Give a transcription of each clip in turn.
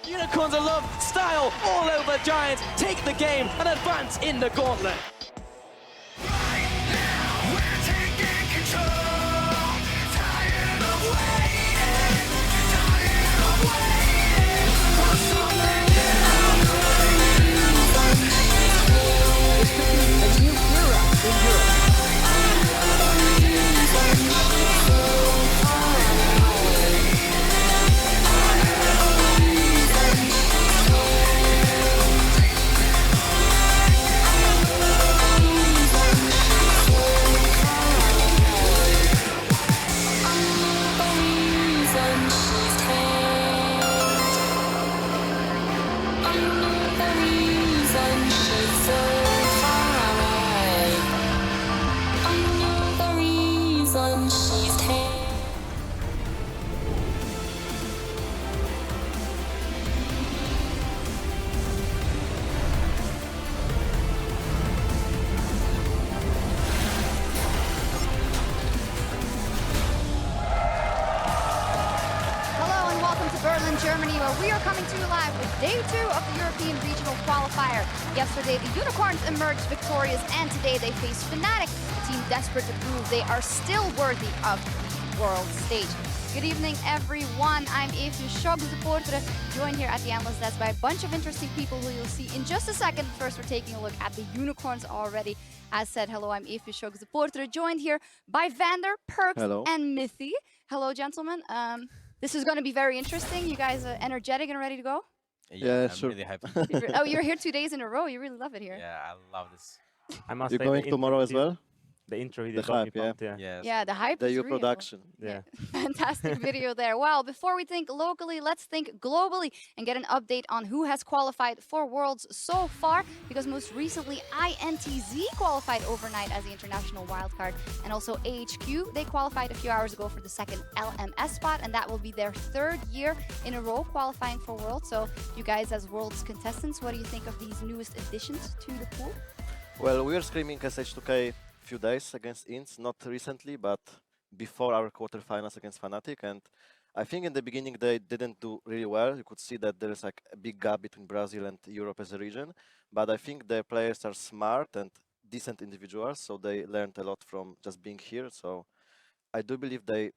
Unicorns of Love style all over Giants, take the game and advance in the gauntlet. Berlin, Germany, where we are coming to you live with Day 2 of the European Regional Qualifier. Yesterday, the Unicorns emerged victorious, and today they face Fnatic, a team desperate to prove they are still worthy of the world stage. Good evening, everyone. I'm EpicSkillshot, joined here at the Analyst Desk by a bunch of interesting people who you'll see in just a second. First, we're taking a look at the Unicorns already. As said, hello, I'm EpicSkillshot, joined here by Vander, Perks, hello. and Mythy. Hello, gentlemen. This is going to be very interesting. You guys are energetic and ready to go? Yeah, I'm sure. really hyped. Oh, you're here 2 days in a row. You really love it here. Yeah, I love this. I must You're say going tomorrow as well? The intro video The got me hype, yeah. pumped, yeah. Yes. Yeah, the hype The is EU real. production. Yeah. Fantastic video there. Well, before we think locally, let's think globally and get an update on who has qualified for Worlds so far, because most recently INTZ qualified overnight as the international wildcard, and also AHQ, they qualified a few hours ago for the second LMS spot, and that will be their 3rd year in a row qualifying for Worlds. So you guys as Worlds contestants, what do you think of these newest additions to the pool? Well, we are screaming SH2K few days against INTZ, not recently, but before our quarterfinals against Fnatic, and I think in the beginning they didn't do really well. You could see that there is like a big gap between Brazil and Europe as a region, but I think the players are smart and decent individuals, so they learned a lot from just being here. So I do believe they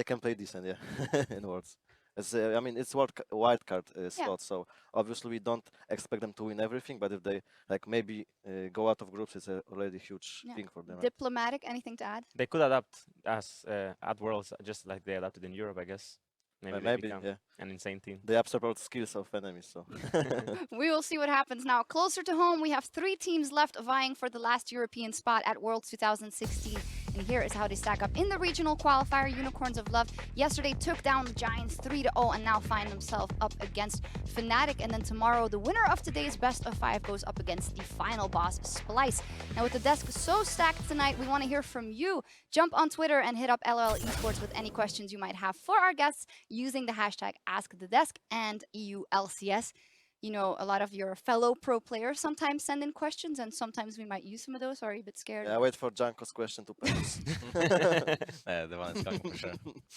can play decent, yeah, in Worlds. I mean, it's wildcard slot, so obviously we don't expect them to win everything, but if they like maybe go out of groups, it's already a huge thing for them. Diplomatic, anything to add? They could adapt as at Worlds just like they adapted in Europe, I guess. Maybe they become an insane team. They absorb all skills of enemies, so. We will see what happens now. Closer to home, we have 3 teams left vying for the last European spot at Worlds 2016. And here is how they stack up in the regional qualifier. Unicorns of Love yesterday took down the Giants 3-0 and now find themselves up against Fnatic. And then tomorrow, the winner of today's best of 5 goes up against the final boss, Splice. Now with the desk so stacked tonight, we want to hear from you. Jump on Twitter and hit up LOL Esports with any questions you might have for our guests using the hashtag AskTheDesk and EU LCS. You know, a lot of your fellow pro players sometimes send in questions, and sometimes we might use some of those. Are you a bit scared? Yeah, wait for Janko's question to pass. The one is coming for sure.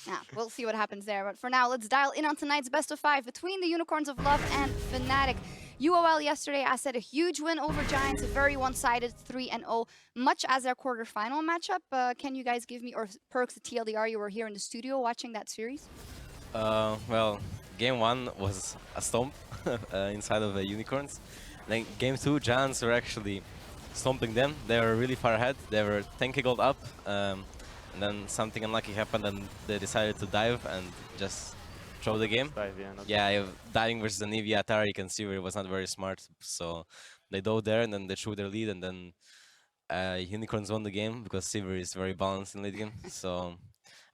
Yeah, we'll see what happens there. But for now, let's dial in on tonight's best of 5 between the Unicorns of Love and Fnatic. UOL yesterday, I said, a huge win over Giants, a very one-sided 3-0, much as their quarterfinal matchup. Can you guys give me, or Perks, the TLDR, you were here in the studio watching that series? Well, game 1 was a stomp inside of the Unicorns. Then game 2, Giants were actually stomping them. They were really far ahead. They were 10k gold up, and then something unlucky happened and they decided to dive and just throw the game. Diving versus an Eevee Atari, you can see where it was not very smart. So they dove there and then they threw their lead, and then Unicorns won the game because Sivir is very balanced in late game. So,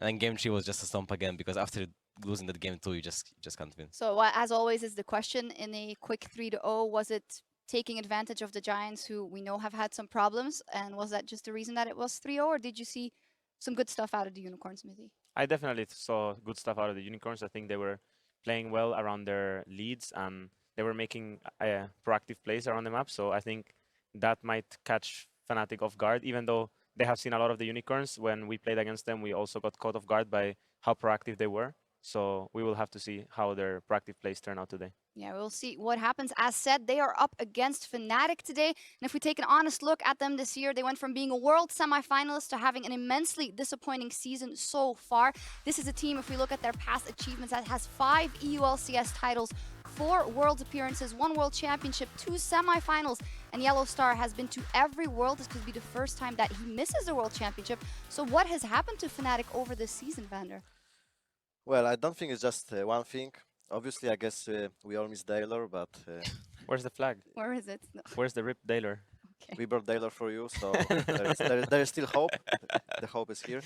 and then game 3 was just a stomp again, because after losing that game 2, you just can't win. So as always is the question in a quick 3-0, was it taking advantage of the Giants who we know have had some problems, and was that just the reason that it was 3-0, or did you see some good stuff out of the Unicorns, Smithy? I definitely saw good stuff out of the Unicorns. I think they were playing well around their leads and they were making proactive plays around the map. So I think that might catch Fnatic off guard, even though they have seen a lot of the Unicorns. When we played against them, we also got caught off guard by how proactive they were. So we will have to see how their proactive plays turn out today. Yeah, we'll see what happens. As said, they are up against Fnatic today. And if we take an honest look at them this year, they went from being a world semifinalist to having an immensely disappointing season so far. This is a team, if we look at their past achievements, that has 5 EULCS titles, 4 World appearances, 1 World Championship, 2 semifinals, and Yellow Star has been to every World. This could be the first time that he misses a World Championship. So what has happened to Fnatic over this season, Vander? Well, I don't think it's just one thing. Obviously, I guess we all miss Daylor, but Where's the flag? Where is it? No. Where's the ripped Daylor? Okay. we brought Daylor for you, so there is still hope. The hope is here.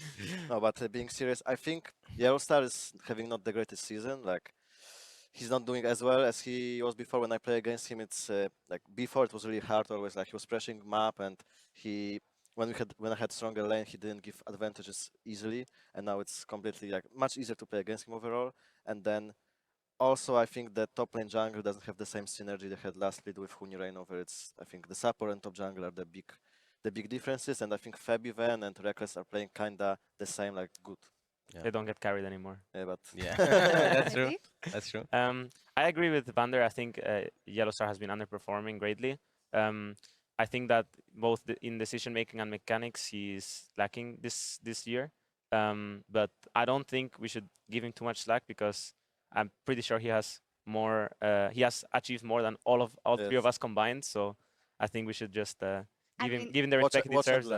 No, but being serious, I think Yellowstar is having not the greatest season. Like, he's not doing as well as he was before. When I play against him, it's like before it was really hard. Always like he was pressuring map, and when I had stronger lane, he didn't give advantages easily, and now it's completely like much easier to play against him overall. And then also, I think the top lane jungle doesn't have the same synergy they had last lead with Huni Reignover. It's, I think the support and top jungle are the big differences, and I think Fabiven and Reckless are playing kinda the same, like good. Yeah. They don't get carried anymore. Yeah, but Yeah, that's true. That's true. I agree with Vander. I think Yellowstar has been underperforming greatly. I think that both in decision making and mechanics, he's lacking this year. But I don't think we should give him too much slack because I'm pretty sure he has more. He has achieved more than all three of us combined. So I think we should just give him the respect he deserves.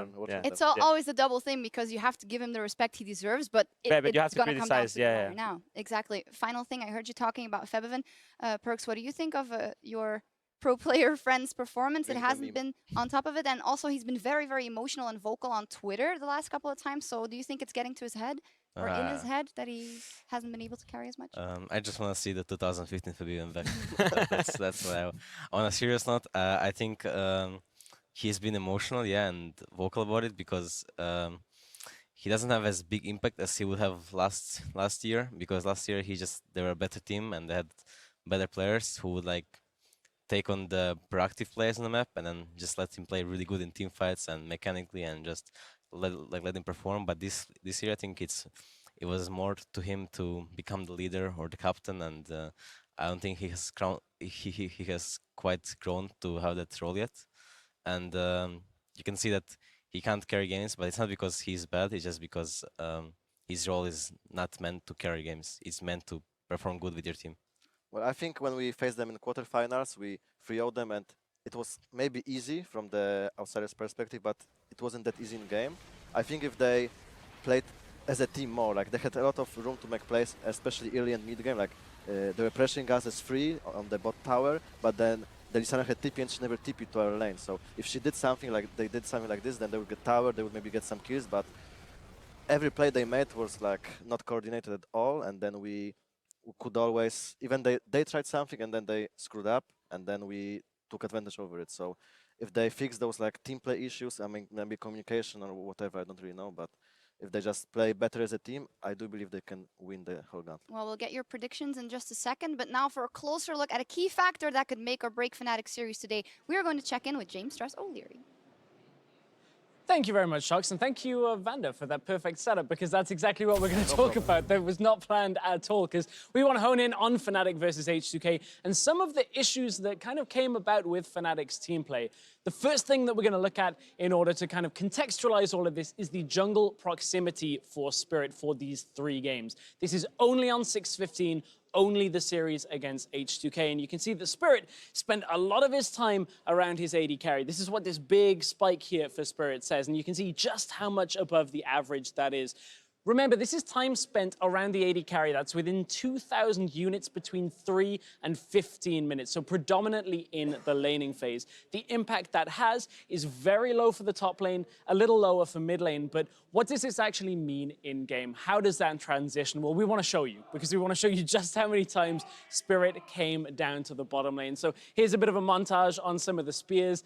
It's always a double thing because you have to give him the respect he deserves, but you have it's to going to come down criticize. to the wire now. Exactly. Final thing, I heard you talking about Febiven. Perks, what do you think of your pro player friend's performance? It hasn't been on top of it, and also he's been very, very emotional and vocal on Twitter the last couple of times. So do you think it's getting to his head or in his head that he hasn't been able to carry as much? I just want to see the 2015 Fabian back. That's what I. On a serious note, I think he's been emotional, yeah, and vocal about it because he doesn't have as big impact as he would have last year. Because last year they were a better team and they had better players who would like take on the proactive players on the map and then just let him play really good in team fights and mechanically and just let him perform. But this year I think it was more to him to become the leader or the captain, and I don't think he has quite grown to have that role yet. And you can see that he can't carry games, but it's not because he's bad, it's just because his role is not meant to carry games. It's meant to perform good with your team. Well, I think when we faced them in quarterfinals, we 3-0'd them, and it was maybe easy from the outsider's perspective, but it wasn't that easy in game. I think if they played as a team more, like they had a lot of room to make plays, especially early and mid game, like they were pressuring us as free on the bot tower, but then the Lissandra had TP and she never TP to our lane. So if she did something like they did something like this, then they would get tower, they would maybe get some kills, but every play they made was like not coordinated at all, and then we could always, even they tried something and then they screwed up, and then we took advantage over it. So if they fix those like team play issues, I mean maybe communication or whatever, I don't really know, but if they just play better as a team, I do believe they can win the whole gauntlet. Well, we'll get your predictions in just a second, but now for a closer look at a key factor that could make or break Fnatic series today, we are going to check in with James Stress O'Leary. Thank you very much, Shox, and thank you, Vander, for that perfect setup, because that's exactly what we're going to talk about. That was not planned at all, because we want to hone in on Fnatic versus H2K and some of the issues that kind of came about with Fnatic's team play. The first thing that we're going to look at in order to kind of contextualize all of this is the jungle proximity for Spirit for these 3 games. This is only on 6/15, only the series against H2K. And you can see that Spirit spent a lot of his time around his AD carry. This is what this big spike here for Spirit says. And you can see just how much above the average that is. Remember, this is time spent around the AD carry. That's within 2,000 units between 3 and 15 minutes, so predominantly in the laning phase. The impact that has is very low for the top lane, a little lower for mid lane, but what does this actually mean in-game? How does that transition? Well, we want to show you, because we want to show you just how many times Spirit came down to the bottom lane. So here's a bit of a montage on some of the spears.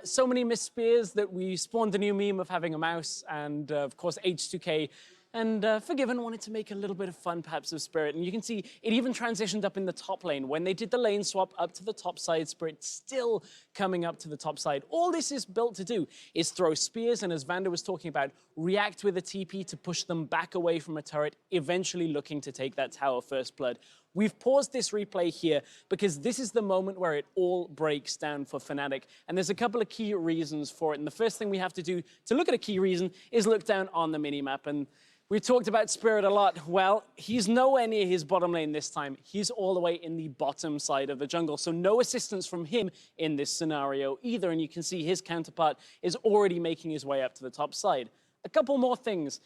So many missed spears that we spawned a new meme of having a mouse, and of course H2K and Forgiven wanted to make a little bit of fun, perhaps, of Spirit. And you can see it even transitioned up in the top lane. When they did the lane swap up to the top side, Spirit still coming up to the top side. All this is built to do is throw spears, and as Vander was talking about, react with a TP to push them back away from a turret, eventually looking to take that tower first blood. We've paused this replay here because this is the moment where it all breaks down for Fnatic. And there's a couple of key reasons for it. And the first thing we have to do to look at a key reason is look down on the minimap. And we talked about Spirit a lot. Well, he's nowhere near his bottom lane this time. He's all the way in the bottom side of the jungle. So no assistance from him in this scenario either. And you can see his counterpart is already making his way up to the top side. A couple more things.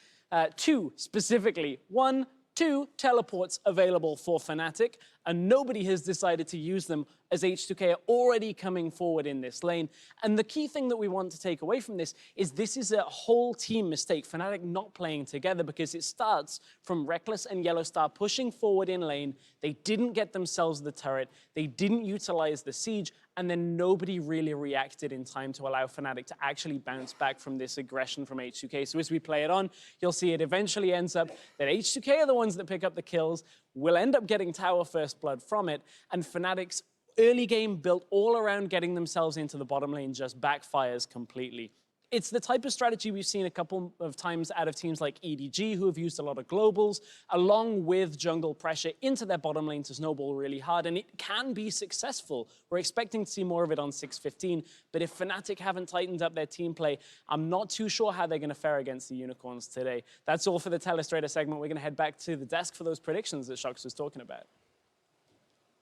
Two specifically. One, 2 teleports available for Fnatic, and nobody has decided to use them as H2K are already coming forward in this lane. And the key thing that we want to take away from this is a whole team mistake. Fnatic not playing together, because it starts from Reckless and Yellowstar pushing forward in lane. They didn't get themselves the turret. They didn't utilize the siege, and then nobody really reacted in time to allow Fnatic to actually bounce back from this aggression from H2K. So as we play it on, you'll see it eventually ends up that H2K are the ones that pick up the kills, will end up getting tower first blood from it, and Fnatic's early game built all around getting themselves into the bottom lane just backfires completely. It's the type of strategy we've seen a couple of times out of teams like EDG, who have used a lot of globals, along with jungle pressure into their bottom lane to snowball really hard, and it can be successful. We're expecting to see more of it on 6.15, but if Fnatic haven't tightened up their team play, I'm not too sure how they're going to fare against the Unicorns today. That's all for the Telestrator segment. We're going to head back to the desk for those predictions that Shox was talking about.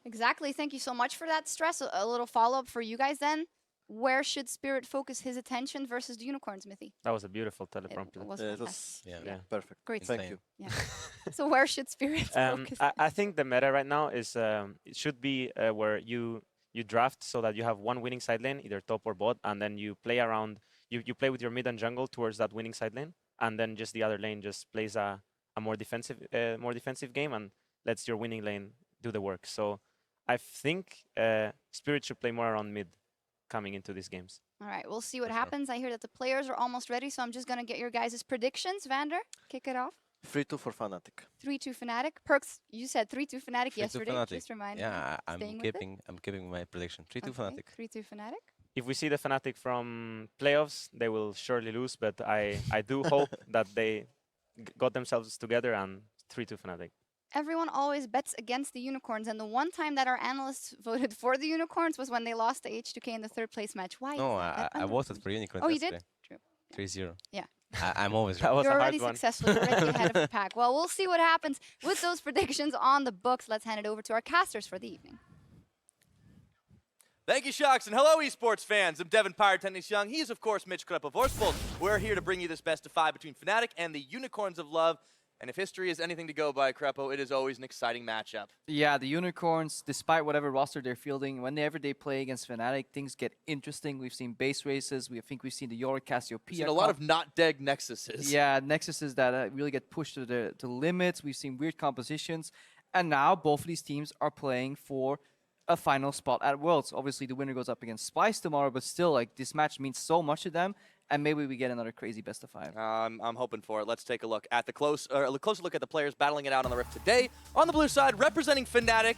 Exactly. Thank you so much for that, Stress. A little follow-up for you guys then. Where should Spirit focus his attention versus the Unicorns, Mithy? That was a beautiful teleprompter. It was It fantastic. was Yeah. perfect. Great. Thank you. Yeah. So where should Spirit focus? I think the meta right now is it should be where you draft so that you have one winning side lane, either top or bot, and then you play around. You play with your mid and jungle towards that winning side lane, and then just the other lane just plays a more defensive game and lets your winning lane do the work. So I think Spirit should play more around mid coming into these games. All right, we'll see what happens. I hear that the players are almost ready, so I'm just going to get your guys' predictions. Vander, kick it off. 3-2 for Fnatic. 3-2 Fnatic. Perks, you said 3-2 Fnatic 3-2 yesterday. Fnatic. Just remind me. Yeah, I'm Staying with it? keeping my prediction. 3-2 Fnatic. 3-2 Fnatic. If we see the Fnatic from playoffs, they will surely lose, but I do hope that they got themselves together and 3-2 Fnatic. Everyone always bets against the Unicorns, and the one time that our analysts voted for the Unicorns was when they lost to H2K in the third place match. Why? No, is that? I voted for Unicorns. Oh, you did? yesterday. True. 3-0. Yeah. I'm always That right. was You're a hard already one. successful. You're already ahead of the pack. Well, we'll see what happens with those predictions on the books. Let's hand it over to our casters for the evening. Thank you, Shox, and hello, esports fans. I'm Devin Pyre Tennis Young. He is, of course, Mitch Krepovorspol. We're here to bring you this best of 5 between Fnatic and the Unicorns of Love. And if history is anything to go by, Krepo, it is always an exciting matchup. Yeah, the Unicorns, despite whatever roster they're fielding, whenever they play against Fnatic, things get interesting. We've seen base races. I think we've seen the Yorick Cassiopeia. We've seen a lot of not dead Nexuses. Yeah, Nexuses that really get pushed to the limits. We've seen weird compositions. And now both of these teams are playing for a final spot at Worlds. Obviously, the winner goes up against Spice tomorrow, but still, like, this match means so much to them. And maybe we get another crazy best of 5. I'm hoping for it. Let's take a look at the closer look at the players battling it out on the Rift today. On the blue side, representing Fnatic,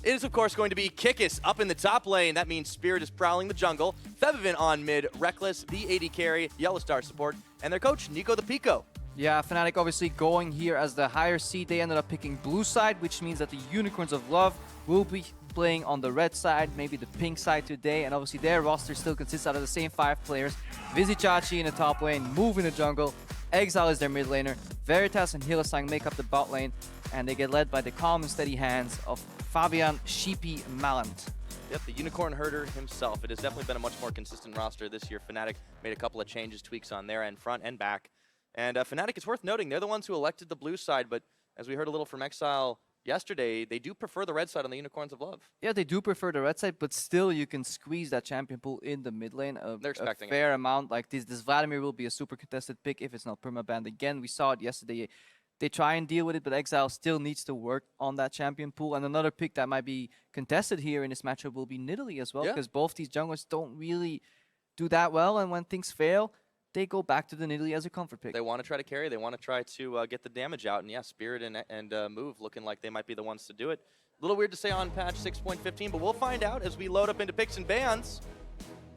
it is, of course, going to be Kikis up in the top lane. That means Spirit is prowling the jungle. Febiven on mid, Reckless, the AD carry, Yellowstar support, and their coach, Nico the Pico. Yeah, Fnatic obviously going here as the higher seed. They ended up picking blue side, which means that the Unicorns of Love will be playing on the red side, maybe the pink side today. And obviously their roster still consists out of the same 5 players. Vizicachi in the top lane, Move in the jungle, Exile is their mid laner, Veritas and Hylissang make up the bot lane, and they get led by the calm and steady hands of Fabian Sheepy Mallant. Yep, the Unicorn Herder himself. It has definitely been a much more consistent roster this year. Fnatic made a couple of changes, tweaks on their end, front and back. And Fnatic, it's worth noting, they're the ones who elected the blue side, but as we heard a little from Exile yesterday, they do prefer the red side on the Unicorns of Love. Yeah, they do prefer the red side, but still you can squeeze that champion pool in the mid lane They're expecting a fair amount. Like this Vladimir will be a super contested pick if it's not permabanned again. We saw it yesterday. They try and deal with it, but Exile still needs to work on that champion pool. And another pick that might be contested here in this matchup will be Nidalee as well, because both these junglers don't really do that well. And when things fail, they go back to the Nidalee as a comfort pick. They want to try to carry. They want to try to get the damage out. And yeah, Spirit and Move looking like they might be the ones to do it. A little weird to say on patch 6.15, but we'll find out as we load up into picks and bans.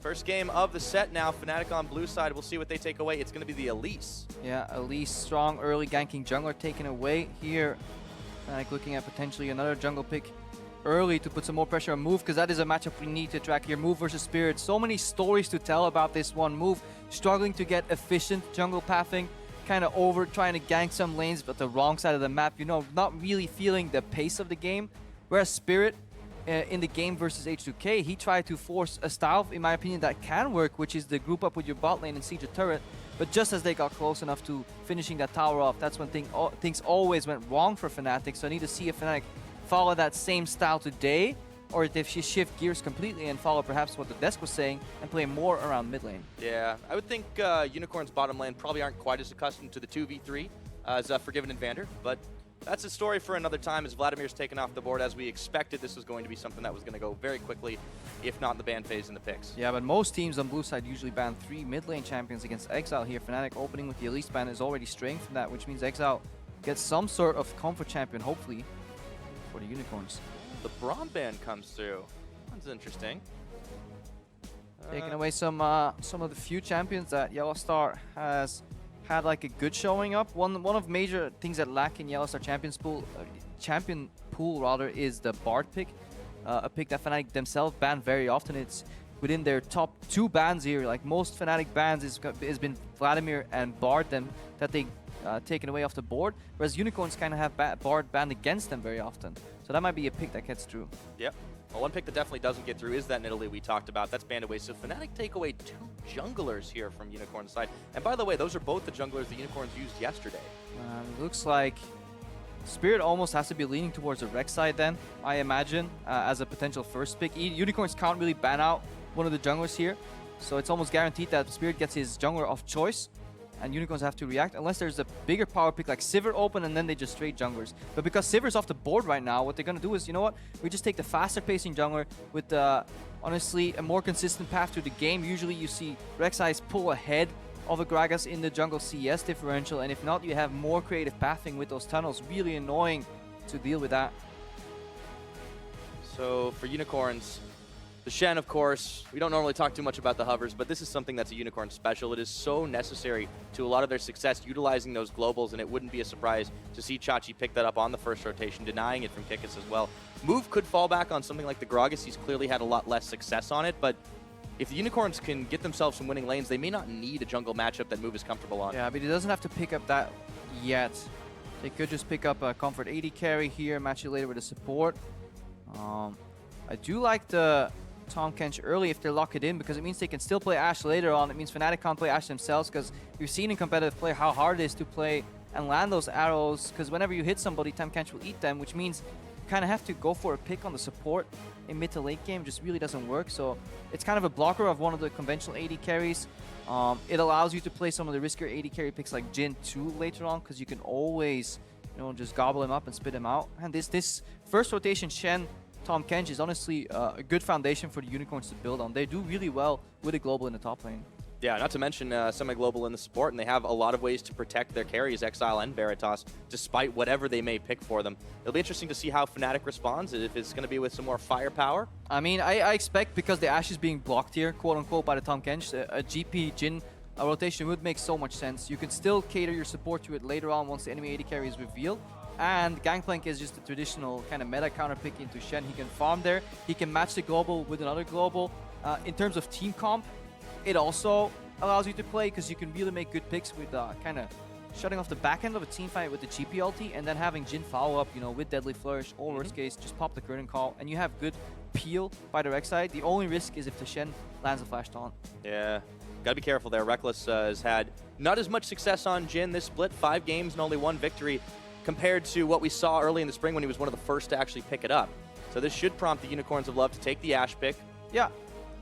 First game of the set now. Fnatic on blue side. We'll see what they take away. It's going to be the Elise. Yeah, Elise, strong early ganking jungler taken away here. Fnatic looking at potentially another jungle pick early to put some more pressure on Move, because that is a matchup we need to track here. Move versus Spirit. So many stories to tell about this one. Move struggling to get efficient jungle pathing, kind of over trying to gank some lanes, but the wrong side of the map, you know, not really feeling the pace of the game. Whereas Spirit, in the game versus H2K, he tried to force a style, in my opinion, that can work, which is the group up with your bot lane and siege a turret. But just as they got close enough to finishing that tower off, that's when things always went wrong for Fnatic. So I need to see if Fnatic follow that same style today, or if she shift gears completely and follow perhaps what the desk was saying and play more around mid lane. Yeah, I would think Unicorn's bottom lane probably aren't quite as accustomed to the 2v3 as Forgiven and Vander, but that's a story for another time as Vladimir's taken off the board. As we expected, this was going to be something that was going to go very quickly, if not in the ban phase in the picks. Yeah, but most teams on blue side usually ban 3 mid lane champions against Exile here. Fnatic opening with the Elise ban is already straying from that, which means Exile gets some sort of comfort champion, hopefully, for the Unicorns. The Braum ban comes through. That's interesting. Taking away some of the few champions that Yellowstar has had like a good showing up. One of major things that lack in Yellowstar champion pool rather is the Bard pick, a pick that Fnatic themselves ban very often. It's within their top 2 bans here. Like most Fnatic bans has been Vladimir and Bard that they taken away off the board, whereas Unicorns kind of have Bard banned against them very often. So that might be a pick that gets through. Yep. Well, one pick that definitely doesn't get through is that Nidalee we talked about. That's banned away. So Fnatic take away 2 junglers here from Unicorn's side. And by the way, those are both the junglers the Unicorns used yesterday. Looks like Spirit almost has to be leaning towards the Rex side then, I imagine, as a potential first pick. Unicorns can't really ban out one of the junglers here, so it's almost guaranteed that Spirit gets his jungler of choice, and Unicorns have to react, unless there's a bigger power pick like Sivir open, and then they just straight junglers. But because Sivir's off the board right now, what they're going to do is, you know what, we just take the faster pacing jungler with, honestly, a more consistent path to the game. Usually you see Rek'Sai's pull ahead of a Gragas in the jungle CS differential, and if not, you have more creative pathing with those tunnels. Really annoying to deal with that. So for Unicorns, the Shen, of course, we don't normally talk too much about the hovers, but this is something that's a Unicorn special. It is so necessary to a lot of their success utilizing those globals, and it wouldn't be a surprise to see Chachi pick that up on the first rotation, denying it from Kikis as well. Move could fall back on something like the Gragas. He's clearly had a lot less success on it, but if the Unicorns can get themselves some winning lanes, they may not need a jungle matchup that Move is comfortable on. Yeah, but he doesn't have to pick up that yet. They could just pick up a comfort 80 carry here, match it later with a support. I do like the Tahm Kench early if they lock it in, because it means they can still play Ashe later on. It means Fnatic can't play Ashe themselves, because we've seen in competitive play how hard it is to play and land those arrows, because whenever you hit somebody, Tahm Kench will eat them, which means you kind of have to go for a pick on the support in mid to late game. Just really doesn't work. So it's kind of a blocker of one of the conventional AD carries. It allows you to play some of the riskier AD carry picks like Jhin 2 later on, because you can always, you know, just gobble him up and spit him out. And this first rotation Shen Tahm Kench is honestly a good foundation for the Unicorns to build on. They do really well with a global in the top lane. Yeah, not to mention semi-global in the support, and they have a lot of ways to protect their carries, Exile and Veritas, despite whatever they may pick for them. It'll be interesting to see how Fnatic responds, if it's going to be with some more firepower. I mean, I expect, because the Ashe is being blocked here, quote-unquote, by the Tahm Kench, a GP Jhin rotation would make so much sense. You can still cater your support to it later on once the enemy AD carry is revealed. And Gangplank is just a traditional kind of meta counter pick into Shen. He can farm there. He can match the global with another global. In terms of team comp, it also allows you to play, because you can really make good picks with kind of shutting off the back end of a team fight with the GP ulti, and then having Jhin follow up, you know, with Deadly Flourish, or worst case, just pop the curtain call, and you have good peel by the Rex side. The only risk is if the Shen lands a flash taunt. Yeah. Gotta be careful there. Reckless has had not as much success on Jhin this split. 5 games and only 1 victory compared to what we saw early in the spring when he was one of the first to actually pick it up. So this should prompt the Unicorns of Love to take the Ashe pick. Yeah,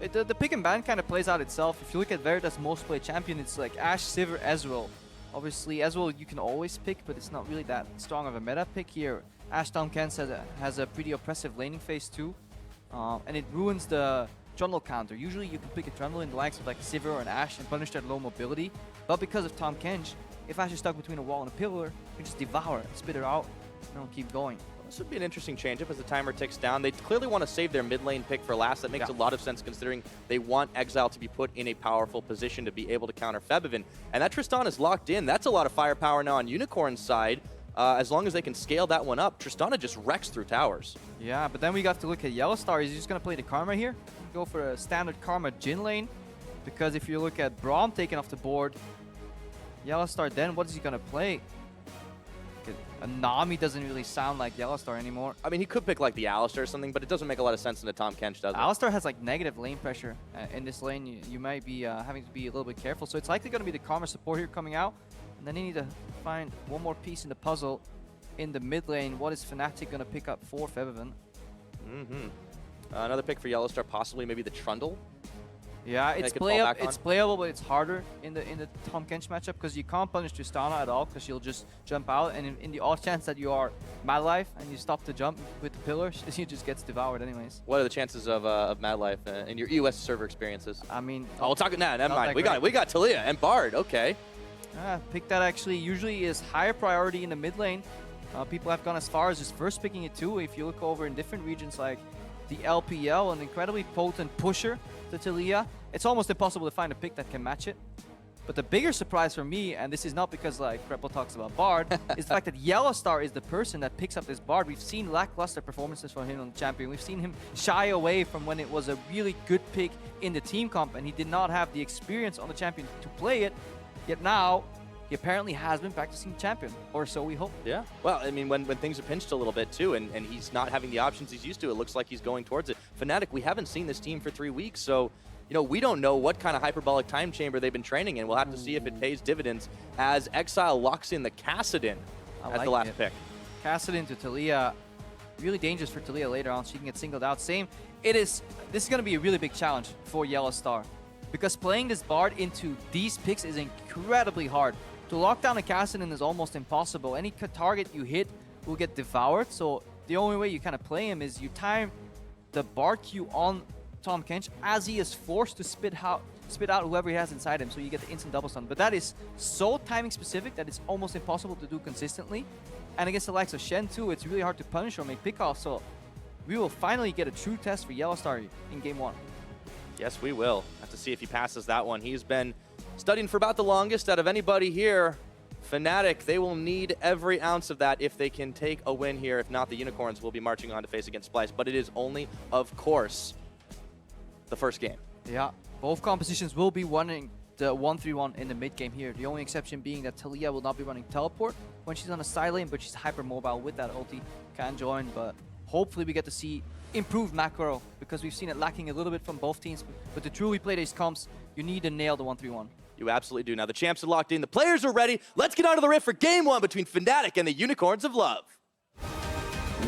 the pick and ban kind of plays out itself. If you look at VODS most played champion, it's like Ashe, Sivir, Ezreal. Obviously, Ezreal you can always pick, but it's not really that strong of a meta pick here. Ashe Tom Kens has a pretty oppressive laning phase too, and it ruins the Trundle counter. Usually you can pick a Trundle in the likes of like Sivir or an Ashe and punish that low mobility, but because of Tom Kench, if Ashe is stuck between a wall and a pillar, you can just devour it, spit it out, and keep going. This would be an interesting change-up as the timer ticks down. They clearly want to save their mid lane pick for last. That makes a lot of sense considering they want Exile to be put in a powerful position to be able to counter Febiven. And that Tristana is locked in. That's a lot of firepower now on Unicorn's side. As long as they can scale that one up, Tristana just wrecks through towers. Yeah, but then we got to look at Yellowstar. Is he just going to play the Karma here? Go for a standard Karma Jhin lane? Because if you look at Braum taken off the board, Yellowstar then, what is he going to play? A Nami doesn't really sound like Yellowstar anymore. I mean, he could pick like the Alistar or something, but it doesn't make a lot of sense in the Tom Kench, does it? Alistar has like negative lane pressure. In this lane, you might be having to be a little bit careful. So it's likely going to be the Karma support here coming out. And then they need to find one more piece in the puzzle in the mid lane. What is Fnatic going to pick up for Febiven? Another pick for Yellowstar, possibly maybe the Trundle. Yeah, it's playable, but it's harder in the Tom Kench matchup because you can't punish Tristana at all because she'll just jump out, and in the odd chance that you are Mad Life and you stop to jump with the pillar, she just gets devoured anyways. What are the chances of Mad Life in your US server experiences? I mean, we'll talk it now. Never mind. We got Talia and Bard. Okay. Pick that actually usually is higher priority in the mid lane. People have gone as far as just first picking it too. If you look over in different regions like the LPL, an incredibly potent pusher to Talia. It's almost impossible to find a pick that can match it. But the bigger surprise for me, and this is not because like Crepple talks about Bard, is the fact that Yellowstar is the person that picks up this Bard. We've seen lackluster performances from him on the champion. We've seen him shy away from when it was a really good pick in the team comp, and he did not have the experience on the champion to play it. Yet now, he apparently has been practicing champion, or so we hope. Yeah. Well, I mean, when things are pinched a little bit too, and he's not having the options he's used to, it looks like he's going towards it. Fnatic, we haven't seen this team for 3 weeks, so you know, we don't know what kind of hyperbolic time chamber they've been training in. We'll have to see if it pays dividends as Exile locks in the Kassadin as the last pick. Kassadin to Talia, really dangerous for Talia later on. She can get singled out. This is going to be a really big challenge for Yellowstar because playing this Bard into these picks is incredibly hard. To lock down a Kassadin is almost impossible. Any target you hit will get devoured. So the only way you kind of play him is you time the Bard Q on Tom Kench as he is forced to spit out whoever he has inside him, so you get the instant double stun. But that is so timing specific that it's almost impossible to do consistently. And against the likes of Shen too, it's really hard to punish or make pickoffs. So we will finally get a true test for Yellowstar in game 1. Yes, we will. Have to see if he passes that one. He's been studying for about the longest out of anybody here. Fnatic, they will need every ounce of that if they can take a win here. If not, the Unicorns will be marching on to face against Splice. But it is only, of course, the first game. Yeah, both compositions will be running the 1-3-1 in the mid game here. The only exception being that Talia will not be running teleport when she's on a side lane, but she's hyper mobile with that ulti. Can join, but hopefully we get to see improved macro because we've seen it lacking a little bit from both teams. But to truly play these comps, you need to nail the 1-3-1. You absolutely do. Now the champs are locked in. The players are ready. Let's get onto the rift for game 1 between Fnatic and the Unicorns of Love.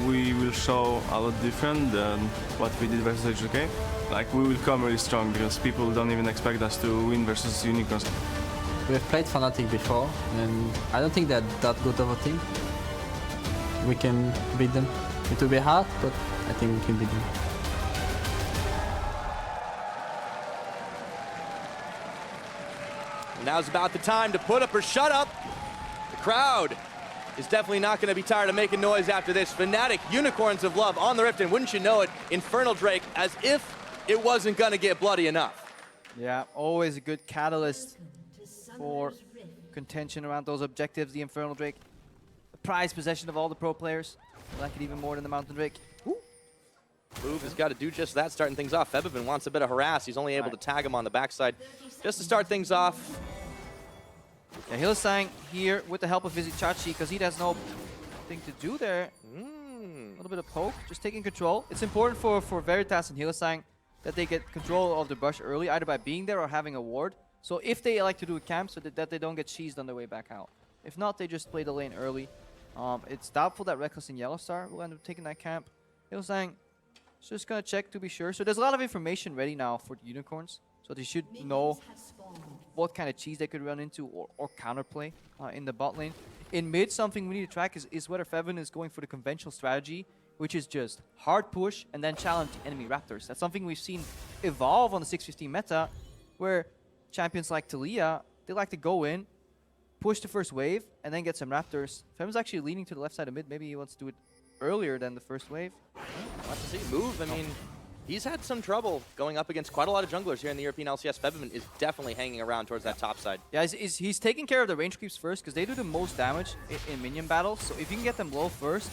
We will show a lot different than what we did versus HJK. Like, we will come really strong because people don't even expect us to win versus Unicorns. We've played Fnatic before, and I don't think they're that good of a team. We can beat them. It will be hard, but I think we can beat them. Now's about the time to put up or shut up. The crowd is definitely not going to be tired of making noise after this. Fnatic, Unicorns of Love on the rift, and wouldn't you know it, Infernal Drake, as if it wasn't going to get bloody enough. Yeah, always a good catalyst for contention around those objectives. The Infernal Drake, the prized possession of all the pro players. I like it even more than the Mountain Drake. Move has got to do just that, starting things off. Febiven wants a bit of harass. He's only able to tag him on the backside just to start things off. Yeah, Hylissang here with the help of Vizicachi because he has no thing to do there. A little bit of poke, just taking control. It's important for Veritas and Hylissang that they get control of the brush early, either by being there or having a ward. So if they like to do a camp so that they don't get cheesed on their way back out. If not, they just play the lane early. It's doubtful that Reckless and Yellowstar will end up taking that camp. Hillsang just gonna check to be sure. So there's a lot of information ready now for the Unicorns. So they should know what kind of cheese they could run into or counterplay in the bot lane. In mid, something we need to track is whether Fevin is going for the conventional strategy, which is just hard push and then challenge the enemy Raptors. That's something we've seen evolve on the 615 meta, where champions like Talia, they like to go in, push the first wave, and then get some Raptors. Fevin's actually leaning to the left side of mid. Maybe he wants to do it earlier than the first wave. We'll have to see. Move, I mean, he's had some trouble going up against quite a lot of junglers here in the European LCS. Fevin is definitely hanging around towards that top side. Yeah, he's taking care of the range creeps first because they do the most damage in minion battles. So if you can get them low first,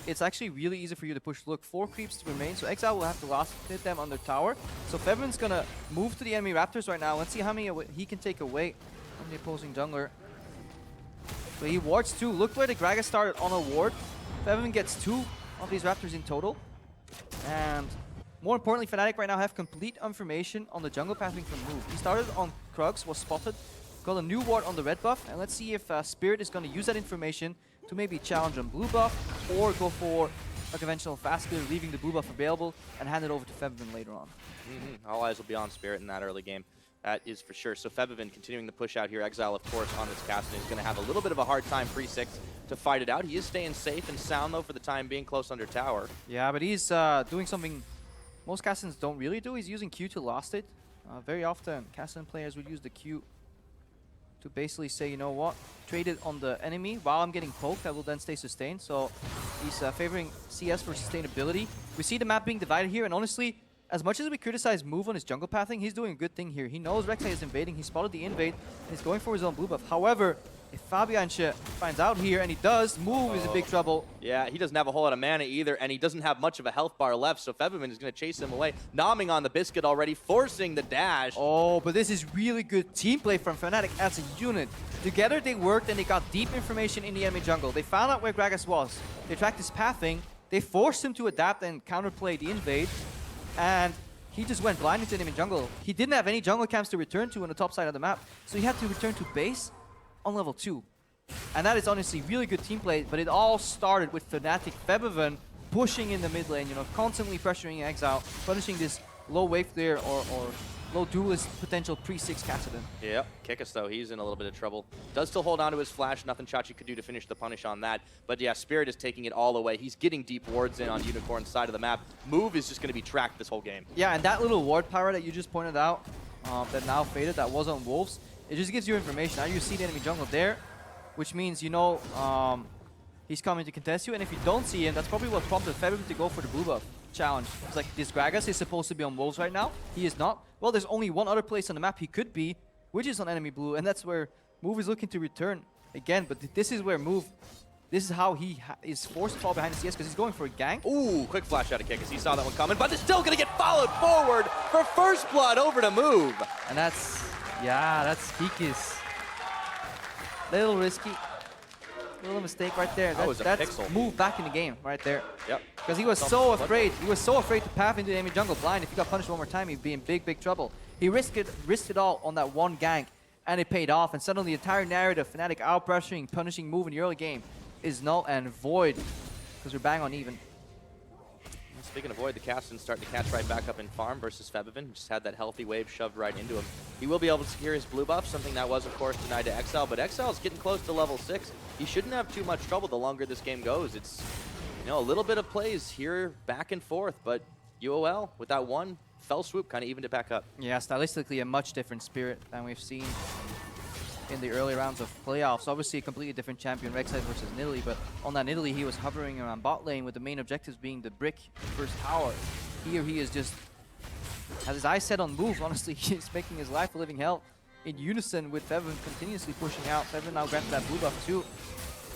it's actually really easy for you to push. Look, 4 creeps to remain, so Exile will have to last hit them on their tower. So Fevin's gonna move to the enemy Raptors right now. Let's see how many he can take away from the opposing jungler. So he wards 2. Look where the Gragas started on a ward. Fevin gets 2 of these Raptors in total. And more importantly, Fnatic right now have complete information on the jungle pathing from Move. He started on Krugs, was spotted, got a new ward on the red buff, and let's see if Spirit is going to use that information to maybe challenge on blue buff or go for a conventional fast clear, leaving the blue buff available and hand it over to Fevin later on. All eyes will be on Spirit in that early game. That is for sure. So Fevin continuing the push out here. Exile, of course, on this cast, and is going to have a little bit of a hard time pre-6 to fight it out. He is staying safe and sound, though, for the time being, close under tower. Yeah, but he's doing something most Castans don't really do. He's using Q to last it. Very often, Castan players would use the Q to basically say, you know what, trade it on the enemy while I'm getting poked. I will then stay sustained. So he's favoring CS for sustainability. We see the map being divided here, and honestly, as much as we criticize Move on his jungle pathing, he's doing a good thing here. He knows Rek'Sai is invading. He spotted the invade, and he's going for his own blue buff. However, if Fabianche finds out here, and he does, Move is in big trouble. Yeah, he doesn't have a whole lot of mana either, and he doesn't have much of a health bar left, so Fevin is going to chase him away. Nomming on the biscuit already, forcing the dash. Oh, but this is really good team play from Fnatic as a unit. Together they worked and they got deep information in the enemy jungle. They found out where Gragas was. They tracked his pathing. They forced him to adapt and counterplay the invade. And he just went blind into the enemy jungle. He didn't have any jungle camps to return to on the top side of the map. So he had to return to base on level 2. And that is honestly really good team play, but it all started with Fnatic Fevin pushing in the mid lane, you know, constantly pressuring Exile, punishing this low wave clear or low duelist potential pre-6 Kassadin. Yep, Kickus though, he's in a little bit of trouble. Does still hold on to his flash, nothing Chachi could do to finish the punish on that. But yeah, Spirit is taking it all away. He's getting deep wards in on Unicorn's side of the map. Move is just going to be tracked this whole game. Yeah, and that little ward power that you just pointed out, that now faded, that was on Wolves, it just gives you information. Now you see the enemy jungle there, which means you know he's coming to contest you, and if you don't see him, that's probably what prompted Fevin to go for the blue buff challenge. It's like, this Gragas is supposed to be on Wolves right now. He is not. Well, there's only one other place on the map he could be, which is on enemy blue, and that's where Move is looking to return again. But this is where Move, this is how he is forced to fall behind the CS, because he's going for a gank. Ooh, quick flash out of Kickus. He saw that one coming, but it's still going to get followed forward for first blood over to Move. And that's, yeah, that's Kikis. Little risky. Little mistake right there. That was a that's pixel. Move back in the game right there. Yep. Because he was so afraid. He was so afraid to path into the enemy jungle blind. If he got punished one more time, he'd be in big, big trouble. He risked it all on that one gank, and it paid off. And suddenly the entire narrative, Fnatic out pressuring, punishing Move in the early game, is null and void. Because we're bang on even. Speaking of void, the Caston's starting to catch right back up in farm versus Fevin. Just had that healthy wave shoved right into him. He will be able to secure his blue buff, something that was, of course, denied to Exile. But Exile's getting close to level 6. He shouldn't have too much trouble the longer this game goes. It's, you know, a little bit of plays here back and forth, but UOL, with that one fell swoop, kind of evened it back up. Yeah, stylistically a much different Spirit than we've seen in the early rounds of playoffs. Obviously a completely different champion, Rek'Sai versus Nidalee, but on that Nidalee he was hovering around bot lane with the main objectives being the brick first tower. Here he is just, has his eyes set on Move, honestly. He's making his life a living hell in unison with Fevin continuously pushing out. Fevin now granted that blue buff too.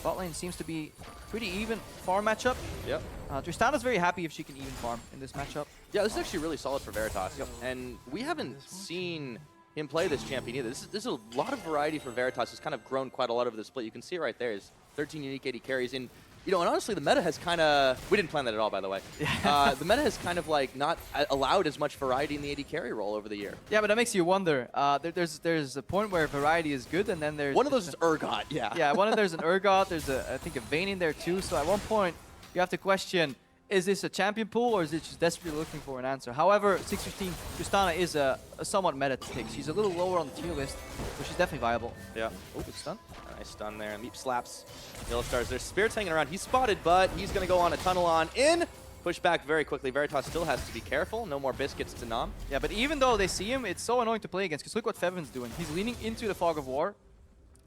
Bot lane seems to be pretty even farm matchup. Yep. Tristana's very happy if she can even farm in this matchup. Yeah, this is actually really solid for Veritas. Yep. And we haven't seen him play this champion either. This is a lot of variety for Veritas. He's kind of grown quite a lot over the split. You can see right there is 13 unique AD carries. In You know, and honestly, the meta has kind of... We didn't plan that at all, by the way. The meta has kind of like not allowed as much variety in the AD carry role over the year. Yeah, but that makes you wonder. There's a point where variety is good, and then there's... One of those is Urgot, yeah. Yeah, there's an Urgot, there's I think a Vayne in there too, so at one point you have to question, is this a champion pool or is it just desperately looking for an answer? However, 615 Tristana is a somewhat meta pick. She's a little lower on the tier list, but she's definitely viable. Yeah. Oh, good stun. Nice stun there. Meep slaps. Yellowstars. There's Spirit's hanging around. He's spotted, but he's going to go on a tunnel on in. Push back very quickly. Veritas still has to be careful. No more biscuits to Nam. Yeah, but even though they see him, it's so annoying to play against, because look what Fevin's doing. He's leaning into the Fog of War.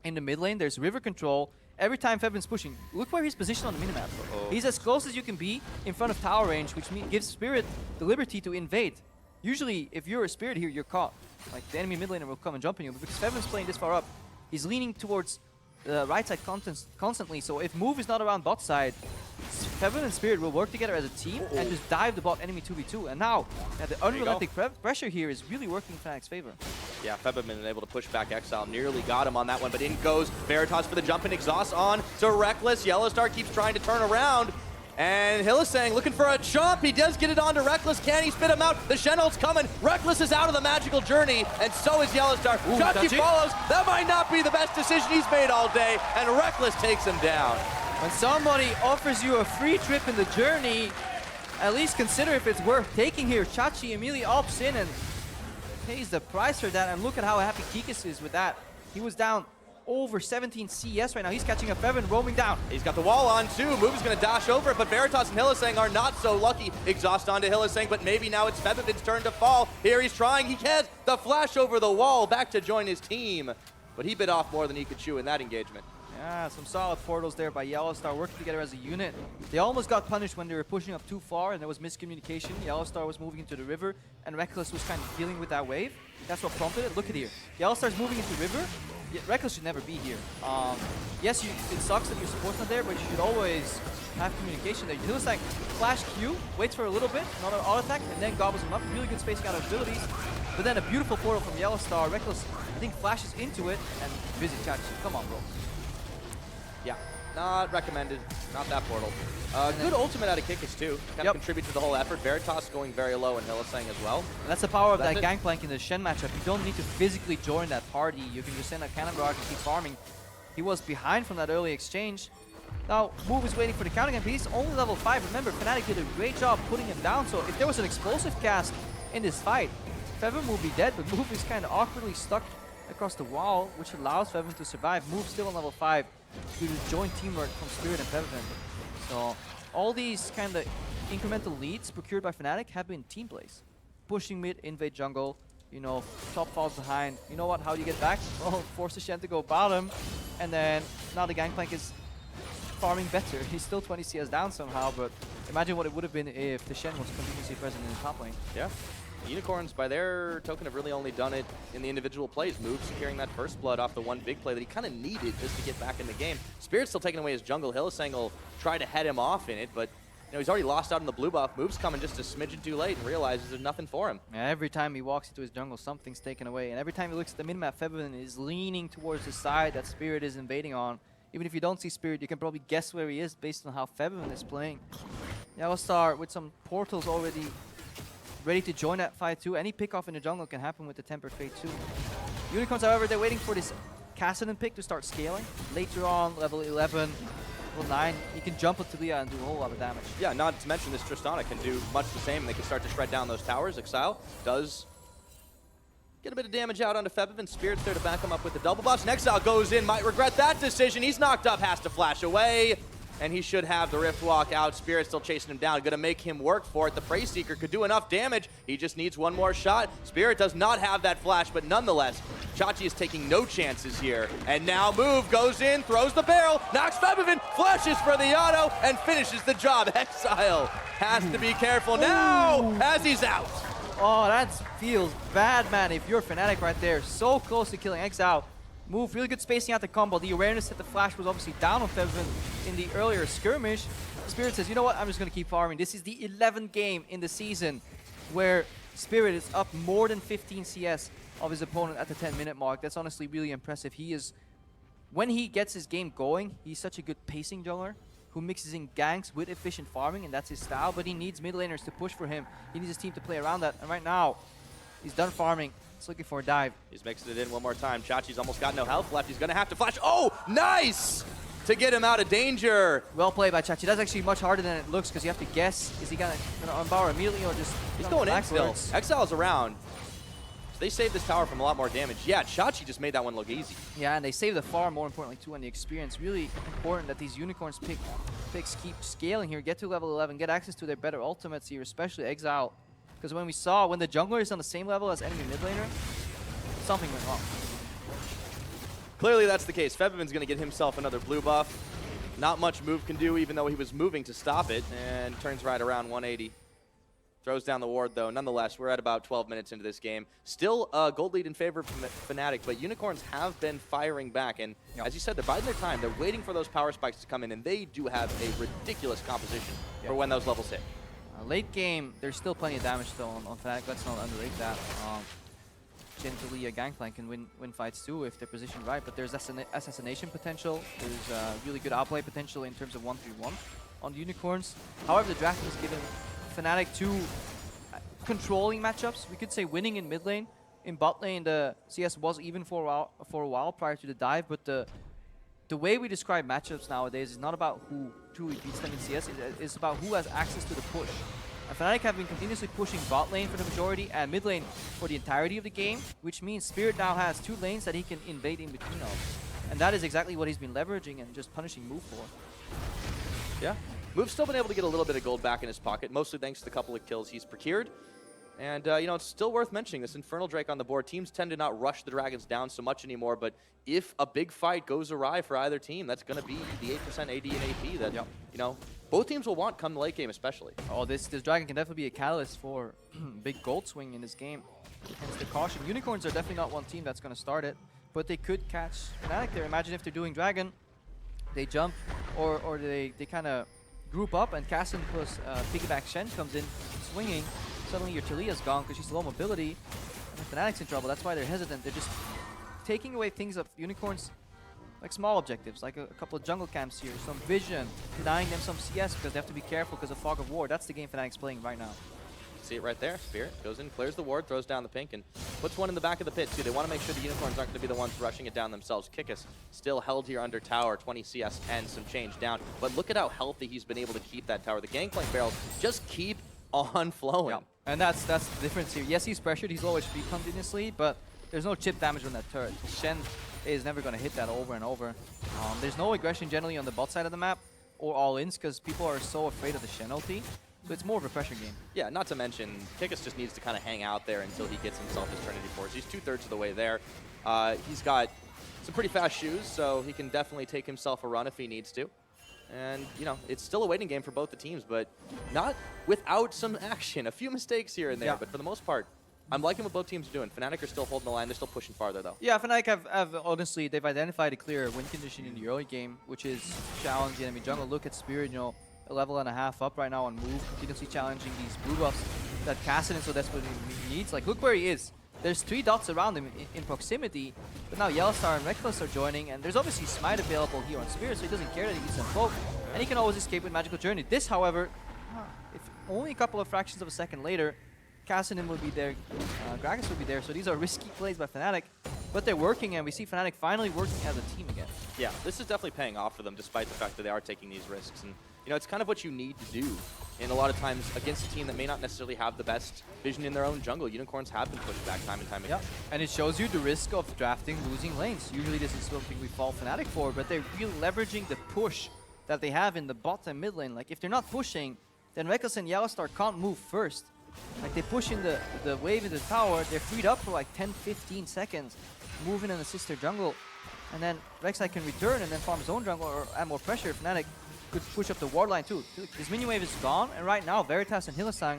In the mid lane, there's river control. Every time Fevin's pushing, look where he's positioned on the minimap. He's as close as you can be in front of tower range, which gives Spirit the liberty to invade. Usually, if you're a Spirit here, you're caught. Like, the enemy mid laner will come and jump on you, but because Fevin's playing this far up, he's leaning towards the right side constantly, so if move is not around bot side, Fevin and Spirit will work together as a team and just dive the bot enemy 2v2. And now, the unrelenting pressure here is really working in Fnatic's favor. Yeah, Febin been able to push back Exile. Nearly got him on that one, but in goes Veritas for the jump and exhaust on to Reckless. Yellowstar keeps trying to turn around. And Hillisang looking for a chomp. He does get it on to Reckless. Can he spit him out? The Shenholt's coming. Reckless is out of the magical journey, and so is Yellowstar. Chachi follows. That might not be the best decision he's made all day, and Reckless takes him down. When somebody offers you a free trip in the journey, at least consider if it's worth taking here. Chachi immediately opts in and pays the price for that, and look at how happy Kikis is with that. He was down over 17 CS right now. He's catching a Fevin roaming down. He's got the wall on too. Move is going to dash over it, but Veritas and Hillisang are not so lucky. Exhaust onto Hillisang, but maybe now it's Fevin's turn to fall. Here he's trying. He has the flash over the wall back to join his team, but he bit off more than he could chew in that engagement. Yeah, some solid portals there by Yellowstar working together as a unit. They almost got punished when they were pushing up too far and there was miscommunication. Yellowstar was moving into the river and Reckless was kind of dealing with that wave. That's what prompted it. Look at here. Yellowstar's moving into river. Yeah, Reckless should never be here. Yes, it sucks that your support's not there, but you should always have communication there. He'll like flash Q, waits for a little bit, another auto attack, and then gobbles him up. Really good spacing out of abilities. But then a beautiful portal from Yellowstar. Reckless, I think, flashes into it and visit Chachi. Come on, bro. Yeah, not recommended. Not that portal. Good ultimate out of Kikis too. Kind of contribute to the whole effort. Veritas going very low and Hillisang as well. And that's the power of that gangplank in the Shen matchup. You don't need to physically join that party. You can just send a cannon barrage and keep farming. He was behind from that early exchange. Now, Move is waiting for the counter game, but he's only level 5. Remember, Fnatic did a great job putting him down, so if there was an explosive cast in this fight, Fevin will be dead, but Move is kind of awkwardly stuck across the wall, which allows Fevin to survive. Move still on level 5 due to joint teamwork from Spirit and Fevin. So, all these kind of incremental leads procured by Fnatic have been team plays. Pushing mid, invade jungle, you know, top falls behind. You know what, how do you get back? Well, force the Shen to go bottom, and then now the gangplank is farming better. He's still 20 CS down somehow, but imagine what it would have been if the Shen was continuously present in the top lane. Yeah. Unicorns, by their token, have really only done it in the individual plays. Move securing that first blood off the one big play that he kind of needed just to get back in the game. Spirit's still taking away his jungle. Hillisang will try to head him off in it, but you know, he's already lost out on the blue buff. Move's coming just a smidgen too late and realizes there's nothing for him. Yeah, every time he walks into his jungle, something's taken away. And every time he looks at the minimap, Fevin is leaning towards the side that Spirit is invading on. Even if you don't see Spirit, you can probably guess where he is based on how Fevin is playing. Yellowstar with some portals already ready to join that fight too. Any pick off in the jungle can happen with the Tempered Fate too. Unicorns, however, they're waiting for this Kassadin pick to start scaling. Later on, level 11, level 9, you can jump with Talia and do a whole lot of damage. Yeah, not to mention this Tristana can do much the same. They can start to shred down those towers. Exile does get a bit of damage out onto Febin. Spirit's there to back him up with the double buffs. And Exile goes in, might regret that decision. He's knocked up, has to flash away. And he should have the Rift Walk out. Spirit still chasing him down. Gonna make him work for it. The Prey Seeker could do enough damage. He just needs one more shot. Spirit does not have that flash, but nonetheless, Chachi is taking no chances here. And now Move goes in, throws the barrel, knocks Febin, flashes for the auto, and finishes the job. Exile has to be careful now as he's out. Oh, that feels bad, man. If you're Fnatic right there, so close to killing Exile. Move, really good spacing out the combo. The awareness that the flash was obviously down on Fevin in the earlier skirmish. Spirit says, you know what, I'm just going to keep farming. This is the 11th game in the season where Spirit is up more than 15 CS of his opponent at the 10-minute mark. That's honestly really impressive. He is, when he gets his game going, he's such a good pacing jungler who mixes in ganks with efficient farming, and that's his style, but he needs mid laners to push for him. He needs his team to play around that, and right now, he's done farming. He's looking for a dive. He's mixing it in one more time. Chachi's almost got no health left. He's going to have to flash. Oh, nice! To get him out of danger. Well played by Chachi. That's actually much harder than it looks because you have to guess, is he gonna unpower immediately or just... He's going in still. Exile's around. So they saved this tower from a lot more damage. Yeah, Chachi just made that one look easy. Yeah, and they save the farm more importantly too, and the experience. Really important that these unicorns picks keep scaling here, get to level 11, get access to their better ultimates here, especially Exile. Because when the jungler is on the same level as enemy mid laner, something went wrong. Clearly that's the case. Febiven's going to get himself another blue buff. Not much Move can do, even though he was moving to stop it, and turns right around 180. Throws down the ward, though. Nonetheless, we're at about 12 minutes into this game. Still a gold lead in favor of Fnatic, but Unicorns have been firing back, and as you said, they're biding their time. They're waiting for those power spikes to come in, and they do have a ridiculous composition for when those levels hit. Late game, there's still plenty of damage, though, on Fnatic. Let's not underrate that. Gently a Gangplank can win fights too if they're positioned right, but there's assassination potential. There's really good outplay potential in terms of 1v1 on the Unicorns. However, the draft has given Fnatic two controlling matchups. We could say winning in mid lane. In bot lane, the CS was even for a while prior to the dive, but the way we describe matchups nowadays is not about who truly beats them in CS, it's about who has access to the push. And Fnatic have been continuously pushing bot lane for the majority and mid lane for the entirety of the game, which means Spirit now has two lanes that he can invade in between of. And that is exactly what he's been leveraging and just punishing Move for. Yeah. Move's still been able to get a little bit of gold back in his pocket, mostly thanks to the couple of kills he's procured. And, you know, it's still worth mentioning this Infernal Drake on the board. Teams tend to not rush the Dragons down so much anymore, but if a big fight goes awry for either team, that's going to be the 8% AD and AP that, you know, both teams will want come the late game especially. Oh, this Dragon can definitely be a catalyst for big gold swing in this game. Hence the caution. Unicorns are definitely not one team that's going to start it, but they could catch Fnatic there. Imagine if they're doing Dragon, they jump, or they kind of group up, and Cassin plus Piggyback Shen comes in swinging. Suddenly your Talia's gone because she's low mobility, and Fnatic's in trouble. That's why they're hesitant. They're just taking away things of Unicorns, like small objectives, like a couple of jungle camps here, some vision, denying them some CS because they have to be careful because of Fog of War. That's the game Fnatic's playing right now. See it right there. Spirit goes in, clears the ward, throws down the pink, and puts one in the back of the pit too. They want to make sure the Unicorns aren't going to be the ones rushing it down themselves. Kickus still held here under tower, 20 CS and some change down. But look at how healthy he's been able to keep that tower. The Gangplank barrels just keep on flowing. Yeah. And that's the difference here. Yes, he's pressured, he's low HP continuously, but there's no chip damage on that turret. Shen is never going to hit that over and over. There's no aggression generally on the bot side of the map, or all-ins, because people are so afraid of the Shen ulti. So it's more of a pressure game. Yeah, not to mention, Kickus just needs to kind of hang out there until he gets himself his Trinity Force. He's 2/3 of the way there. He's got some pretty fast shoes, so he can definitely take himself a run if he needs to. And, you know, it's still a waiting game for both the teams, but not without some action. A few mistakes here and there, but for the most part, I'm liking what both teams are doing. Fnatic are still holding the line. They're still pushing farther, though. Yeah, Fnatic have honestly, they've identified a clear win condition in the early game, which is challenge the enemy jungle. Look at Spirit, you know, a level and a half up right now on Move, continuously challenging these blue buffs that Cassidin so desperately needs. Like, look where he is. There's 3 dots around him in proximity, but now Yellowstar and Reckless are joining, and there's obviously Smite available here on Spirit, so he doesn't care that he gets Invoke, and he can always escape with Magical Journey. This, however, if only a couple of fractions of a second later, Cassidin will be there, Gragas will be there, so these are risky plays by Fnatic, but they're working, and we see Fnatic finally working as a team again. Yeah, this is definitely paying off for them, despite the fact that they are taking these risks. And you know, it's kind of what you need to do. And a lot of times against a team that may not necessarily have the best vision in their own jungle, Unicorns have been pushed back time and time again. And it shows you the risk of drafting losing lanes. Usually this is something we fall Fnatic for, but they're really leveraging the push that they have in the bot and mid lane. Like, if they're not pushing, then Reckless and Yellowstar can't move first. Like, they push in the wave in the tower, they're freed up for like 10-15 seconds, moving and assist their jungle. And then Rek'Sai can return and then farm his own jungle or add more pressure. Fnatic could push up the ward line too. This minion wave is gone, and right now Veritas and Hylissang,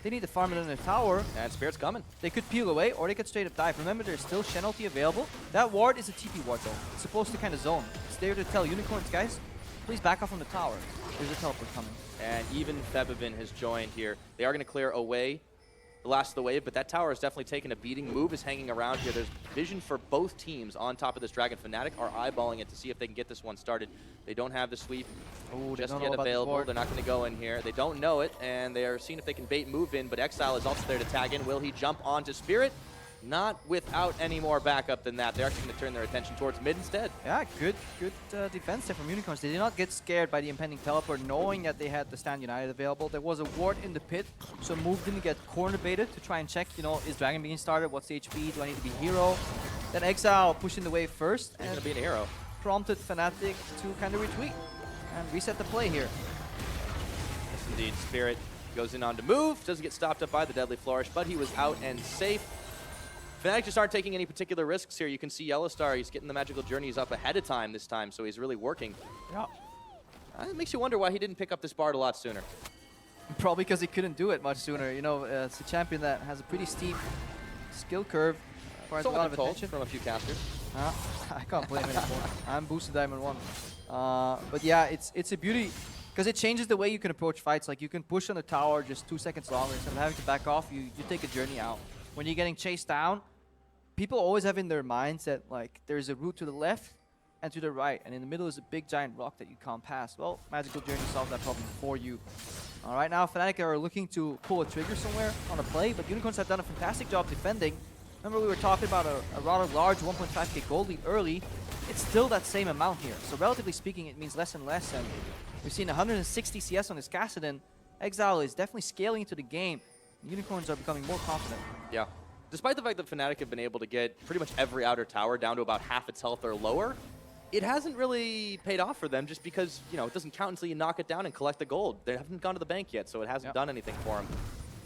they need to farm it in their tower. And Spirit's coming. They could peel away, or they could straight up dive. Remember, there's still Shen ulti available. That ward is a TP ward though. It's supposed to kind of zone. It's there to tell Unicorns, guys, please back off from the tower. There's a teleport coming. And even Febiven has joined here. They are going to clear away the last of the wave, but that tower has definitely taken a beating. Move is hanging around here. There's vision for both teams on top of this Dragon. Fnatic are eyeballing it to see if they can get this one started. They don't have the sweep just yet available. They're not going to go in here. They don't know it, and they are seeing if they can bait move in, but Exile is also there to tag in. Will he jump onto Spirit? Not without any more backup than that. They're actually going to turn their attention towards mid instead. Yeah, good defense there from Unicorns. They did not get scared by the impending teleport, knowing that they had the Stand United available. There was a ward in the pit, so Move didn't get corner baited to try and check, you know, is Dragon being started? What's the HP? Do I need to be hero? Then Exile pushing the wave first. He's going to be a hero. Prompted Fnatic to kind of retweet and reset the play here. Yes, indeed. Spirit goes in on to move. Doesn't get stopped up by the Deadly Flourish, but he was out and safe. Fnatic just aren't taking any particular risks here. You can see Yellowstar, he's getting the magical journeys up ahead of time this time, so he's really working. Yeah. It makes you wonder why he didn't pick up this Bard a lot sooner. Probably because he couldn't do it much sooner. You know, it's a champion that has a pretty steep skill curve. Requires a lot of attention from a few casters. I can't blame it anymore. I'm boosted Diamond 1. But yeah, it's a beauty because it changes the way you can approach fights. Like you can push on the tower just 2 seconds longer. Instead of having to back off, you take a journey out. When you're getting chased down, people always have in their minds that like there's a route to the left and to the right, and in the middle is a big giant rock that you can't pass. Well, Magical Journey solves that problem for you. All right, now Fnatic are looking to pull a trigger somewhere on a play, but Unicorns have done a fantastic job defending. Remember we were talking about a rather large 1.5k gold lead early. It's still that same amount here. So relatively speaking, it means less and less, and we've seen 160 CS on this Kassadin. Exile is definitely scaling into the game. Unicorns are becoming more confident. Yeah. Despite the fact that Fnatic have been able to get pretty much every outer tower down to about half its health or lower, it hasn't really paid off for them just because, you know, it doesn't count until you knock it down and collect the gold. They haven't gone to the bank yet, so it hasn't done anything for them.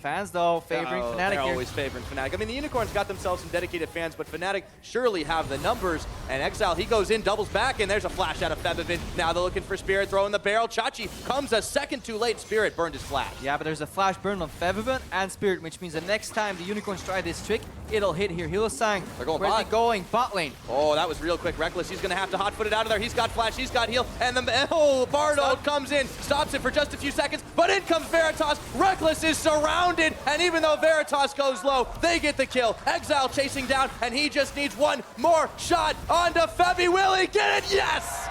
Fans, though, favoring Fnatic they're here. always favoring Fnatic. I mean, the Unicorns got themselves some dedicated fans, but Fnatic surely have the numbers. And Exile, he goes in, doubles back, and there's a flash out of Febiven. Now they're looking for Spirit, throwing the barrel. Chachi comes a second too late. Spirit burned his flash. Yeah, but there's a flash burn on Febiven and Spirit, which means the next time the Unicorns try this trick, it'll hit here. Hylissang, They're going where's he bot. going? Bot lane. Oh, that was real quick. Reckless, he's going to have to hot-foot it out of there. He's got flash, he's got heal, and then, Bardo comes in, stops it for just a few seconds, but in comes Veritas. Reckless is surrounded, and even though Veritas goes low, they get the kill. Exile chasing down, and he just needs one more shot onto Febby. Will he get it? Yes!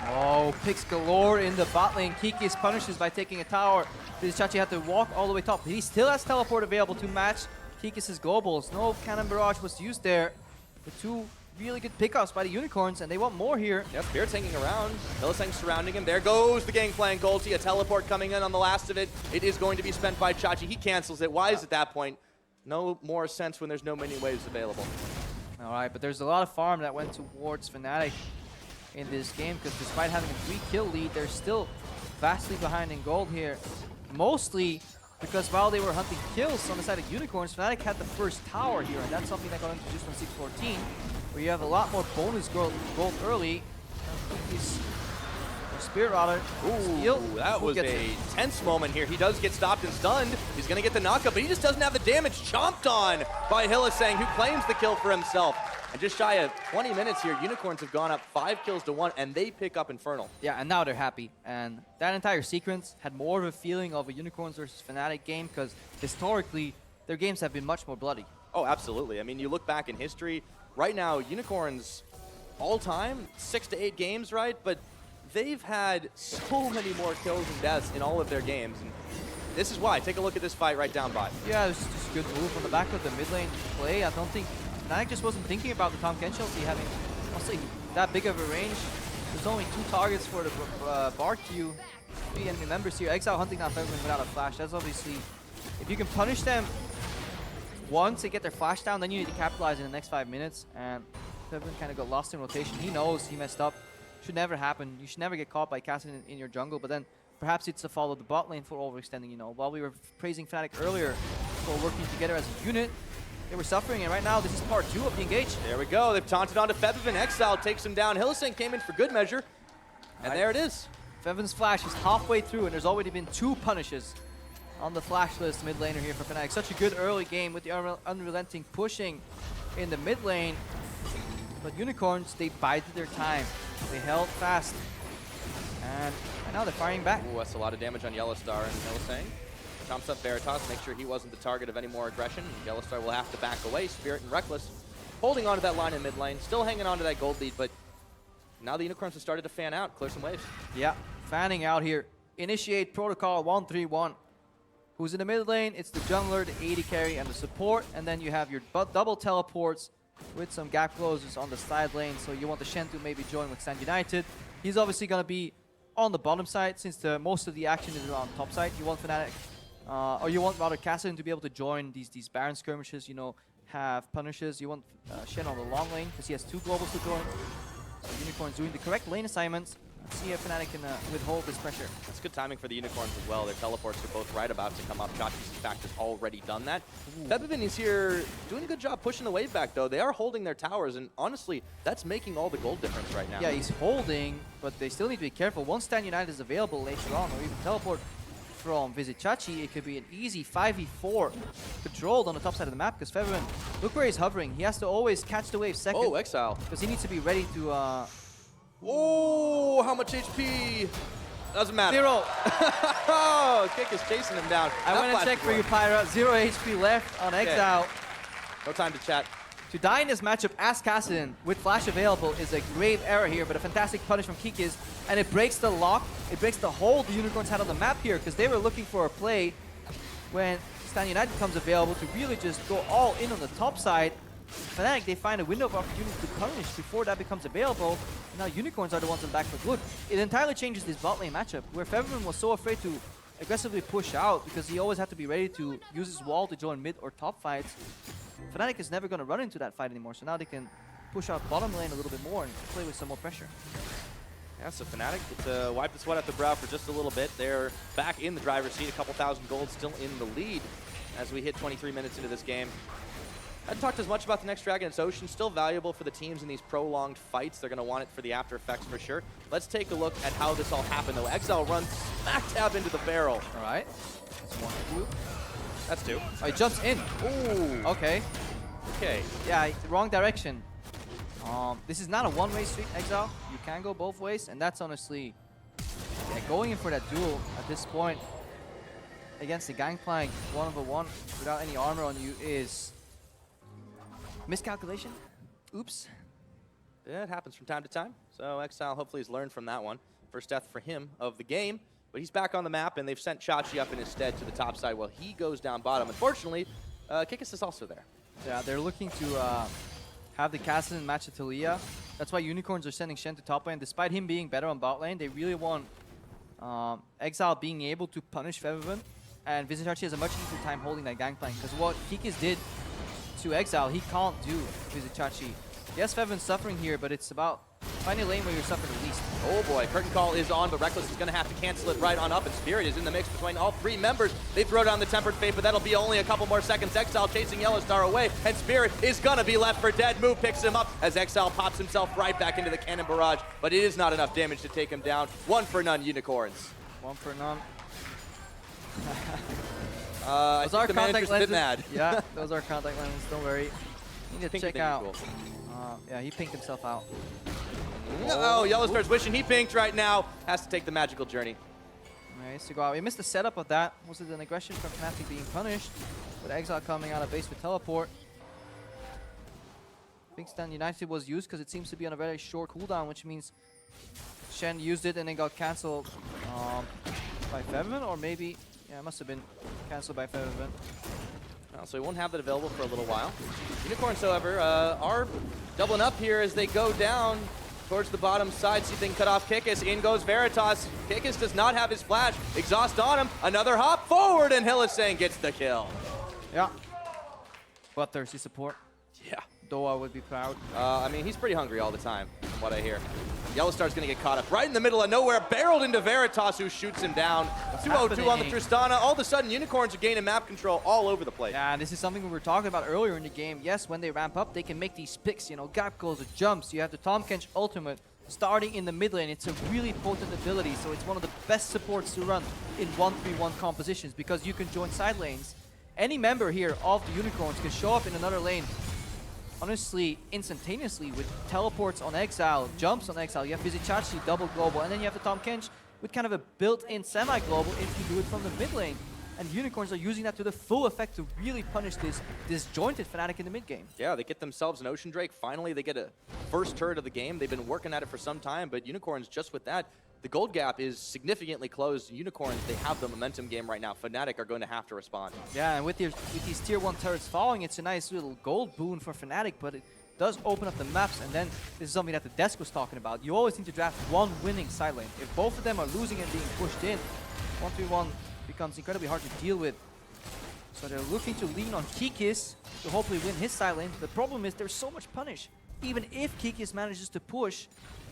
Oh, picks galore in the bot lane. Kikis punishes by taking a tower. Chachi had to walk all the way top. He still has teleport available to match Kikis' globals. No cannon barrage was used there. The two really good pickups by the Unicorns, and they want more here. Yeah, Spirit's hanging around. Hylissang surrounding him. There goes the Gangplank ulti. A teleport coming in on the last of it. It is going to be spent by Chachi. He cancels it. Wise at that point. No more sense when there's no mini waves available. All right, but there's a lot of farm that went towards Fnatic in this game, because despite having a 3-kill lead, they're still vastly behind in gold here. Mostly because while they were hunting kills on the side of Unicorns, Fnatic had the first tower here, and that's something that got introduced on 614, where you have a lot more bonus gold early. Spirit rather. Ooh, that was a tense moment here. He does get stopped and stunned. He's going to get the knockup, but he just doesn't have the damage. Chomped on by Hylissang, who claims the kill for himself. And just shy of 20 minutes here, Unicorns have gone up 5 kills to 1, and they pick up Infernal. Yeah, and now they're happy. And that entire sequence had more of a feeling of a Unicorns versus Fnatic game, because historically, their games have been much more bloody. Oh, absolutely. I mean, you look back in history, right now, Unicorns all-time, 6 to 8 games, right? But they've had so many more kills and deaths in all of their games. And this is why. Take a look at this fight right down by. Yeah, it was just a good move on the back of the mid lane play. I don't think Fnatic just wasn't thinking about the Tom Kenshilty having honestly that big of a range. There's only 2 targets for the bar queue. 3 enemy members here. Exile hunting down Febiven without a flash. That's obviously, if you can punish them once they get their flash down, then you need to capitalize in the next 5 minutes. And Febiven kind of got lost in rotation. He knows he messed up. Should never happen. You should never get caught by casting in your jungle, but then perhaps it's a follow the bot lane for overextending, you know. While we were praising Fnatic earlier for working together as a unit, they were suffering, and right now this is part 2 of the engage. There we go. They've taunted onto Febiven. Exile takes him down. Hylissang came in for good measure, and there it is. Febiven's flash is halfway through, and there's already been 2 punishes on the flash list mid laner here for Fnatic. Such a good early game with the unrelenting pushing in the mid lane. But Unicorns, they bided their time. They held fast. And now they're firing back. Ooh, that's a lot of damage on Yellowstar and Hylissang. Jumps up Veritas, make sure he wasn't the target of any more aggression. Yellowstar will have to back away. Spirit and Reckless holding onto that line in mid lane, still hanging on to that gold lead, but now the Unicorns have started to fan out, clear some waves. Yeah, fanning out here. Initiate protocol 131. Who's in the mid lane? It's the jungler, the AD carry, and the support. And then you have your double teleports with some gap closers on the side lane. So you want the Shen to maybe join with Stand United. He's obviously going to be on the bottom side since most of the action is around top side. You want Fnatic, or you want rather Cassidy to be able to join these Baron skirmishes, you know, have punishes. You want Shen on the long lane because he has 2 globals to join. So Unicorns doing the correct lane assignments. Let's see if Fnatic can withhold this pressure. It's good timing for the Unicorns as well. Their teleports are both right about to come up. Chachi's, in fact, has already done that. Febvin is here doing a good job pushing the wave back, though. They are holding their towers, and honestly, that's making all the gold difference right now. Yeah, he's holding, but they still need to be careful. Once Stand United is available later on, or even teleport from Visit Chachi, it could be an easy 5v4 controlled on the top side of the map, because Febvin, look where he's hovering. He has to always catch the wave second. Oh, Exile. Because he needs to be ready to... Oh, how much HP? Doesn't matter. 0. Oh, Kick is chasing him down. I went and checked for you, Pyra. 0 HP left on Exile. No time to chat. To die in this matchup as Kassadin with flash available is a grave error here, but a fantastic punish from Kikis, and it breaks the lock. It breaks the hold the Unicorns had on the map here, because they were looking for a play when Stand United becomes available to really just go all in on the top side. Fnatic, they find a window of opportunity to punish before that becomes available. And now Unicorns are the ones on back for good. It entirely changes this bot lane matchup, where Febvin was so afraid to aggressively push out because he always had to be ready to use his wall to join mid or top fights. Fnatic is never going to run into that fight anymore, so now they can push out bottom lane a little bit more and play with some more pressure. Yeah, so Fnatic get to wipe the sweat off the brow for just a little bit. They're back in the driver's seat, a couple thousand gold still in the lead as we hit 23 minutes into this game. I hadn't talked as much about the next Dragon. It's Ocean, still valuable for the teams in these prolonged fights. They're going to want it for the after effects for sure. Let's take a look at how this all happened, though. Exile runs smack dab into the barrel. All right. That's 1 2. That's 2. Oh, he jumps in. Ooh. Okay. Okay. Yeah, wrong direction. This is not a one-way street, Exile. You can go both ways, and that's honestly... Yeah, going in for that duel at this point against the Gangplank 1v1 without any armor on you is... miscalculation? Oops. Yeah, it happens from time to time. So Exile hopefully has learned from that one. First death for him of the game. But he's back on the map, and they've sent Chachi up in his stead to the top side while he goes down bottom. Unfortunately, Kikis is also there. Yeah, they're looking to have the Kassadin match to Talia. That's why Unicorns are sending Shen to top lane. Despite him being better on bot lane, they really want Exile being able to punish Febvin. And Vizichachi has a much easier time holding that Gangplank. Because what Kikis did to Exile, he can't do Vizichachi. Yes, Febvin's suffering here, but it's about finding a lane where you're suffering the least. Oh boy, Curtain Call is on, but Reckless is going to have to cancel it right on up, and Spirit is in the mix between all 3 members. They throw down the Tempered Fate, but that'll be only a couple more seconds. Exile chasing Yellowstar away, and Spirit is going to be left for dead. Move picks him up as Exile pops himself right back into the cannon barrage, but it is not enough damage to take him down. 1 for none, Unicorns. 1 for none. I think the manager's a bit mad. Yeah, those are contact lenses, don't worry. You need to check out. Cool. Yeah, he pinked himself out. Oh, Yellowstar's wishing he pinked right now. Has to take the magical journey. Nice to go out. We missed the setup of that. Was it an aggression from Fnatic being punished? With Exile coming out of base with teleport. I think Stand United was used because it seems to be on a very short cooldown, which means Shen used it and then got cancelled by Febvin, or maybe, yeah, it must have been cancelled by Febvin. So he won't have that available for a little while. Unicorns, however, are doubling up here as they go down towards the bottom side. See if they can cut off Kikis. In goes Veritas. Kikis does not have his flash. Exhaust on him. Another hop forward, and Hillisang gets the kill. Yeah. But thirsty support. Yeah. Doa would be proud. I mean, he's pretty hungry all the time, from what I hear. Yellowstar's going to get caught up right in the middle of nowhere, barreled into Veritas, who shoots him down. 2-0-2 on the Tristana. All of a sudden, Unicorns are gaining map control all over the place. Yeah, this is something we were talking about earlier in the game. Yes, when they ramp up, they can make these picks, you know, gap goals or jumps. You have the Tahm Kench ultimate starting in the mid lane. It's a really potent ability, so it's one of the best supports to run in 1-3-1 compositions because you can join side lanes. Any member here of the Unicorns can show up in another lane honestly instantaneously with teleports on Exile, jumps on Exile. You have Vizichachi double global, and then you have the Tahm Kench with kind of a built-in semi-global if you do it from the mid lane. and Unicorns are using that to the full effect to really punish this disjointed Fnatic in the mid game. Yeah, they get themselves an Ocean Drake. Finally, they get a first turret of the game. They've been working at it for some time, but Unicorns, just with that, the gold gap is significantly closed. Unicorns, they have the momentum game right now. Fnatic are going to have to respond. Yeah, and with these tier 1 turrets following, it's a nice little gold boon for Fnatic, but it does open up the maps, and then this is something that the desk was talking about. You always need to draft one winning side lane. If both of them are losing and being pushed in, 1v1 becomes incredibly hard to deal with. So they're looking to lean on Kikis to hopefully win his side lane. The problem is there's so much punish. Even if Kikis manages to push,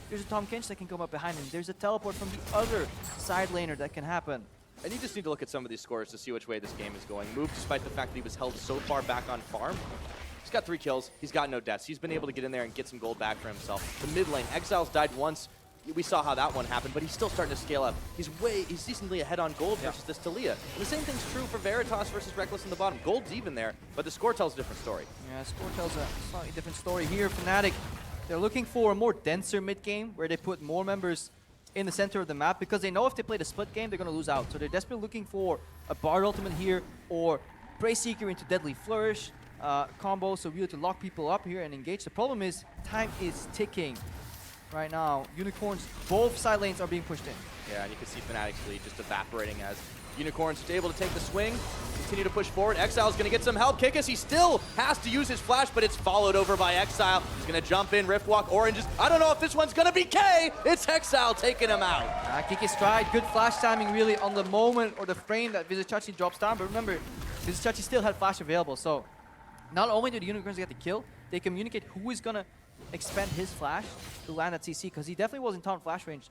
there's a Tom Kench that can come up behind him. There's a teleport from the other side laner that can happen. And you just need to look at some of these scores to see which way this game is going. Move, despite the fact that he was held so far back on farm, he's got 3 kills. He's got no deaths. He's been able to get in there and get some gold back for himself. The mid lane, Exiles died once. We saw how that one happened, but he's still starting to scale up. He's decently ahead on gold versus this Taliyah. And the same thing's true for Veritas versus Reckless in the bottom. Gold's even there, but the score tells a different story. Yeah, score tells a slightly different story here. Fnatic, they're looking for a more denser mid game where they put more members in the center of the map because they know if they play the split game, they're going to lose out. So they're desperately looking for a Bard ultimate here or Prey Seeker into Deadly Flourish combo, so really to lock people up here and engage. The problem is time is ticking right now. Unicorns, both side lanes are being pushed in. Yeah, and you can see Fnatic's lead just evaporating as Unicorns is able to take the swing, continue to push forward. Exile's going to get some help. Kikis, he still has to use his flash, but it's followed over by Exile. He's going to jump in, Riftwalk, Oranges. I don't know if this one's going to be K. It's Exile taking him out. Kikis tried. Good flash timing really on the moment or the frame that Vizicsacsi drops down. But remember, Vizicsacsi still had flash available. So not only do the Unicorns get the kill, they communicate who is going to expend his flash to land at CC, because he definitely was in taunt flash range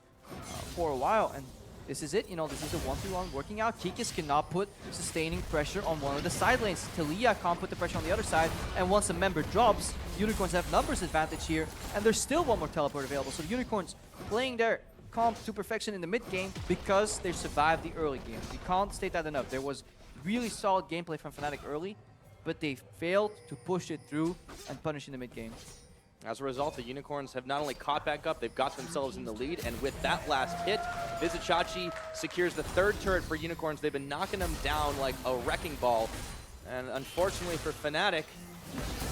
for a while. And this is it, you know, this is the 1v1 working out. Kikis cannot put sustaining pressure on one of the side lanes. Taliyah can't put the pressure on the other side, and once a member drops, Unicorns have numbers advantage here, and there's still one more teleport available. So the Unicorns playing their comp to perfection in the mid game because they survived the early game. You can't state that enough. There was really solid gameplay from Fnatic early, but they failed to push it through and punish in the mid game. As a result, the Unicorns have not only caught back up, they've got themselves in the lead, and with that last hit, Vizicsacsi secures the 3rd turret for Unicorns. They've been knocking them down like a wrecking ball, and unfortunately for Fnatic,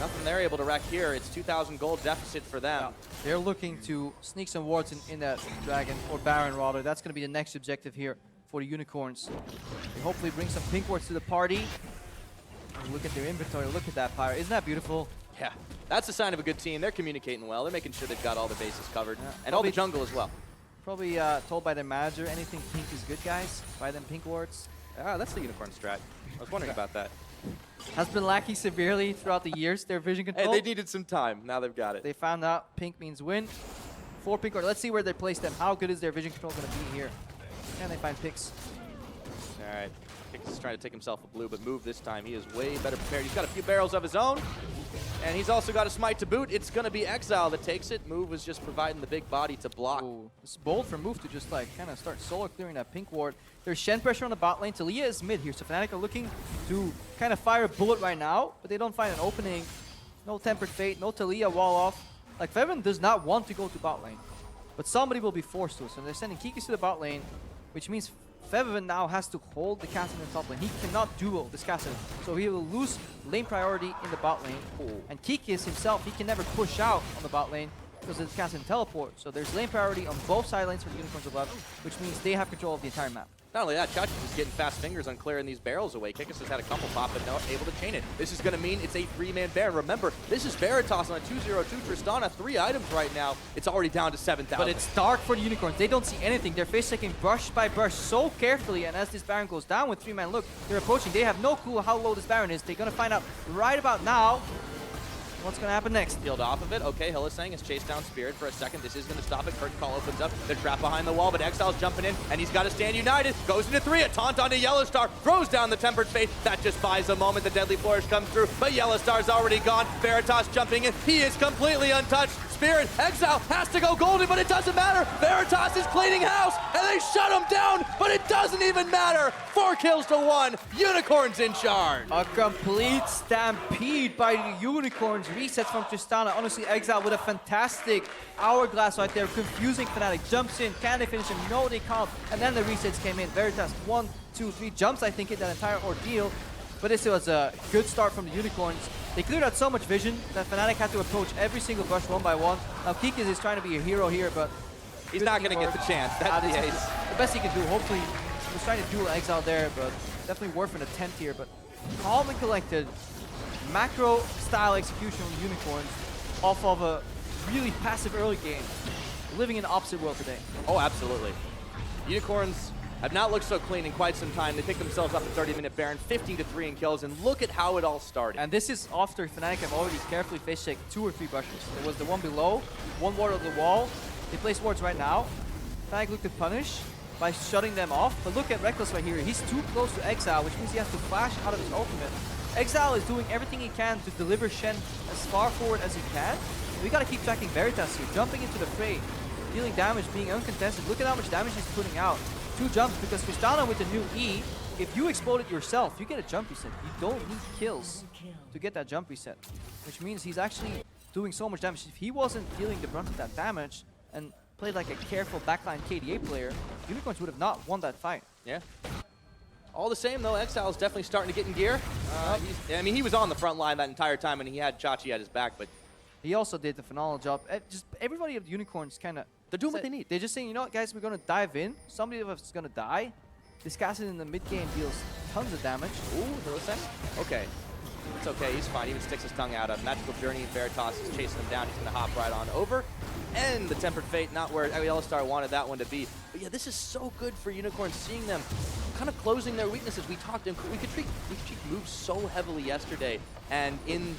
nothing they're able to wreck here. It's 2,000 gold deficit for them. Yeah. They're looking to sneak some wards in that Dragon, or Baron rather. That's going to be the next objective here for the Unicorns. They hopefully bring some pink wards to the party. Look at their inventory, look at that Pyre. Isn't that beautiful? Yeah, that's a sign of a good team. They're communicating well. They're making sure they've got all the bases covered, Yeah, and all the jungle as well. Probably told by their manager, anything pink is good, guys. Buy them pink wards. Ah, that's the Unicorn strat. I was wondering about that. Has been lacking severely throughout the years, their vision control. Hey, they needed some time. Now they've got it. They found out pink means win. 4 pink wards. Let's see where they place them. How good is their vision control going to be here? Can they find picks? All right. Kikis is trying to take himself a blue, but Move this time, he is way better prepared. He's got a few barrels of his own, and he's also got a smite to boot. It's going to be Exile that takes it. Move was just providing the big body to block. Ooh, it's bold for Move to just like kind of start solo clearing that pink ward. There's Shen pressure on the bot lane. Taliyah is mid here, so Fnatic are looking to kind of fire a bullet right now, but they don't find an opening. No Tempered Fate, no Taliyah wall off. Like, Feven does not want to go to bot lane, but somebody will be forced to, so they're sending Kikis to the bot lane, which means Feven now has to hold the Castle in the top lane. He cannot duel this Castle, so he will lose lane priority in the bot lane. Ooh. And Kikis himself, he can never push out on the bot lane because of the Castle and teleport. So there's lane priority on both side lanes for the Unicorns of Love, which means they have control of the entire map. Not only that, Chachi is getting fast fingers on clearing these barrels away. Kikis has had a couple pop, but not able to chain it. This is going to mean it's a 3-man Baron. Remember, this is Veritas on a 2-0-2 Tristana. 3 items right now. It's already down to 7,000. But it's dark for the Unicorns. They don't see anything. They're face checking brush by brush so carefully, and as this Baron goes down with 3-man look, they're approaching. They have no clue how low this Baron is. They're going to find out right about now what's going to happen next. Peeled off of it. Okay, Hylissang has chased down Spirit for a second. This is going to stop it. Curtain Call opens up. They're trapped behind the wall, but Exile's jumping in, and he's got to stand united. Goes into 3. A taunt onto Yellowstar. Throws down the Tempered Fate. That just buys a moment. The Deadly Flourish comes through, but Yellowstar's already gone. Veritas jumping in. He is completely untouched. Spirit, Exile has to go golden, but it doesn't matter. Veritas is cleaning house, and they shut him down, but it doesn't even matter. 4 kills to 1. Unicorns in charge. A complete stampede by the Unicorns. Resets from Tristana. Honestly, Exile with a fantastic hourglass right there. Confusing Fnatic. Jumps in. Can they finish him? No, they can't. And then the resets came in. Veritas 1 2, 3 jumps, I think, in that entire ordeal. But this was a good start from the Unicorns. They cleared out so much vision that Fnatic had to approach every single brush one by one. Now Kikis is trying to be a hero here, but he's not going to get the chance. That's the ace. The best he can do. Hopefully, he was trying to duel Exile there, but definitely worth an attempt here. But calm and collected, macro-style execution from the Unicorns off of a really passive early game. Living in the opposite world today. Oh, absolutely. Unicorns have not looked so clean in quite some time. They picked themselves up a 30-minute Baron, 15-3 in kills, and look at how it all started. And this is after Fnatic have already carefully face-checked 2 or 3 brushes. There was the one below, one ward on the wall. They place wards right now. Fnatic looked to punish by shutting them off. But look at Reckless right here. He's too close to Exile, which means he has to flash out of his ultimate. Exile is doing everything he can to deliver Shen as far forward as he can. We gotta keep tracking Veritas here, jumping into the fray, dealing damage, being uncontested. Look at how much damage he's putting out. 2 jumps, because Tristana with the new E, if you explode it yourself, you get a jump reset. You don't need kills to get that jump reset, which means he's actually doing so much damage. If he wasn't dealing the brunt of that damage and played like a careful backline KDA player, Unicorns would have not won that fight. Yeah. All the same, though, Exile is definitely starting to get in gear. I mean, he was on the front line that entire time, and he had Chachi at his back, but he also did the phenomenal job. Just everybody of the Unicorns kind of... They're doing what they need. They're just saying, you know what, guys, we're going to dive in. Somebody of us is going to die. This Cassid in the mid-game deals tons of damage. Ooh, listen. Okay. It's okay, he's fine. He even sticks his tongue out. A Magical Journey, Veritas is chasing him down. He's going to hop right on over. And the Tempered Fate, not where Yellowstar wanted that one to be. But yeah, this is so good for Unicorns, seeing them kind of closing their weaknesses. We talked, we could treat moves so heavily yesterday and in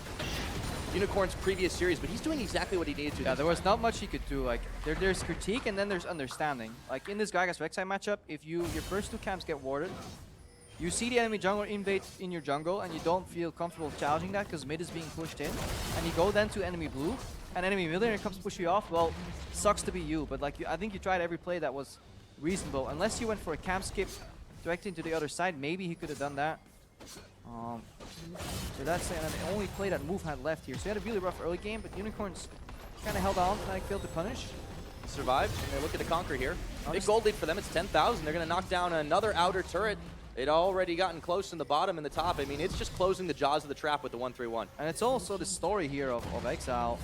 Unicorn's previous series, but he's doing exactly what he needed to. Yeah, there was not much he could do. Like there's critique and then there's understanding. Like in this Gygas Rek'Sai matchup, if your first 2 camps get warded, you see the enemy jungler invade in your jungle and you don't feel comfortable challenging that because mid is being pushed in, and you go then to enemy blue and enemy mid laner comes to push you off, well, sucks to be you. But like I think you tried every play that was reasonable. Unless you went for a camp skip directly into the other side, maybe he could have done that. So that's the only play that Move had left here. So he had a really rough early game, but Unicorns kind of held on. Fnatic failed to punish. Survived, and they're looking to conquer here. Big gold lead for them. It's 10,000. They're going to knock down another outer turret. They'd already gotten close in the bottom and the top. I mean, it's just closing the jaws of the trap with the 1-3-1. And it's also the story here of Exile.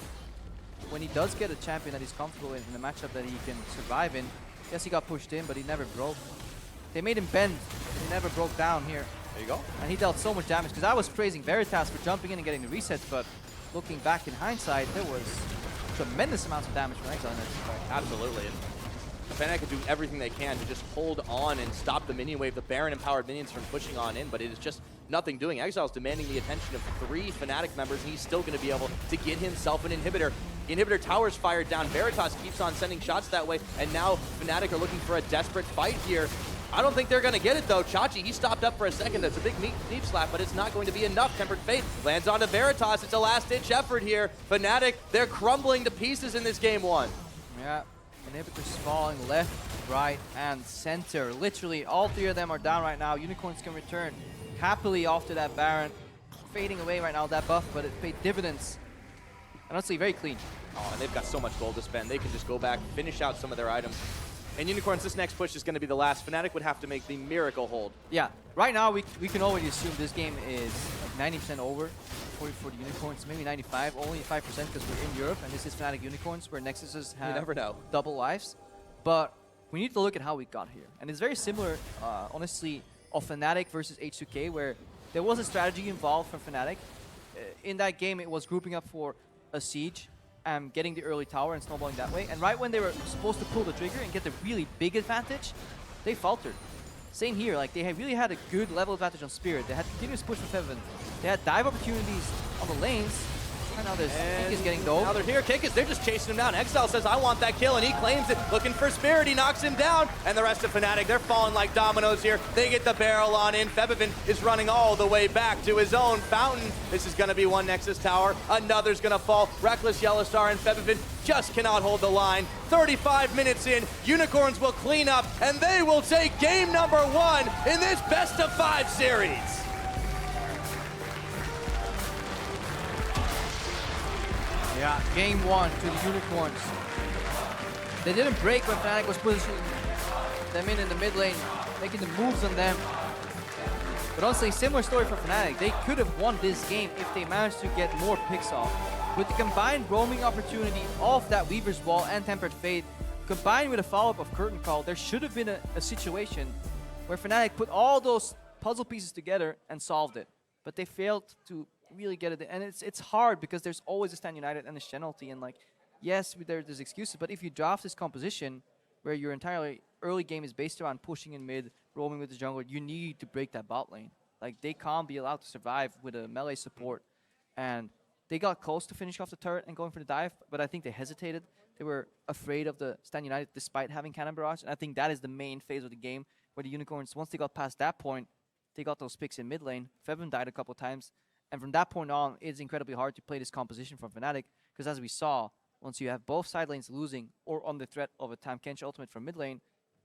When he does get a champion that he's comfortable in a matchup that he can survive in, yes, he got pushed in, but he never broke. They made him bend, and he never broke down here. There you go. And he dealt so much damage, because I was praising Veritas for jumping in and getting the resets, but looking back in hindsight, there was tremendous amounts of damage from Exile in this fight. Absolutely. And Fnatic could do everything they can to just hold on and stop the minion wave, the Baron-empowered minions from pushing on in, but it is just nothing doing. Exile's demanding the attention of 3 Fnatic members, and he's still going to be able to get himself an inhibitor. Inhibitor towers fired down. Veritas keeps on sending shots that way, and now Fnatic are looking for a desperate fight here. I don't think they're going to get it, though. Chachi, he stopped up for a second. That's a big deep slap, but it's not going to be enough. Tempered Fate lands onto Veritas. It's a last-ditch effort here. Fnatic, they're crumbling to pieces in this game 1. Yeah, inhibitors falling left, right, and center. Literally, all 3 of them are down right now. Unicorns can return happily after that Baron. Fading away right now, that buff, but it paid dividends. And honestly, very clean. Oh, and they've got so much gold to spend. They can just go back, finish out some of their items. And Unicorns, this next push is going to be the last. Fnatic would have to make the miracle hold. Yeah, right now we can already assume this game is like 90% over for the Unicorns, maybe 95, only 5% because we're in Europe and this is Fnatic Unicorns where Nexuses have you never know. Double lives. But we need to look at how we got here. And it's very similar, honestly, of Fnatic versus H2K, where there was a strategy involved from Fnatic. In that game, it was grouping up for a siege and getting the early tower and snowballing that way. And right when they were supposed to pull the trigger and get the really big advantage, they faltered. Same here, like they really had a good level advantage on Spirit. They had continuous push with Heaven. They had dive opportunities on the lanes. And now there's Kikis getting dove. Now they're here. Kikis, they're just chasing him down. Exile says, I want that kill, and he claims it. Looking for Spirit, he knocks him down. And the rest of Fnatic, they're falling like dominoes here. They get the barrel on in. Febivin is running all the way back to his own fountain. This is going to be one Nexus tower. Another's going to fall. Reckless, Yellowstar, and Febivin just cannot hold the line. 35 minutes in, Unicorns will clean up, and they will take game number 1 in this best-of-5 series. Yeah, game 1 to the Unicorns. They didn't break when Fnatic was positioning them in the mid lane, making the moves on them. But honestly, similar story for Fnatic. They could have won this game if they managed to get more picks off. With the combined roaming opportunity of that Weaver's Wall and Tempered Fate, combined with a follow-up of Curtain Call, there should have been a situation where Fnatic put all those puzzle pieces together and solved it. But they failed to really get it. And it's hard because there's always a Stand United and a Shenalty. And like, yes, there's excuses, but if you draft this composition where your entirely early game is based around pushing in mid, roaming with the jungle, you need to break that bot lane. Like, they can't be allowed to survive with a melee support. And they got close to finish off the turret and going for the dive, but I think they hesitated. They were afraid of the Stand United despite having Cannon Barrage. And I think that is the main phase of the game where the Unicorns, once they got past that point, they got those picks in mid lane. Febvin died a couple times. And from that point on, it's incredibly hard to play this composition from Fnatic, because as we saw, once you have both side lanes losing or on the threat of a Tahm Kench ultimate from mid lane,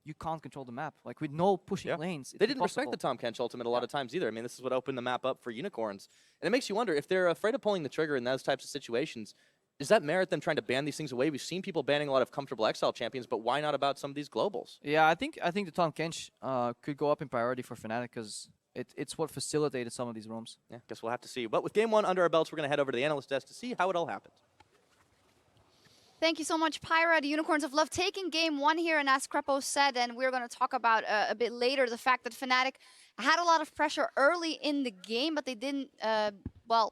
you can't control the map. Like, with no pushing lanes, They didn't respect the Tahm Kench ultimate a lot of times either. I mean, this is what opened the map up for Unicorns. And it makes you wonder, if they're afraid of pulling the trigger in those types of situations, does that merit them trying to ban these things away? We've seen people banning a lot of comfortable Exile champions, but why not about some of these globals? Yeah, I think the Tahm Kench could go up in priority for Fnatic, because it's what facilitated some of these roams. Yeah, guess we'll have to see. But with game one under our belts, we're going to head over to the analyst desk to see how it all happened. Thank you so much, Pyra. The Unicorns of Love taking game one here, and as Crepo said, and we're going to talk about a bit later, the fact that Fnatic had a lot of pressure early in the game, but they didn't, well,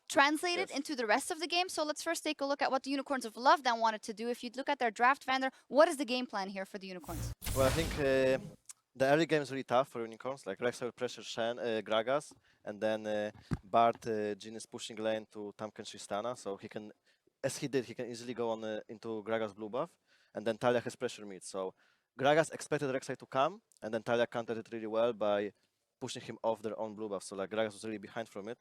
translate it into the rest of the game. So let's first take a look at what the Unicorns of Love then wanted to do. If you look at their draft, Vander, what is the game plan here for the Unicorns? Well, I think the early game is really tough for Unicorns. Like, Rex will pressure Shen, Gragas, and then Bart, Jhin is pushing lane to Tahm Kench Tristana, so he can, as he did, he can easily go on into Gragas blue buff, and then Talia has pressure mid. So Gragas expected Rek'Sai to come, and then Talia countered it really well by pushing him off their own blue buff. So like, Gragas was really behind from it.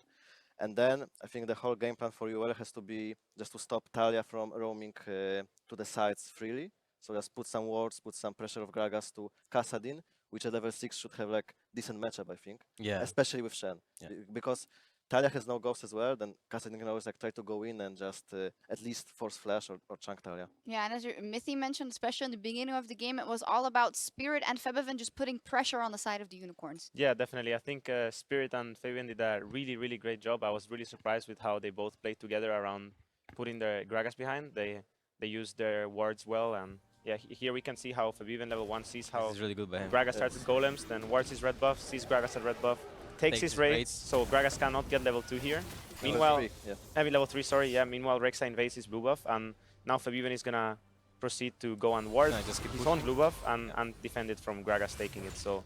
And then I think the whole game plan for UOL has to be just to stop Talia from roaming to the sides freely. So just put some wards, put some pressure of Gragas to Kassadin, which at level 6 should have like decent matchup, I think. Yeah. Especially with Shen. Yeah. Because Talia has no ghost as well, then Kassadin can always like try to go in and just at least force flash or chunk Talia. Yeah, and as Mithy mentioned, especially in the beginning of the game, it was all about Spirit and Febiven just putting pressure on the side of the Unicorns. Yeah, definitely. I think Spirit and Fabian did a really, really great job. I was really surprised with how they both played together around putting their Gragas behind. They used their wards well, and yeah, here we can see how Fabian level 1 sees how This is really good by him. Gragas starts with golems, then wards his red buff, sees Gragas at red buff, takes his raids, so Gragas cannot get level 2 here. Meanwhile, level 3, sorry, yeah. Meanwhile, Rek'Sai invades his blue buff, and now Fabian is gonna proceed to go and ward his own blue buff and defend it from Gragas taking it. So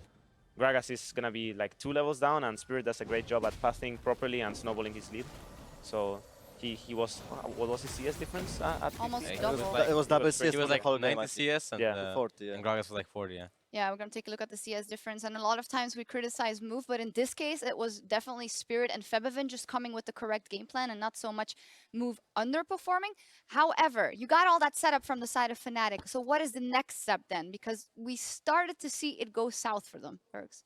Gragas is gonna be like 2 levels down, and Spirit does a great job at pathing properly and snowballing his lead. So he was, what was his CS difference? Almost Yeah, double. It was double CS. He was like 90 CS and, Yeah. 40, and Gragas was like 40, yeah. Yeah, we're going to take a look at the CS difference. And a lot of times we criticize move, but in this case, it was definitely Spirit and Febiven just coming with the correct game plan and not so much move underperforming. However, you got all that setup from the side of Fnatic. So what is the next step then? Because we started to see it go south for them, Bergs.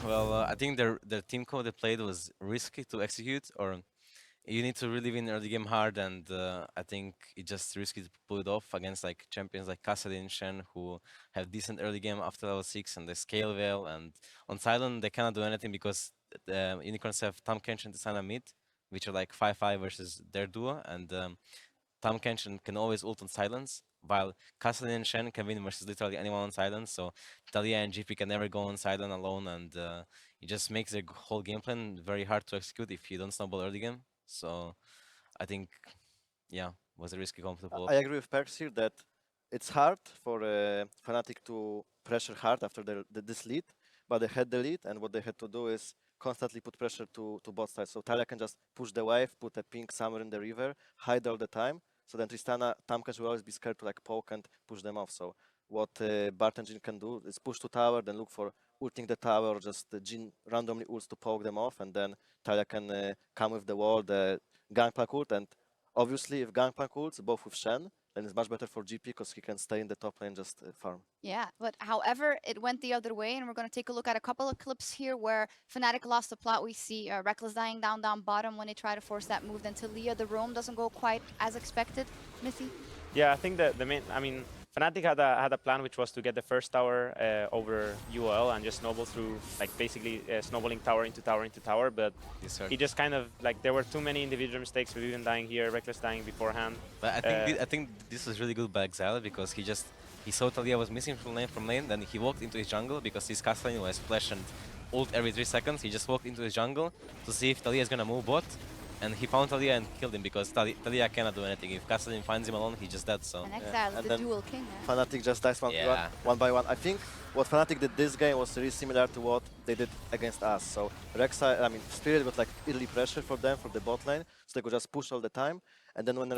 Well, I think their team code they played was risky to execute, or you need to really win early game hard, and I think it's just risky to pull it off against like champions like Kassadin, Shen, who have decent early game after level 6 and they scale well. And on Silent they cannot do anything because the Unicorns have Tahm Kench and Tristana mid, which are like 5-5 versus their duo, and Tahm Kench can always ult on silence, while Kassadin and Shen can win versus literally anyone on silence. So Talia and GP can never go on silent alone, and it just makes the whole game plan very hard to execute if you don't snowball early game. So I think, yeah, was a risky comp to pull off. I agree with Perks here that it's hard for Fnatic to pressure hard after this lead, but they had the lead, and what they had to do is constantly put pressure to both sides. So Talia can just push the wave, put a pink somewhere in the river, hide all the time. So then Tristana, Tahm Kench will always be scared to like poke and push them off. So what Bart and Jhin can do is push to tower, then look for ulting the tower, or just Jhin randomly ults to poke them off, and then Talia can come with the wall, the Gangplank ult, and obviously if Gangplank ults both with Shen, then it's much better for GP because he can stay in the top lane, just farm. Yeah, but however, it went the other way, and we're going to take a look at a couple of clips here where Fnatic lost the plot. We see Reckless dying down bottom when they try to force that move. Then Talia, the roam doesn't go quite as expected. Mithy? Yeah, I think that the main, I mean, Fnatic had a plan which was to get the first tower over UOL and just snowball through, like basically snowballing tower into tower into tower. But he just kind of like there were too many individual mistakes. We've even dying here, Reckless dying beforehand. But I think this was really good by Exile because he saw Talia was missing from lane, then he walked into his jungle because his Castlane was flash and ult every 3 seconds. He just walked into his jungle to see if Talia is gonna move bot. And he found Talia and killed him because Talia cannot do anything. If Castlane finds him alone, he's just dead. So And Exile is the dual king. Fnatic just dies one by one. I think what Fnatic did this game was really similar to what they did against us. So Spirit got like early pressure for them for the bot lane, so they could just push all the time. And then when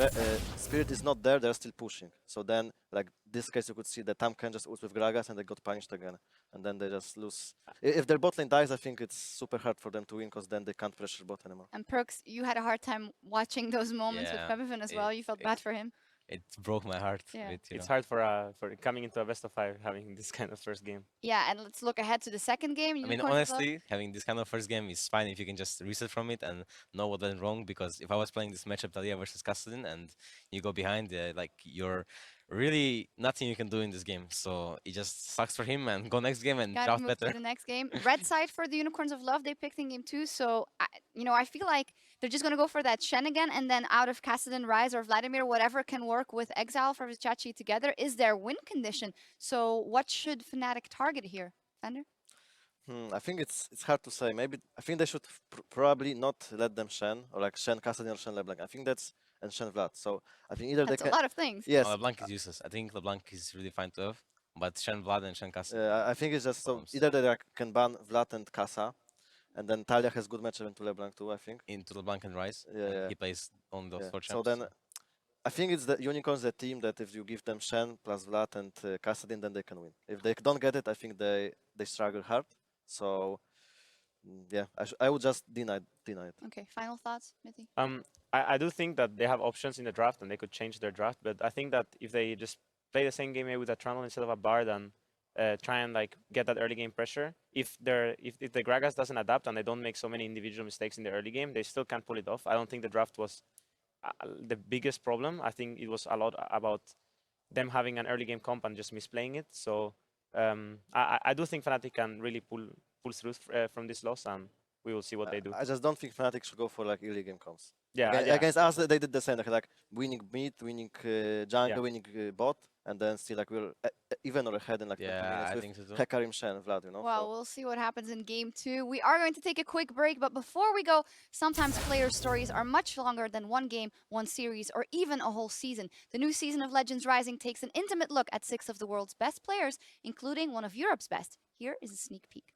Spirit is not there, they're still pushing. So then, like this case, you could see that Tam can just ult with Gragas and they got punished again. And then they just lose. If their bot lane dies, I think it's super hard for them to win because then they can't pressure bot anymore. And Perks, you had a hard time watching those moments with Pepperfin as well. You felt bad for him. It broke my heart. Yeah. It's hard for coming into a best of 5 having this kind of first game. Yeah, and let's look ahead to the second game. I mean, honestly, having this kind of first game is fine if you can just reset from it and know what went wrong. Because if I was playing this matchup, Talia versus Kassadin, and you go behind, like you're really nothing you can do in this game. So it just sucks for him and go next game and draft better. To the next game. Red side for the Unicorns of Love, they picked in game 2. So, I feel like they're just going to go for that Shen again. And then out of Kassadin, Ryze, or Vladimir, whatever can work with Exile for Vichachi together is their win condition. So what should Fnatic target here? Fender? I think it's hard to say. Maybe I think they should probably not let them Shen or like Shen Kassadin or Shen LeBlanc. I think that's and Shen Vlad. So I think either that's they can. a lot of things. Yes. LeBlanc is useless. I think LeBlanc is really fine to have, but Shen Vlad and Shen Kassa. I think it's just so either they can ban Vlad and Kassa, and then Talia has good matchup into LeBlanc too. I think into LeBlanc and Ryze. Yeah. He plays on those 4 champs. So then, I think it's the Unicorns, the team that if you give them Shen plus Vlad and Kassadin, then they can win. If they don't get it, I think they struggle hard. So. Yeah, I would just deny it. Okay, final thoughts, Mithy? I do think that they have options in the draft and they could change their draft, but I think that if they just play the same game maybe with a Trundle instead of a Bard and try and like get that early game pressure, if the Gragas doesn't adapt and they don't make so many individual mistakes in the early game, they still can't pull it off. I don't think the draft was the biggest problem. I think it was a lot about them having an early game comp and just misplaying it. So I do think Fnatic can really pull through from this loss, and we will see what they do. I just don't think Fnatic should go for like early game comps. Yeah, Against us, they did the same. Like winning mid, winning jungle, winning bot, and then still like we're even or ahead in like 20 minutes with Hekarim, Shen, Vlad, Well, we'll see what happens in game 2. We are going to take a quick break, but before we go, sometimes players' stories are much longer than one game, one series, or even a whole season. The new season of Legends Rising takes an intimate look at 6 of the world's best players, including one of Europe's best. Here is a sneak peek.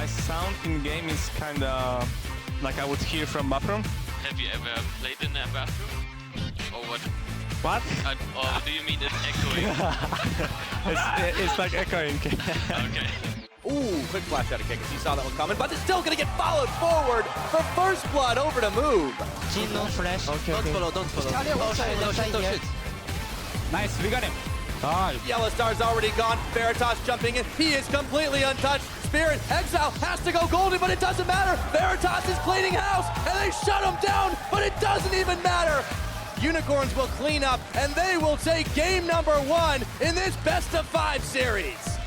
My sound in game is kind of like I would hear from bathroom. Have you ever played in a bathroom? Or what? What? Or do you mean it's echoing? It's like echoing. Okay. Ooh, quick flash out of Kickus. He saw that one coming, but it's still going to get followed forward for first blood over to Move. Jin, no flash. Okay, Don't follow, don't follow. Oh shit. Nice, we got him. Yellow Star's already gone. Veritas jumping in. He is completely untouched. Spirit, Exile has to go golden, but it doesn't matter. Veritas is cleaning house, and they shut him down, but it doesn't even matter. Unicorns will clean up, and they will take game number 1 in this best-of-5 series.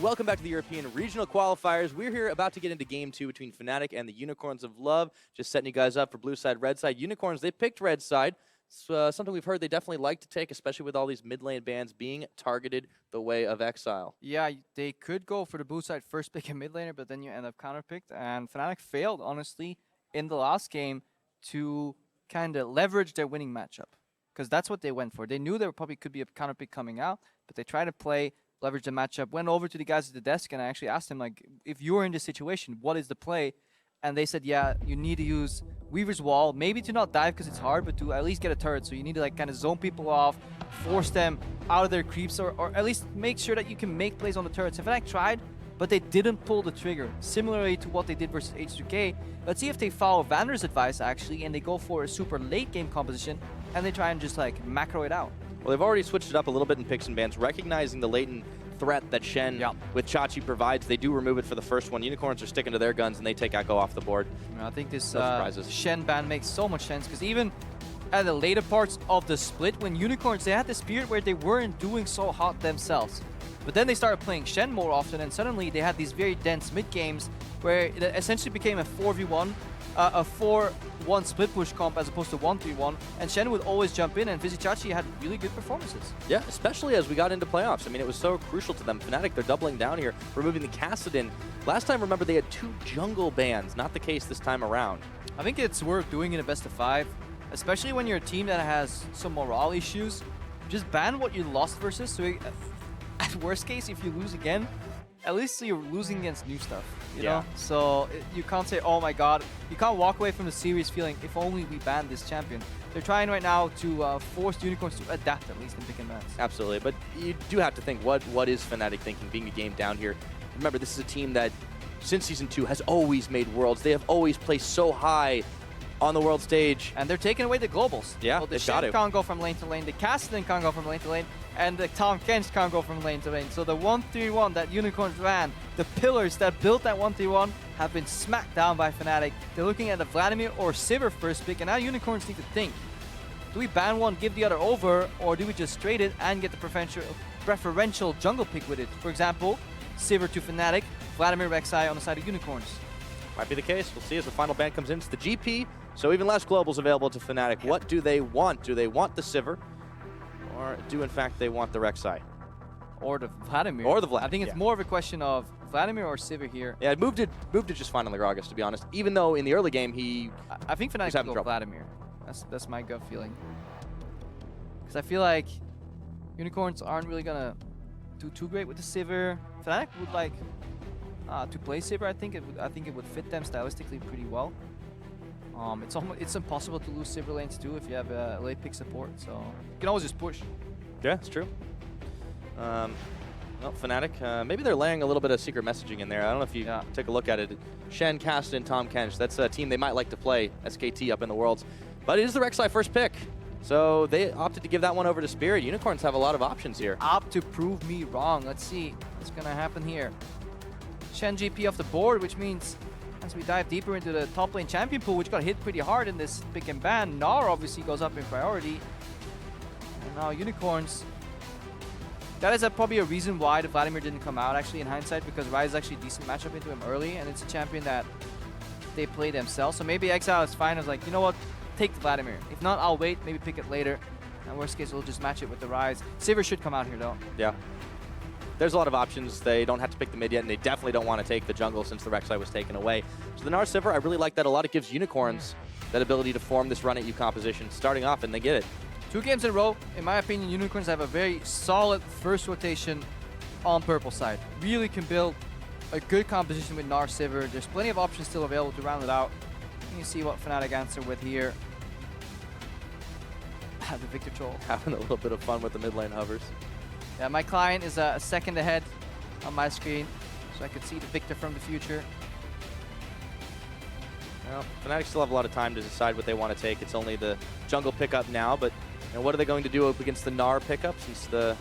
Welcome back to the European Regional Qualifiers. We're here about to get into game 2 between Fnatic and the Unicorns of Love. Just setting you guys up for blue side, red side. Unicorns, they picked red side. It's something we've heard they definitely like to take, especially with all these mid lane bans being targeted the way of Exile. Yeah, they could go for the blue side first pick a mid laner, but then you end up counterpicked. And Fnatic failed, honestly, in the last game to kind of leverage their winning matchup. Because that's what they went for. They knew there probably could be a counterpick coming out, but they tried to play, leverage the matchup, went over to the guys at the desk, and I actually asked them, like, if you're in this situation, what is the play? And they said, yeah, you need to use Weaver's Wall, maybe to not dive because it's hard, but to at least get a turret. So you need to like kind of zone people off, force them out of their creeps, or at least make sure that you can make plays on the turrets. In fact, tried, but they didn't pull the trigger, similarly to what they did versus H2K. Let's see if they follow Vander's advice, actually, and they go for a super late game composition, and they try and just like macro it out. Well, they've already switched it up a little bit in picks and bans, recognizing the latent threat that Shen with Chachi provides. They do remove it for the first one. Unicorns are sticking to their guns, and they take Echo off the board. I think this No Shen ban makes so much sense, because even at the later parts of the split, when Unicorns, they had this period where they weren't doing so hot themselves. But then they started playing Shen more often, and suddenly they had these very dense mid games where it essentially became a 4v1, a 4-1 split push comp as opposed to 1-3-1, and Shen would always jump in, and Vizichachi had really good performances. Yeah, especially as we got into playoffs. I mean, it was so crucial to them. Fnatic, they're doubling down here, removing the Kassadin. Last time, remember, they had 2 jungle bans. Not the case this time around. I think it's worth doing in a best of 5, especially when you're a team that has some morale issues. Just ban what you lost versus, so at worst case, if you lose again, at least you're losing against new stuff, you know? So you can't say, oh my god, you can't walk away from the series feeling, if only we banned this champion. They're trying right now to force Unicorns to adapt, at least in pick and bans. Absolutely, but you do have to think, what is Fnatic thinking being a game down here? Remember, this is a team that, since Season 2, has always made Worlds. They have always placed so high on the world stage. And they're taking away the globals. Yeah, so the they've got Shen to. can't go from lane to lane, the Kassadin can't go from lane to lane, and the Tahm Kench can't go from lane to lane. So the 1-3-1 that Unicorns ran, the pillars that built that 1-3-1 have been smacked down by Fnatic. They're looking at the Vladimir or Sivir first pick, and now Unicorns need to think. Do we ban one, give the other over, or do we just trade it and get the preferential jungle pick with it? For example, Sivir to Fnatic, Vladimir Rek'Sai on the side of Unicorns. Might be the case. We'll see as the final ban comes in. It's the GP, so even less globals available to Fnatic. What do they want? Do they want the Sivir, or do in fact they want the Rek'Sai? Or the Vladimir. Or the Vladimir. I think it's more of a question of Vladimir or Sivir here. Yeah, it moved it just fine on the Gragas, to be honest. Even though in the early game I think Fnatic will go Vladimir. That's my gut feeling. Because I feel like Unicorns aren't really gonna do too great with the Sivir. Fnatic would like to play Sivir. I think it would fit them stylistically pretty well. It's impossible to lose Sivir lanes too if you have a late pick support. So you can always just push. Yeah, it's true. Well, Fnatic, maybe they're laying a little bit of secret messaging in there. I don't know if you take a look at it. Shen, Kassadin, Tahm Kench. That's a team they might like to play, SKT up in the Worlds. But it is the Rek'Sai first pick. So they opted to give that one over to Spirit. Unicorns have a lot of options here. Opt to prove me wrong. Let's see what's going to happen here. Shen GP off the board, which means as we dive deeper into the top lane champion pool, which got hit pretty hard in this pick and ban, Gnar obviously goes up in priority. And now Unicorns. That is probably a reason why the Vladimir didn't come out, actually, in hindsight, because Ryze is actually a decent matchup into him early, and it's a champion that they play themselves. So maybe Exile is fine. I was like, you know what? Take the Vladimir. If not, I'll wait, maybe pick it later. And worst case, we'll just match it with the Ryze. Sivir should come out here, though. Yeah. There's a lot of options. They don't have to pick the mid yet, and they definitely don't want to take the jungle since the Rek'Sai was taken away. So the Gnar Sivir, I really like that a lot. It gives Unicorns that ability to form this run at you composition starting off, and they get it. 2 games in a row. In my opinion, Unicorns have a very solid first rotation on purple side. Really can build a good composition with Gnar Sivir. There's plenty of options still available to round it out. You can see what Fnatic answer with here. The Victor Troll. Having a little bit of fun with the mid lane hovers. Yeah, my client is a second ahead on my screen, so I could see the Victor from the future. Well, Fnatic still have a lot of time to decide what they want to take. It's only the jungle pickup now, but what are they going to do up against the Gnar pickup since the...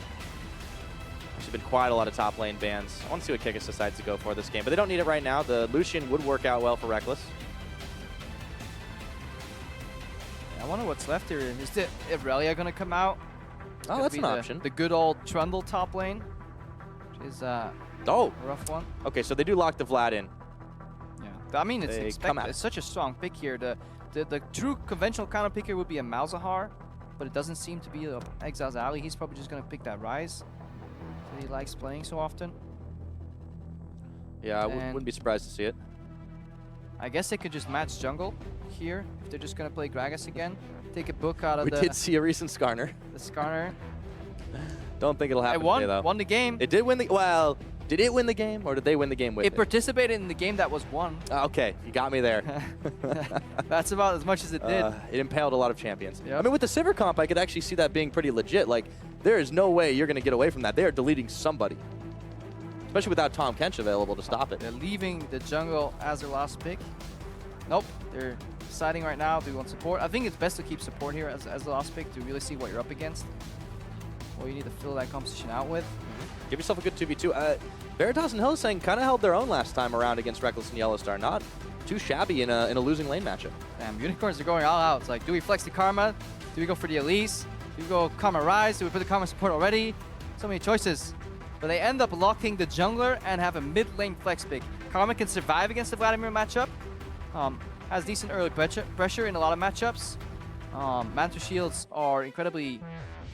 There's been quite a lot of top lane bans. I want to see what Kikis decides to go for this game, but they don't need it right now. The Lucian would work out well for Reckless. I wonder what's left here. Is the Irelia going to come out? Oh, that's an option. The good old Trundle top lane, which is a rough one. Okay, so they do lock the Vlad in. Yeah, I mean, it's expected. It's such a strong pick here. The true conventional counter picker would be a Malzahar, but it doesn't seem to be Exil's Alley. He's probably just going to pick that Rise that he likes playing so often. Yeah, I wouldn't be surprised to see it. I guess they could just match jungle here if they're just going to play Gragas again. Take a book out of We did see a recent Skarner. The Skarner. Don't think it'll happen today, though. Won the game. It did win the... Well, did it win the game, or did they win the game with it? It participated in the game that was won. Okay, you got me there. That's about as much as it did. It impaled a lot of champions. Yep. I mean, with the Sivir comp, I could actually see that being pretty legit. Like, there is no way you're going to get away from that. They are deleting somebody. Especially without Tom Kench available to stop it. They're leaving the jungle as their last pick. Nope, they're deciding right now, do we want support? I think it's best to keep support here as the last pick to really see what you're up against. What you need to fill that composition out with. Give yourself a good 2v2. Veritas and Hillsang kind of held their own last time around against Reckless and Yellowstar. Not too shabby in a losing lane matchup. Damn, Unicorns are going all out. It's like, do we flex the Karma? Do we go for the Elise? Do we go Karma Rise? Do we put the Karma support already? So many choices. But they end up locking the jungler and have a mid lane flex pick. Karma can survive against the Vladimir matchup. Has decent early pressure in a lot of matchups. Mantra shields are incredibly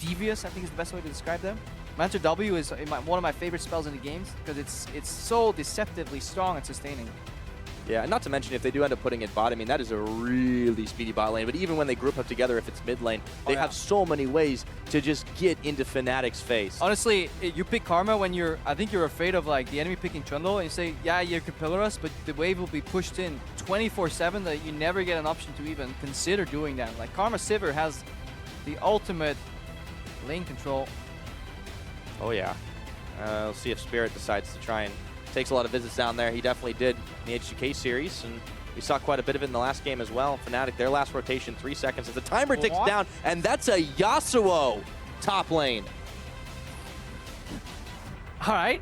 devious, I think is the best way to describe them. Mantra W is one of my favorite spells in the games because it's so deceptively strong and sustaining. Yeah, and not to mention if they do end up putting it bot, I mean, that is a really speedy bot lane. But even when they group up together, if it's mid lane, they have so many ways to just get into Fnatic's face. Honestly, you pick Karma when I think you're afraid of like the enemy picking Trundle, and you say, yeah, you can pillar us, but the wave will be pushed in 24/7 that you never get an option to even consider doing that. Like Karma Sivir has the ultimate lane control. Oh yeah. We'll see if Spirit decides to try and takes a lot of visits down there. He definitely did in the H2K series, and we saw quite a bit of it in the last game as well. Fnatic, their last rotation, 3 seconds as the timer ticks down, and that's a Yasuo top lane. All right.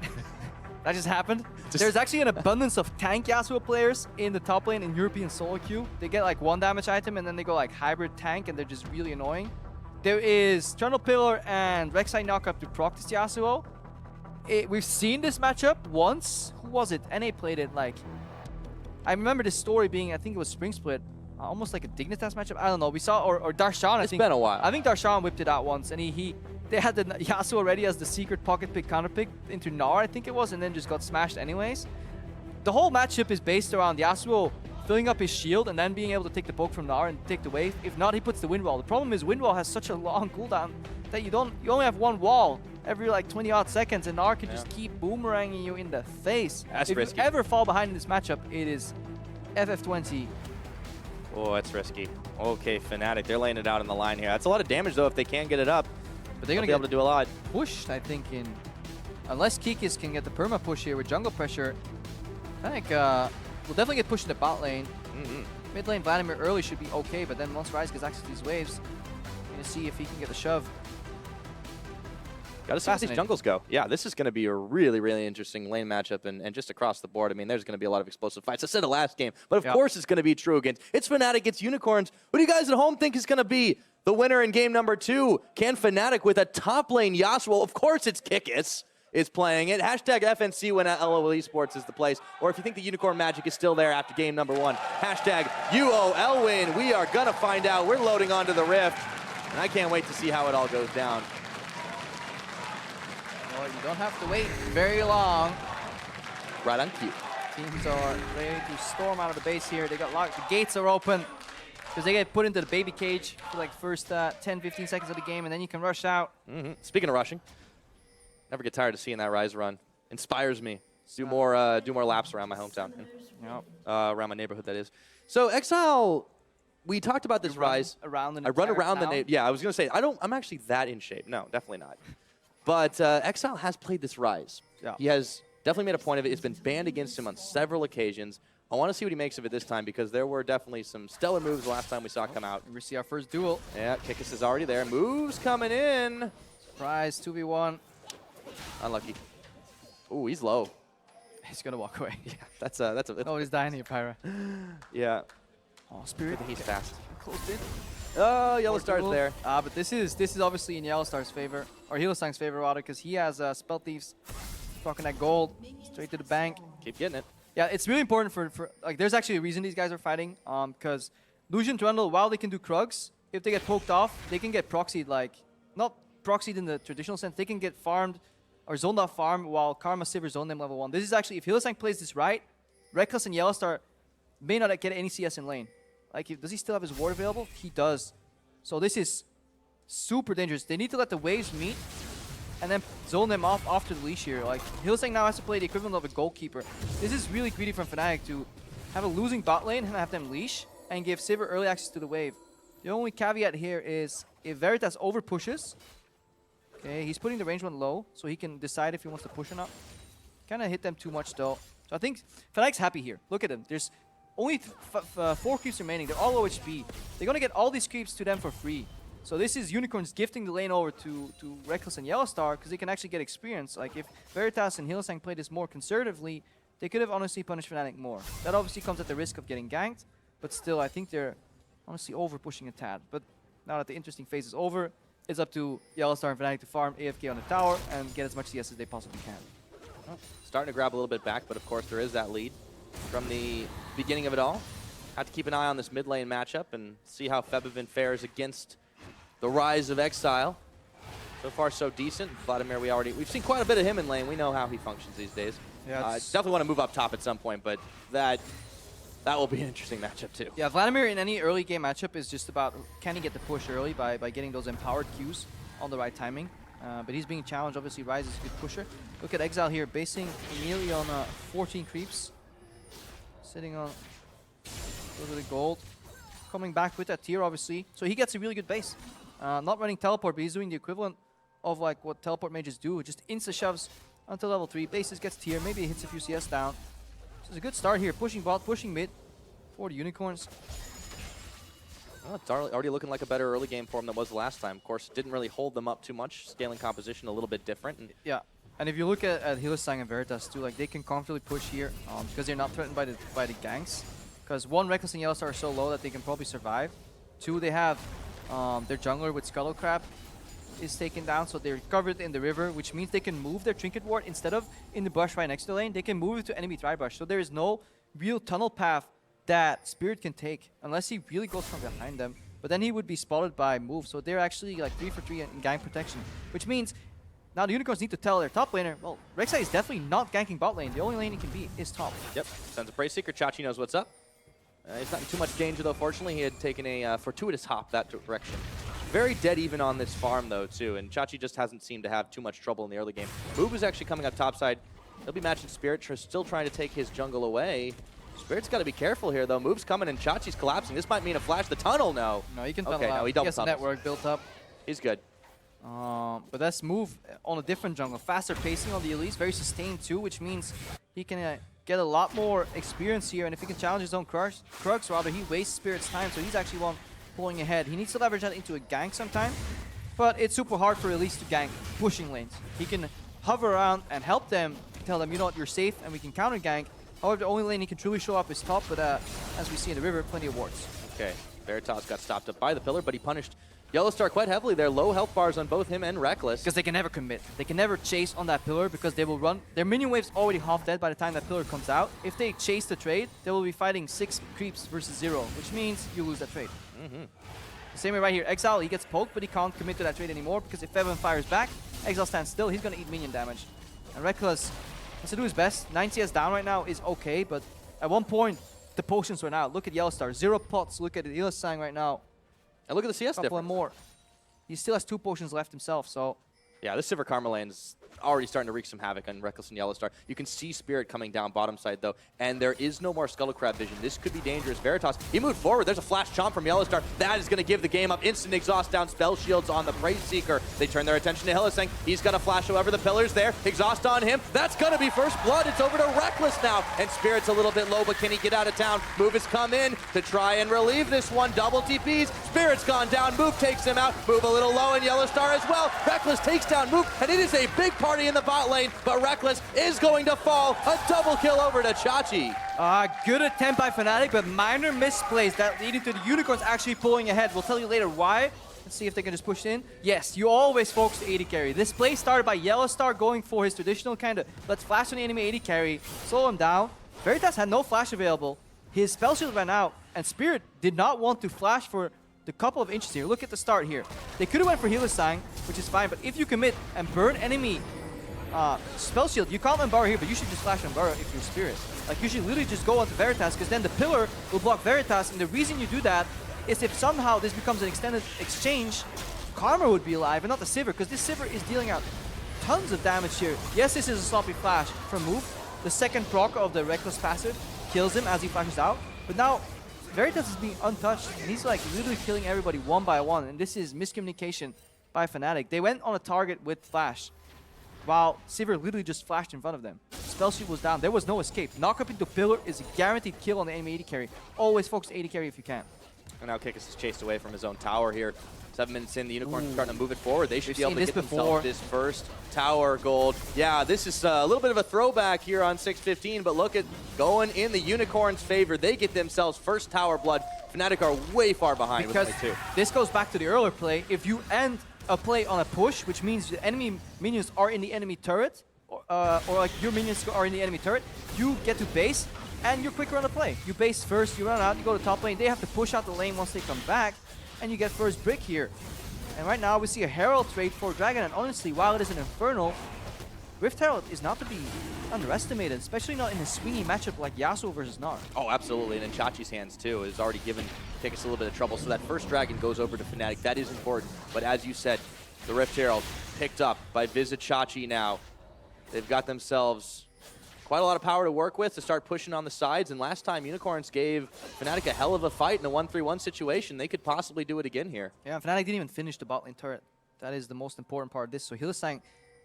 That just happened. There's actually an abundance of tank Yasuo players in the top lane in European solo queue. They get like 1 damage item and then they go like hybrid tank and they're just really annoying. There is Trundle Pillar and Rek'Sai knockup to proc this Yasuo. We've seen this matchup once. Who was it? NA played it like... I remember this story being, I think it was Spring Split, almost like a Dignitas matchup. I don't know. We saw, or Darshan, It's been a while. I think Darshan whipped it out once, and they had the Yasuo already as the secret pocket pick, counter pick into Gnar, I think it was, and then just got smashed anyways. The whole matchup is based around Yasuo filling up his shield and then being able to take the poke from Gnar and take the wave. If not, he puts the wind wall. The problem is wind wall has such a long cooldown that you only have 1 wall every like 20 odd seconds, and Gnar can just keep boomeranging you in the face. That's if risky. you ever fall behind in this matchup, it is FF20. Oh, that's risky. Okay, Fnatic, they're laying it out in the line here. That's a lot of damage though if they can get it up. But they're gonna be able to do a lot. Pushed, I think, in unless Kikis can get the perma push here with jungle pressure. I think we'll definitely get pushed in the bot lane. Mid lane Vladimir early should be okay, but then once Rise gets access to these waves, we're gonna see if he can get the shove. Got to see how these jungles go. Yeah, this is going to be a really, really interesting lane matchup, and just across the board, I mean, there's going to be a lot of explosive fights. I said it last game, but of course it's going to be true against. It's Fnatic, it's Unicorns. What do you guys at home think is going to be the winner in game number 2? Can Fnatic with a top lane Yasuo? Of course it's Kikis is playing it. Hashtag FNC when LOL Esports is the place. Or if you think the Unicorn magic is still there after game number 1, hashtag UOL win. We are going to find out. We're loading onto the Rift, and I can't wait to see how it all goes down. Well, you don't have to wait very long. Right on cue. Teams are ready to storm out of the base here. They got locked. The gates are open because they get put into the baby cage for like first 10-15 seconds of the game, and then you can rush out. Speaking of rushing, Never get tired of seeing that Rise run. Inspires me. Do more laps around my hometown. Yep. Around my neighborhood, that is. So Exile, we talked about this Rise. Around I run around the yeah, I was gonna say I'm actually that in shape. No, definitely not. But Exile has played this Rise. Yeah. He has definitely made a point of it. It's been banned against him on several occasions. I want to see what he makes of it this time because there were definitely some stellar moves the last time we saw it come out. We see our first duel. Yeah, Kickus is already there. Moves coming in. Surprise, 2v1. Unlucky. Ooh, he's low. He's gonna walk away. Yeah, that's a. Oh, he's dying here, Pyra. Yeah. Oh, Spirit. He's fast. Closed in. Oh, Yellow Star's there. But this is obviously in Yellow Star's favor, or Hylissang's favor rather, because he has Spell Thieves, fucking that gold straight to the bank. Keep getting it. Yeah, it's really important for like. There's actually a reason these guys are fighting. Because Lucian Trundle, while they can do Krugs, if they get poked off, they can get proxied. Like not proxied in the traditional sense. They can get farmed or zoned off farm while Karma Sivir zone them level 1. This is actually, if Hylissang plays this right, Reckless and Yellow Star may not get any CS in lane. Like, does he still have his ward available? He does. So this is super dangerous. They need to let the waves meet and then zone them off after the leash here. Like, Hylissang now has to play the equivalent of a goalkeeper. This is really greedy from Fnatic to have a losing bot lane and have them leash and give Sivir early access to the wave. The only caveat here is if Veritas over pushes, okay, he's putting the range one low so he can decide if he wants to push or not. Kind of hit them too much though. So I think Fnatic's happy here. Look at them. There's only 4 creeps remaining. They're all low HP. They're going to get all these creeps to them for free. So this is Unicorns gifting the lane over to Reckless and Yellow Star because they can actually get experience. Like if Veritas and Hylissang played this more conservatively, they could have honestly punished Fnatic more. That obviously comes at the risk of getting ganked, but still I think they're honestly over pushing a tad. But now that the interesting phase is over, it's up to Yellow Star and Fnatic to farm AFK on the tower and get as much CS as they possibly can. Oh, starting to grab a little bit back, but of course there is that lead from the beginning of it all. Have to keep an eye on this mid lane matchup and see how Febivin fares against the Rise of Exile. So far, so decent. Vladimir, we've seen quite a bit of him in lane. We know how he functions these days. Yeah, definitely want to move up top at some point, but that will be an interesting matchup too. Yeah, Vladimir in any early game matchup is just about can he get the push early by getting those empowered Qs on the right timing. But he's being challenged. Obviously, Rise is a good pusher. Look at Exile here, basing immediately on 14 creeps. Sitting on a little bit of gold. Coming back with that tier, obviously. So he gets a really good base. Not running teleport, but he's doing the equivalent of like what teleport mages do. Just insta-shoves until level 3. Bases gets tier. Maybe he hits a few CS down. So it's a good start here. Pushing bot, pushing mid for the Unicorns. Well, it's already looking like a better early game for him than was the last time. Of course, didn't really hold them up too much. Scaling composition a little bit different. And yeah, and if you look at Hylissang and Veritas too, like they can comfortably push here because they're not threatened by the ganks. Because 1, Reckless and Yellow Star are so low that they can probably survive. 2, they have their jungler with Scuttle Crab is taken down, so they're covered in the river, which means they can move their Trinket Ward instead of in the bush right next to the lane. They can move it to enemy dry brush, so there is no real tunnel path that Spirit can take unless he really goes from behind them. But then he would be spotted by move, so they're actually like 3 for 3 in gank protection, which means now the Unicorns need to tell their top laner, well, Rek'Sai is definitely not ganking bot lane. The only lane he can be is top. Yep, sends a Prey Seeker. Chachi knows what's up. He's not in too much danger though, fortunately. He had taken a fortuitous hop that direction. Very dead even on this farm though too, and Chachi just hasn't seemed to have too much trouble in the early game. Move is actually coming up topside. He'll be matching Spirit, still trying to take his jungle away. Spirit's got to be careful here though. Move's coming and Chachi's collapsing. This might mean a flash. The tunnel, no. No, he can tunnel okay, out. No, he has a network built up. He's good. But that's Move on a different jungle. Faster pacing on the Elise, very sustained too, which means he can get a lot more experience here. And if he can challenge his own Krugs, rather, he wastes Spirit's time, so he's actually one pulling ahead. He needs to leverage that into a gank sometime, but it's super hard for Elise to gank pushing lanes. He can hover around and help them, tell them, you know what, you're safe and we can counter gank. However, the only lane he can truly show up is top, but as we see in the river, plenty of wards. Okay, Veritas got stopped up by the pillar, but he punished Yellow Star quite heavily. They're low health bars on both him and Reckless. Because they can never commit. They can never chase on that pillar because they will run. Their minion wave's already half dead by the time that pillar comes out. If they chase the trade, they will be fighting 6 creeps versus 0, which means you lose that trade. The same way right here, Exile, he gets poked, but he can't commit to that trade anymore because if Febivin fires back, Exile stands still, he's going to eat minion damage. And Reckless has to do his best. 9 CS down right now is okay, but at one point, the potions run out. Look at Yellow Star, 0 pots. Look at Hylissang right now. And look at the CS Couple difference. more. He still has 2 potions left himself, so... Yeah, this Sivir Karma lane's already starting to wreak some havoc on Reckless and Yellowstar. You can see Spirit coming down bottom side, though, and there is no more Scuttle Crab vision. This could be dangerous. Veritas, he moved forward. There's a flash chomp from Yellowstar. That is going to give the game up. Instant exhaust down, spell shields on the Praise Seeker. They turn their attention to Hylissang. He's going to flash over the pillars there. Exhaust on him. That's going to be first blood. It's over to Reckless now, and Spirit's a little bit low, but can he get out of town? Move has come in to try and relieve this one. Double TPs. Spirit's gone down. Move takes him out. Move a little low, and Yellowstar as well. Reckless takes down Move, and it is a big party in the bot lane, but Reckless is going to fall. A double kill over to Chachi. Good attempt by Fnatic, but minor misplays that leading to the Unicorns actually pulling ahead. We'll tell you later why. Let's see if they can just push in. Yes, you always focus the AD carry. This play started by Yellowstar going for his traditional kind of let's flash on the enemy AD carry, slow him down. Veritas had no flash available. His spell shield ran out, and Spirit did not want to flash for the couple of inches here. Look at the start here. They could have went for Hylissang, which is fine, but if you commit and burn enemy spell shield, you can't Embarra here, but you should just flash Embarra if you're Spirit. Like, you should literally just go onto Veritas, because then the pillar will block Veritas, and the reason you do that is if somehow this becomes an extended exchange, Karma would be alive, and not the Sivir, because this Sivir is dealing out tons of damage here. Yes, this is a sloppy flash from Move. The second proc of the Reckless passive kills him as he flashes out, but now Veritas is being untouched, and he's like literally killing everybody one by one, and this is miscommunication by Fnatic. They went on a target with flash, while Sivir literally just flashed in front of them. Spell shield was down. There was no escape. Knock up into pillar is a guaranteed kill on the enemy AD carry. Always focus AD carry if you can. And now Kikis is chased away from his own tower here. 7 minutes in, the Unicorns are starting to move it forward. They should be able to get themselves this first tower gold. Yeah, this is a little bit of a throwback here on 6:15, but look at going in the Unicorns' favor. They get themselves first tower blood. Fnatic are way far behind Because with only 2. This goes back to the earlier play. If you end a play on a push, which means the enemy minions are in the enemy turret, or like your minions are in the enemy turret, you get to base, and you're quicker on the play. You base first, you run out, you go to top lane. They have to push out the lane once they come back, and you get first brick here. And right now we see a Herald trade for Dragon, and honestly, while it is an Infernal, Rift Herald is not to be underestimated, especially not in a swingy matchup like Yasuo versus Gnar. Oh, absolutely, and in Chachi's hands too. Has already given Kikis a little bit of trouble, so that first Dragon goes over to Fnatic. That is important, but as you said, the Rift Herald picked up by Visit Chachi now. They've got themselves quite a lot of power to work with to start pushing on the sides, and last time Unicorns gave Fnatic a hell of a fight in a 1-3-1 situation. They could possibly do it again here. Yeah, Fnatic didn't even finish the bot lane turret. That is the most important part of this. So Hylissang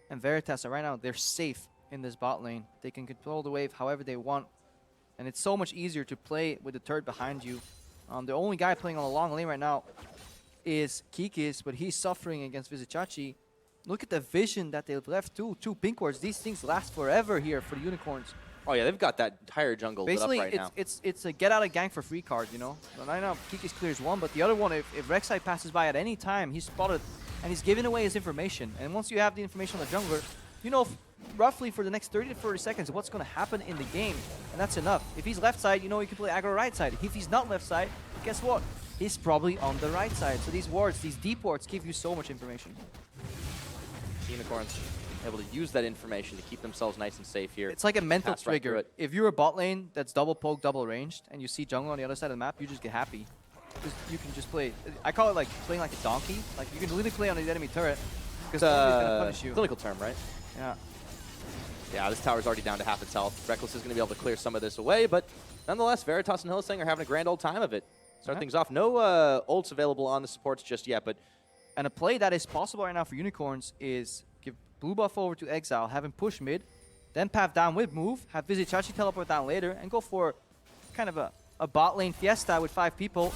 and Veritas are right now, they're safe in this bot lane. They can control the wave however they want, and it's so much easier to play with the turret behind you. The only guy playing on the long lane right now is Kikis, but he's suffering against Vizichachi. Look at the vision that they've left too. 2 pink wards. These things last forever here for the Unicorns. Oh yeah, they've got that entire jungle lit up right now. It's a get out of gang for free card, you know. But right now Kikis clears one, but the other one, if Rek'Sai passes by at any time, he's spotted and he's giving away his information. And once you have the information on the jungler, you know roughly for the next 30 to 40 seconds what's going to happen in the game, and that's enough. If he's left side, you know he can play aggro right side. If he's not left side, guess what? He's probably on the right side. So these wards, these deep wards, give you so much information. Unicorns able to use that information to keep themselves nice and safe here. It's like a mental Pass right trigger. through it. If you're a bot lane that's double poke, double ranged, and you see jungle on the other side of the map, you just get happy. You can just play. I call it like playing like a donkey. Like you can literally play on the enemy turret because it's gonna punish you. Clinical term, right? Yeah. Yeah, this tower's already down to half its health. Reckless is going to be able to clear some of this away, but nonetheless, Veritas and Hylissang are having a grand old time of it. Start things off. No ults available on the supports just yet, but... And a play that is possible right now for Unicorns is give blue buff over to Exile, have him push mid, then path down with move, have Vizichachi teleport down later, and go for kind of a bot lane fiesta with 5 people,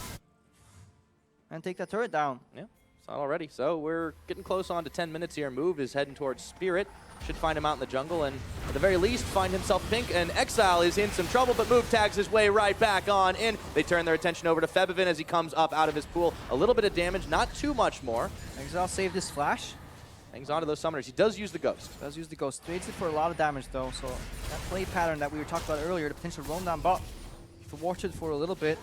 and take that turret down. Yeah, it's not already. So we're getting close on to 10 minutes here. Move is heading towards Spirit. Should find him out in the jungle, and at the very least, find himself pink, and Exile is in some trouble, but Move tags his way right back on in. They turn their attention over to Febivin as he comes up out of his pool. A little bit of damage, not too much more. Exile saved his flash. Hangs on to those summoners. He does use the Ghost. Does use the Ghost. Trades it for a lot of damage, though, so that play pattern that we were talking about earlier, the potential roam down bot, thwarted for a little bit.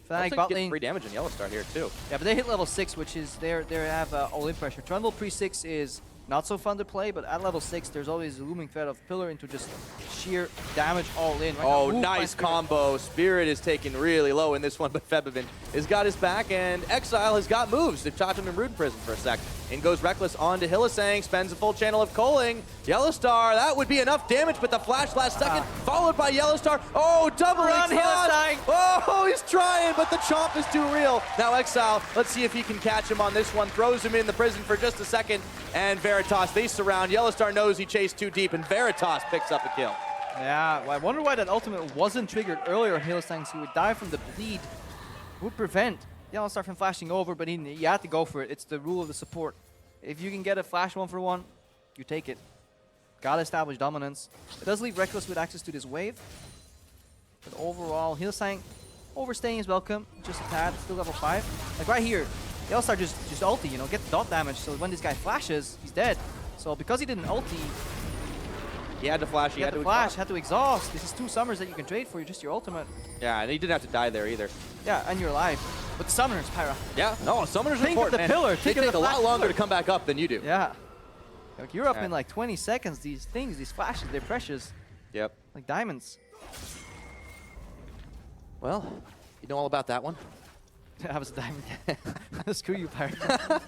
Fnatic bot lane. Free damage in Yellowstar here, too. Yeah, but they hit level 6, which is, they have all-in pressure. Trundle pre-6 is not so fun to play, but at level 6, there's always a looming threat of Pillar into just sheer damage all in. Right oh, now, nice combo. Spirit is taken really low in this one, but Febivin has got his back, and Exile has got moves. They've chopped him in Rune Prison for a sec. In goes Reckless onto Hillisang, spends a full channel of culling. Yellowstar, that would be enough damage, but the flash last second, followed by Yellowstar. Oh, double exhaust! Oh, he's trying, but the chomp is too real. Now Exile, let's see if he can catch him on this one. Throws him in the prison for just a second, and Veritas, they surround. Yellowstar knows he chased too deep, and Veritas picks up a kill. Yeah, well, I wonder why that ultimate wasn't triggered earlier. Hillisang, so he would die from the bleed. Would prevent Yellowstar from flashing over, but you had to go for it. It's the rule of the support. If you can get a flash 1-for-1, you take it. Gotta establish dominance. It does leave Reckless with access to this wave. But overall, Hillisang overstaying is welcome. Just a tad, still level 5. Like right here, Yellowstar just ulti, you know, get the dot damage. So when this guy flashes, he's dead. So because he didn't ulti, he had to flash, he had to flash, had to exhaust. This is 2 summers that you can trade for, just your ultimate. Yeah, and he didn't have to die there either. Yeah, and you're alive. But the summoners, Pyra. Yeah, no, summoners are Think of important, the man. pillar. They take a lot longer to come back up than you do. Yeah. Like you're up in like 20 seconds. These things, these flashes, they're precious. Yep. Like diamonds. Well, you know all about that one. I was a diamond. Screw you, Pyra.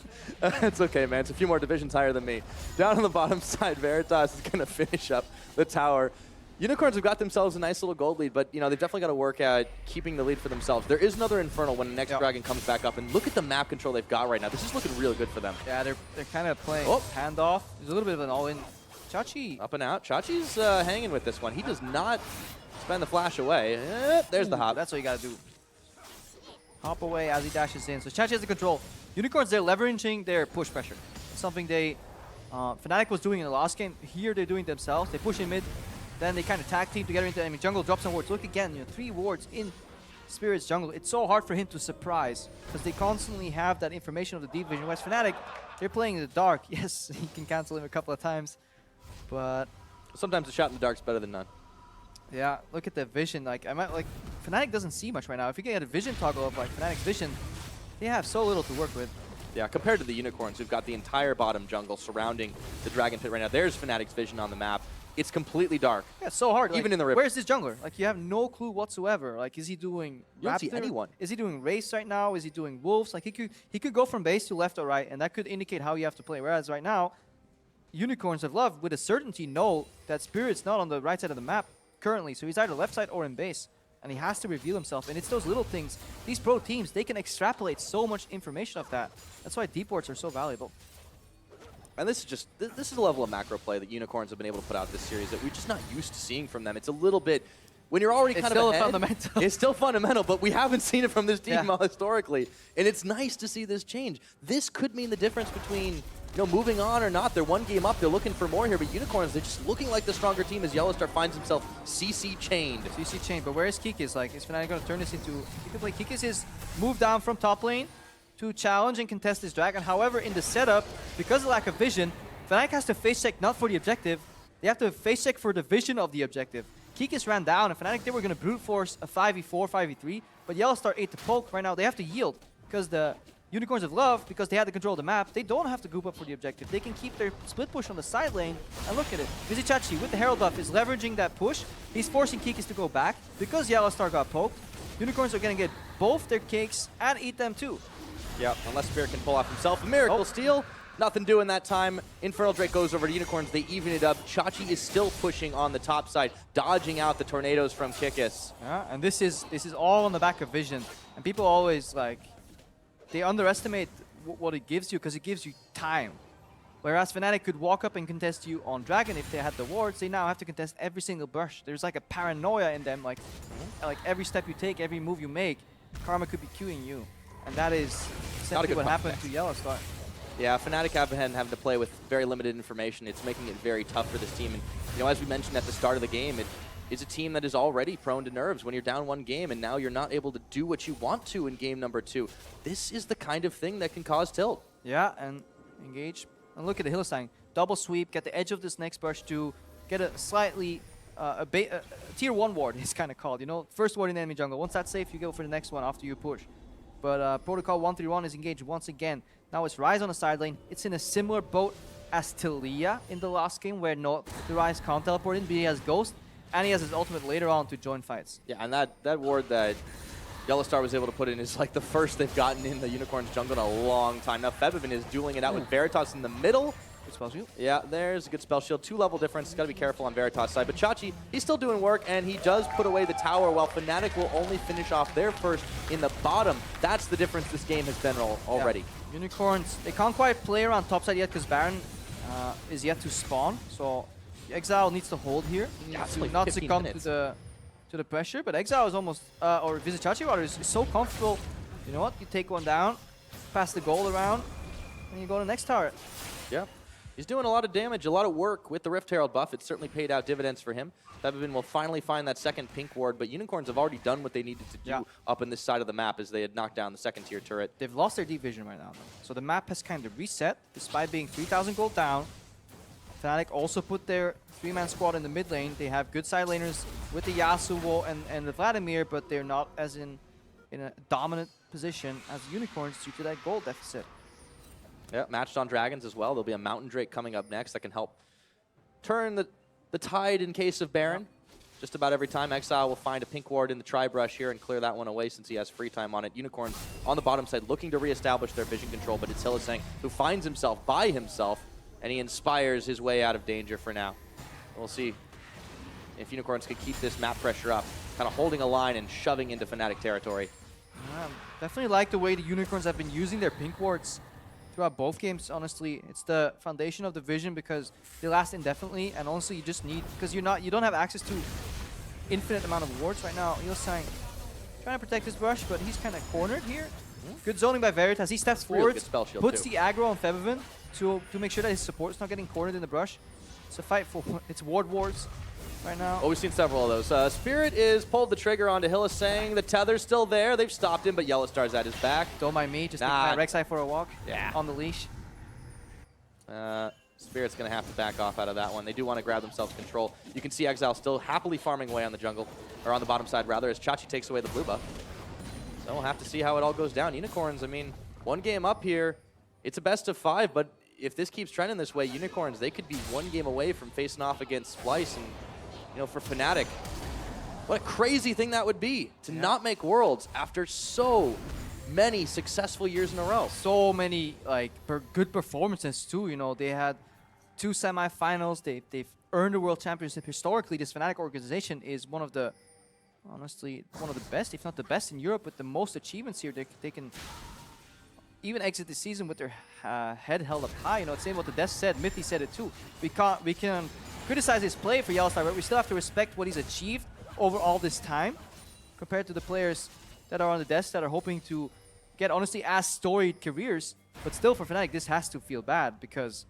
It's okay, man. It's a few more divisions higher than me. Down on the bottom side, Veritas is going to finish up the tower. Unicorns have got themselves a nice little gold lead, but you know they've definitely got to work at keeping the lead for themselves. There is another Infernal when the next Dragon comes back up, and look at the map control they've got right now. This is looking really good for them. Yeah, they're kind of playing handoff. There's a little bit of an all-in. Chachi. Up and out. Chachi's hanging with this one. He does not spend the flash away. There's the hop. That's what you got to do. Hop away as he dashes in. So Chachi has the control. Unicorns, they're leveraging their push pressure. It's something they, Fnatic was doing in the last game. Here they're doing themselves. They push in mid. Then they kind of tag team together into enemy jungle, drop some wards. Look again, you know, 3 wards in Spirit's jungle. It's so hard for him to surprise because they constantly have that information of the deep vision. Whereas Fnatic, they're playing in the dark. Yes, he can cancel him a couple of times, but sometimes a shot in the dark's better than none. Yeah, look at the vision. Like Fnatic doesn't see much right now. If you get a vision toggle of like Fnatic's vision, they have so little to work with. Yeah, compared to the Unicorns, who've got the entire bottom jungle surrounding the Dragon Pit right now. There's Fnatic's vision on the map. It's completely dark. Yeah, it's so hard. Even like, in the river. Where's this jungler? Like, you have no clue whatsoever. Like, is he doing You don't see anyone. Is he doing race right now? Is he doing wolves? Like, he could go from base to left or right, and that could indicate how you have to play. Whereas right now, Unicorns of Love, with a certainty, know that Spirit's not on the right side of the map currently. So he's either left side or in base. And he has to reveal himself. And it's those little things. These pro teams, they can extrapolate so much information of that. That's why deep wards are so valuable. And this is a level of macro play that Unicorns have been able to put out this series that we're just not used to seeing from them. It's a little bit, when you're already kind of ahead, fundamental. It's still fundamental, but we haven't seen it from this team historically. And it's nice to see this change. This could mean the difference between moving on or not. They're 1 game up. They're looking for more here, but Unicorns, they're just looking like the stronger team as Yellowstar finds himself CC chained. CC chained, but where is Kikis? Like, is Fnatic going to turn this into... You can play Kikis is move down from top lane to challenge and contest this dragon. However, in the setup, because of lack of vision, Fnatic has to face check not for the objective. They have to face check for the vision of the objective. Kikis ran down, and Fnatic, they were going to brute force a 5v4, 5v3, but Yellowstar ate the poke. Right now, they have to yield because the Unicorns of Love, because they had the control of the map, they don't have to group up for the objective. They can keep their split push on the side lane, and look at it. Vizichachi, with the Herald buff, is leveraging that push. He's forcing Kikis to go back. Because Yellowstar got poked, Unicorns are going to get both their cakes and eat them too. Yep, unless Spirit can pull off himself a miracle steal. Nothing doing that time. Infernal Drake goes over to Unicorns. They even it up. Chachi is still pushing on the top side, dodging out the tornadoes from Kikis. Yeah, and this is all on the back of vision. And people always they underestimate what it gives you because it gives you time. Whereas Fnatic could walk up and contest you on Dragon if they had the wards, they now have to contest every single brush. There's like a paranoia in them, like every step you take, every move you make, Karma could be queuing you. And that is essentially what happened to Yellowstar. Yeah, Fnatic have been having to play with very limited information. It's making it very tough for this team. And as we mentioned at the start of the game, it's a team that is already prone to nerves when you're down 1 game and now you're not able to do what you want to in game number 2. This is the kind of thing that can cause tilt. Yeah, and engage. And look at the Hillisang. Double sweep, get the edge of this next brush to get a slightly a tier 1 ward is kind of called. First ward in enemy jungle. Once that's safe, you go for the next one after you push. But Protocol 131 is engaged once again. Now it's Ryze on the side lane. It's in a similar boat as Talia in the last game where the Ryze can't teleport in, but he has Ghost. And he has his ultimate later on to join fights. Yeah, and that ward that Yellowstar was able to put in is like the first they've gotten in the Unicorns jungle in a long time. Now Febvin is dueling it out with Veritas in the middle. Good spell shield. Yeah, there's a good spell shield. 2-level difference. Got to be careful on Veritas' side. But Chachi, he's still doing work, and he does put away the tower, while Fnatic will only finish off their first in the bottom. That's the difference this game has been already. Yeah. Unicorns, they can't quite play around topside yet because Baron is yet to spawn. So Exile needs to hold here. He needs to like not 15 succumb minutes. to the pressure. But Exile is almost, or Visit Chachi rather, is so comfortable. You know what? You take one down, pass the gold around, and you go to the next tower. Yeah. He's doing a lot of damage, a lot of work with the Rift Herald buff. It's certainly paid out dividends for him. Febvin will finally find that second pink ward, but Unicorns have already done what they needed to do up in this side of the map as they had knocked down the second tier turret. They've lost their deep vision right now, though. So the map has kind of reset, despite being 3,000 gold down. Fnatic also put their 3-man squad in the mid lane. They have good side laners with the Yasuo and the Vladimir, but they're not as in a dominant position as the Unicorns due to that gold deficit. Yeah, matched on Dragons as well. There'll be a Mountain Drake coming up next that can help turn the tide in case of Baron. Just about every time, Exile will find a pink ward in the Tri-Brush here and clear that one away since he has free time on it. Unicorns on the bottom side looking to reestablish their vision control, but it's Hylissang who finds himself by himself, and he inspires his way out of danger for now. We'll see if Unicorns can keep this map pressure up, kind of holding a line and shoving into Fnatic territory. Definitely like the way the Unicorns have been using their pink wards throughout both games. Honestly, it's the foundation of the vision because they last indefinitely, and honestly, you just need, because you don't have access to infinite amount of wards right now. Hylissang trying to protect his brush, but he's kind of cornered here. Good zoning by Veritas. He steps forward, puts the aggro on Febvin to make sure that his support is not getting cornered in the brush. It's a fight for its ward wards right now. Oh, we've seen several of those. Spirit is pulled the trigger onto Hylissang. The tether's still there. They've stopped him, but Yellowstar's at his back. Don't mind me, just taking my Rek'Sai for a walk on the leash. Spirit's going to have to back off out of that one. They do want to grab themselves control. You can see Exile still happily farming away on the jungle, or on the bottom side rather, as Chachi takes away the blue buff. So we'll have to see how it all goes down. Unicorns, I mean, one game up here. It's a best of 5, but if this keeps trending this way, Unicorns, they could be one game away from facing off against Splice. And, you know, for Fnatic, what a crazy thing that would be to not make Worlds after so many successful years in a row. So many good performances too. You know, they had 2 semifinals. They've earned a world championship. Historically, this Fnatic organization is one of the, honestly, one of the best, if not the best in Europe, with the most achievements here. They can even exit the season with their head held up high. You know, it's same what the desk said. Mithy said it too. We can criticize his play for Yellowstar, but we still have to respect what he's achieved over all this time compared to the players that are on the desk that are hoping to get, honestly, as storied careers. But still, for Fnatic, this has to feel bad because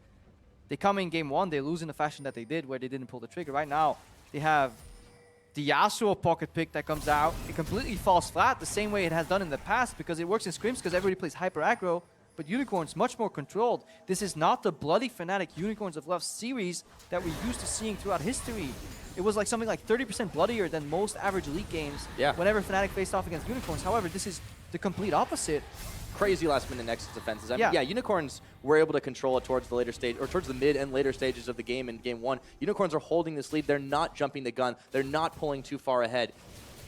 they come in game 1, they lose in the fashion that they did where they didn't pull the trigger. Right now, they have the Yasuo pocket pick that comes out. It completely falls flat the same way it has done in the past because it works in scrims because everybody plays hyper aggro, but Unicorns much more controlled. This is not the bloody Fnatic Unicorns of Love series that we're used to seeing throughout history. It was like something like 30% bloodier than most average Elite games whenever Fnatic faced off against Unicorns. However, this is the complete opposite. Crazy last-minute Nexus defenses. I mean, Unicorns were able to control it towards the later stage, or towards the mid and later stages of the game in game 1. Unicorns are holding this lead. They're not jumping the gun. They're not pulling too far ahead.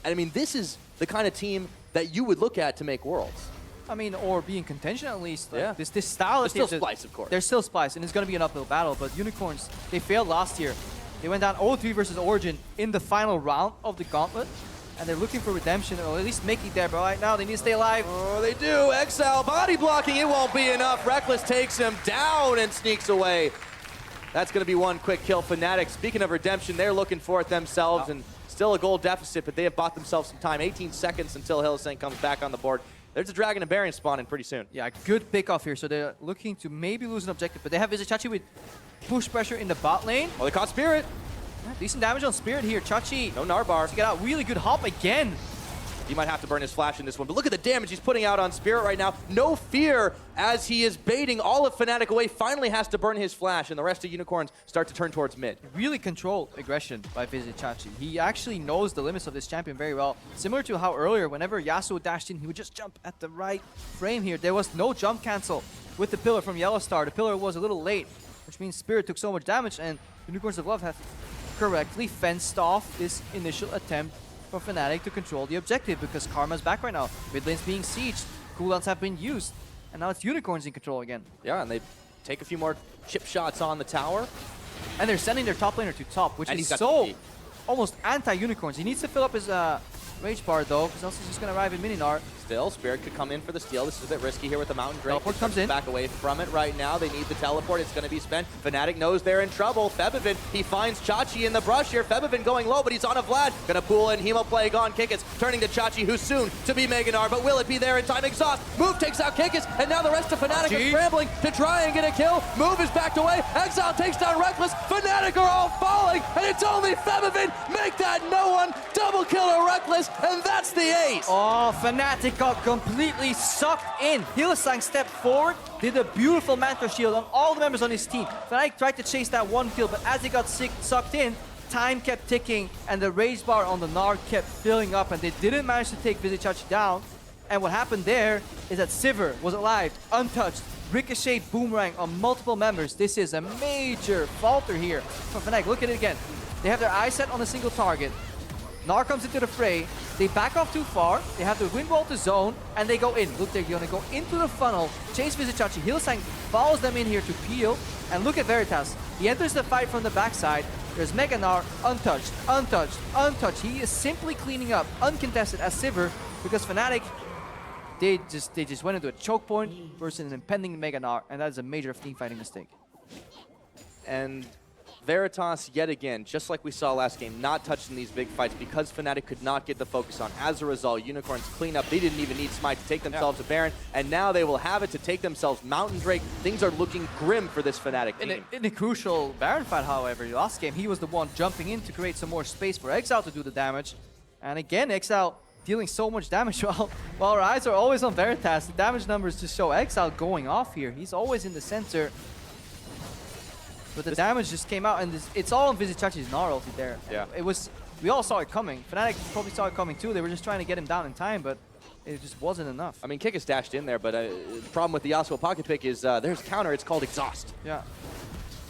And I mean, this is the kind of team that you would look at to make Worlds. I mean, or be in contention at least. Like this style. There's still Splice, of course. There's still Splice, and it's going to be an uphill battle. But Unicorns, they failed last year. They went down 0-3 versus Origin in the final round of the Gauntlet. And they're looking for redemption, or at least make it there, but right now they need to stay alive. Oh, they do. Exile body blocking. It won't be enough. Reckless takes him down and sneaks away. That's going to be one quick kill. Fnatic, speaking of redemption, they're looking for it themselves, and still a goal deficit, but they have bought themselves some time. 18 seconds until Hylissang comes back on the board. There's a Dragon and Baron spawning pretty soon. Yeah, good pick off here. So they're looking to maybe lose an objective, but they have Visit Chachi with push pressure in the bot lane. Oh, they caught Spirit. Decent damage on Spirit here. Chachi. No Narbar. To get out. Really good hop again. He might have to burn his flash in this one, but look at the damage he's putting out on Spirit right now. No fear as he is baiting all of Fnatic away. Finally has to burn his flash, and the rest of Unicorns start to turn towards mid. Really controlled aggression by Visit Chachi. He actually knows the limits of this champion very well. Similar to how earlier, whenever Yasuo dashed in, he would just jump at the right frame here. There was no jump cancel with the pillar from Yellowstar. The pillar was a little late, which means Spirit took so much damage, and Unicorns of Love have correctly fenced off this initial attempt for Fnatic to control the objective because Karma's back right now. Mid lane's being sieged, cooldowns have been used, and now it's Unicorns in control again. Yeah, and they take a few more chip shots on the tower. And they're sending their top laner to top, which And is he's got so TP. almost anti-Unicorns. He needs to fill up his rage bar though, because else he's just going to arrive in Mininar. Still, Spirit could come in for the steal. This is a bit risky here with the Mountain Drake. Teleport comes in. Back away from it right now. They need the teleport. It's going to be spent. Fnatic knows they're in trouble. Febivin, he finds Chachi in the brush here. Febivin going low, but he's on a Vlad. Going to pull in Hemo Plague on Kikis. Turning to Chachi, who's soon to be Meganar. But will it be there in time? Exhaust. Move takes out Kikis, and now the rest of Fnatic are scrambling to try and get a kill. Move is backed away. Exile takes down Reckless. Fnatic are all falling, and it's only Febivin. Make that no one. Double kill to Reckless, and that's the ace. Oh, Fnatic got completely sucked in. Hylissang stepped forward, did a beautiful Manta Shield on all the members on his team. Fnatic tried to chase that one kill, but as he got sucked in, time kept ticking, and the rage bar on the Nard kept filling up, and they didn't manage to take Vizichachi down. And what happened there is that Sivir was alive, untouched, ricochet boomerang on multiple members. This is a major falter here for Fnatic. Look at it again. They have their eyes set on a single target. Gnar comes into the fray, they back off too far, they have the wind wall to zone, and they go in. Look, they're gonna go into the funnel, chase Vizichachi. Hylissang follows them in here to peel, and look at Veritas. He enters the fight from the backside. There's Meganar, untouched, untouched, untouched. He is simply cleaning up, uncontested as Sivir, because Fnatic, they just went into a choke point versus an impending Meganar, and that is a major team fighting mistake. And Veritas, yet again, just like we saw last game, not touching these big fights because Fnatic could not get the focus on. As a result, Unicorns clean up. They didn't even need Smite to take themselves to Baron, and now they will have it to take themselves Mountain Drake. Things are looking grim for this Fnatic team. In a crucial Baron fight, however, last game, he was the one jumping in to create some more space for Exile to do the damage. And again, Exile dealing so much damage while our eyes are always on Veritas. The damage numbers just show Exile going off here. He's always in the center. But the damage just came out, and it's all on Vizichachi's Gnar ulti there. Yeah. It was, we all saw it coming. Fnatic probably saw it coming too. They were just trying to get him down in time, but it just wasn't enough. I mean, Kikis dashed in there, but the problem with the Yasuo pocket pick is there's counter. It's called Exhaust. Yeah.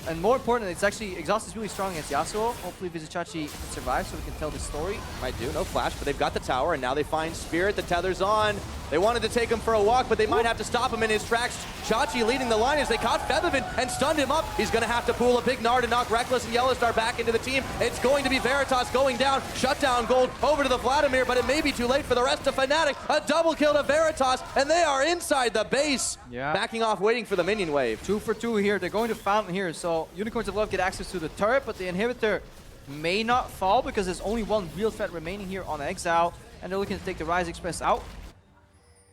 And more important, it's actually, Exhaust is really strong against Yasuo. Hopefully Vizichachi can survive so we can tell this story. Might do, no flash, but they've got the tower, and now they find Spirit. The tether's on. They wanted to take him for a walk, but they might have to stop him in his tracks. Chachi leading the line as they caught Febivin and stunned him up. He's going to have to pull a big Gnar to knock Reckless and Yellowstar back into the team. It's going to be Veritas going down. Shutdown gold over to the Vladimir, but it may be too late for the rest of Fnatic. A double kill to Veritas, and they are inside the base. Yeah. Backing off, waiting for the minion wave. 2 for 2 here. They're going to Fountain here, so Unicorns of Love get access to the turret, but the inhibitor may not fall because there's only one real threat remaining here on Exile, and they're looking to take the Rise Express out.